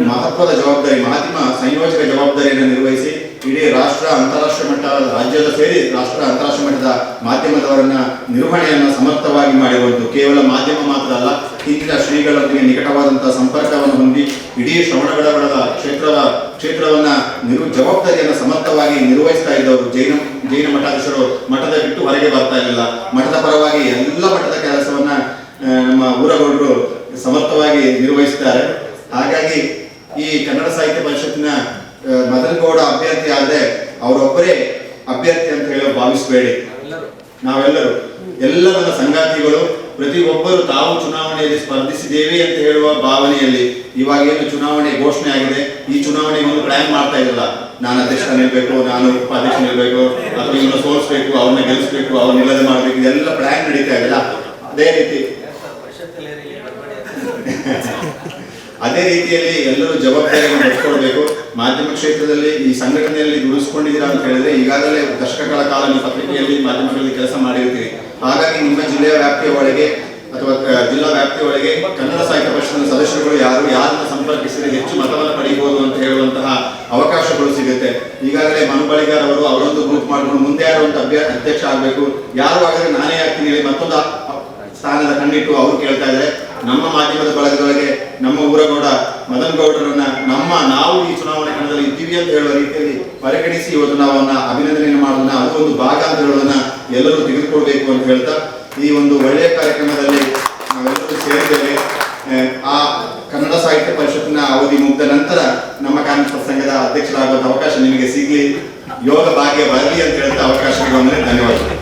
ಮಹತ್ವದ ಜವಾಬ್ದಾರಿ, ಮಾಧ್ಯಮ ಸಂಯೋಜಕ ಜವಾಬ್ದಾರಿಯನ್ನು ನಿರ್ವಹಿಸಿ ಇಡೀ ರಾಷ್ಟ್ರ ಅಂತಾರಾಷ್ಟ್ರೀಯ ಮಟ್ಟ, ರಾಜ್ಯದ ಸೇರಿ ರಾಷ್ಟ್ರ ಅಂತಾರಾಷ್ಟ್ರೀಯ ಮಟ್ಟದ ಮಾಧ್ಯಮದವರನ್ನ ನಿರ್ವಹಣೆಯನ್ನು ಸಮರ್ಥವಾಗಿ ಮಾಡಿರುವಂಥದ್ದು. ಕೇವಲ ಮಾಧ್ಯಮ ಮಾತ್ರ ಅಲ್ಲ, ಹಿಂದಿನ ಶ್ರೀಗಳೊಂದಿಗೆ ನಿಕಟವಾದಂತಹ ಸಂಪರ್ಕವನ್ನು ಹೊಂದಿ ಇಡೀ ಶ್ರವಣಬೆಳಗೊಳದ ಕ್ಷೇತ್ರವನ್ನ ಜವಾಬ್ದಾರಿಯನ್ನು ಸಮರ್ಥವಾಗಿ ನಿರ್ವಹಿಸ್ತಾ ಇದ್ದವರು ಜೈನ ಮಠಾಧೀಶರು. ಮಠದ ಬಿಟ್ಟು ಹೊರಗೆ ಬರ್ತಾ ಇರಲಿಲ್ಲ. ಮಠದ ಪರವಾಗಿ ಎಲ್ಲ ಮಠದ ಕೆಲಸವನ್ನ ನಮ್ಮ ಊರಗೌಡರು ಸಮರ್ಥವಾಗಿ ನಿರ್ವಹಿಸ್ತಾರೆ. ಹಾಗಾಗಿ ಈ ಕನ್ನಡ ಸಾಹಿತ್ಯ ಪರಿಷತ್ತಿನ ಮದನಗೌಡ ಅಭ್ಯರ್ಥಿ ಆದ್ರೆ ಅವರೊಬ್ಬರೇ ಅಭ್ಯರ್ಥಿ ಅಂತ ಹೇಳಿ ಭಾವಿಸಬೇಡಿ. ನಾವೆಲ್ಲರೂ ಎಲ್ಲ ನನ್ನ ಸಂಗಾತಿಗಳು ಪ್ರತಿಯೊಬ್ಬರು ತಾವು ಚುನಾವಣೆಯಲ್ಲಿ ಸ್ಪರ್ಧಿಸಿದ್ದೇವೆ ಅಂತ ಹೇಳುವ ಭಾವನೆಯಲ್ಲಿ ಇವಾಗ ಏನು ಚುನಾವಣೆ ಘೋಷಣೆ ಆಗಿದೆ, ಈ ಚುನಾವಣೆಗೆ ಒಂದು ಪ್ಲಾನ್ ಮಾಡ್ತಾ ಇರಲ್ಲ. ನಾನು ಅಧ್ಯಕ್ಷ ನಿಲ್ಬೇಕು, ನಾನು ಉಪಾಧ್ಯಕ್ಷ ನಿಲ್ಬೇಕು, ಅಥವಾ ಇವನ್ನ ಸೋಲಿಸ್ಬೇಕು, ಅವ್ರನ್ನ ಗೆಲ್ಲಿಸ್ಬೇಕು, ಅವ್ರನ್ನ ಇಲ್ಲದೆ ಮಾಡ್ಬೇಕು, ಇದೆಲ್ಲ ಪ್ಲಾನ್ ನಡೀತಾ ಇದೆಯಲ್ಲ. ಅದೇ ರೀತಿಯಲ್ಲಿ ಎಲ್ಲರೂ ಜವಾಬ್ದಾರಿಯನ್ನು ಹೊತ್ಕೊಳ್ಬೇಕು. ಮಾಧ್ಯಮ ಕ್ಷೇತ್ರದಲ್ಲಿ ಈ ಸಂಘಟನೆಯಲ್ಲಿ ದುಡಿಸ್ಕೊಂಡಿದ್ದೀರಾ ಅಂತ ಹೇಳಿದ್ರೆ ಈಗಾಗಲೇ ದಶಕಗಳ ಕಾಲ ನೀವು ಪತ್ರಿಕೆಯಲ್ಲಿ ಮಾಧ್ಯಮಗಳಲ್ಲಿ ಕೆಲಸ ಮಾಡಿರ್ತೀರಿ. ಹಾಗಾಗಿ ನಿಮ್ಮ ಜಿಲ್ಲೆಯ ವ್ಯಾಪ್ತಿಯ ಒಳಗೆ ಅಥವಾ ಜಿಲ್ಲಾ ವ್ಯಾಪ್ತಿಯ ಒಳಗೆ ಕನ್ನಡ ಸಾಹಿತ್ಯ ಪರಿಷತ್ತಿನ ಸದಸ್ಯರುಗಳು ಯಾರನ್ನ ಸಂಪರ್ಕಿಸಿದರೆ ಹೆಚ್ಚು ಮತವನ್ನು ಪಡೆಯಬಹುದು ಅಂತ ಹೇಳುವಂತಹ ಅವಕಾಶಗಳು ಸಿಗುತ್ತೆ. ಈಗಾಗಲೇ ಮನು ಬಳಿಗಾರ್ ಅವರು ಅವರೊಂದು ಗ್ರೂಪ್ ಮಾಡಿಕೊಂಡು ಮುಂದೆ ಯಾರು ಅಂತ ಅಧ್ಯಕ್ಷ ಆಗಬೇಕು, ಯಾರು ಆಗಿದ್ರೆ ನಾನೇ ಆಗ್ತೀನಿ ಹೇಳಿ ಮತ್ತೊಂದು ಸ್ಥಾನದ ಕಣ್ಣಿಟ್ಟು ಅವರು ಕೇಳ್ತಾ ಇದ್ದಾರೆ. ನಮ್ಮ ಮಾಧ್ಯಮದ ಬಳಗದೊಳಗೆ ನಮ್ಮ ಊರಗೌಡ ಮದನಗೌಡರನ್ನ ನಾವು ಈ ಚುನಾವಣೆ ಕಣದಲ್ಲಿ ಇದ್ದೀವಿ ಅಂತ ಹೇಳುವ ರೀತಿಯಲ್ಲಿ ಪರಿಗಣಿಸಿ ಇವತ್ತು ನಾವು ಅಭಿನಂದನೆಯನ್ನು ಮಾಡೋದನ್ನ, ಅದು ಒಂದು ಭಾಗ ಅಂತ ಹೇಳೋದನ್ನ ಎಲ್ಲರೂ ತೆಗೆದುಕೊಳ್ಬೇಕು ಅಂತ ಹೇಳ್ತಾ ಈ ಒಂದು ಒಳ್ಳೆಯ ಕಾರ್ಯಕ್ರಮದಲ್ಲಿ ನಾವೆಲ್ಲರೂ ಸೇರಿದ್ದೇವೆ. ಆ ಕನ್ನಡ ಸಾಹಿತ್ಯ ಪರಿಷತ್ತಿನ ಅವಧಿ ಮುಗಿದ ನಂತರ ನಮ್ಮ ಕಾರ್ಮಿಕ ಸಂಘದ ಅಧ್ಯಕ್ಷರಾಗುವಂತ ಅವಕಾಶ ನಿಮಗೆ ಸಿಗ್ಲಿ, ಯೋಗ ಭಾಗ್ಯ ಬರಲಿ ಅಂತ ಹೇಳ್ತಾ ಅವಕಾಶ ಧನ್ಯವಾದ.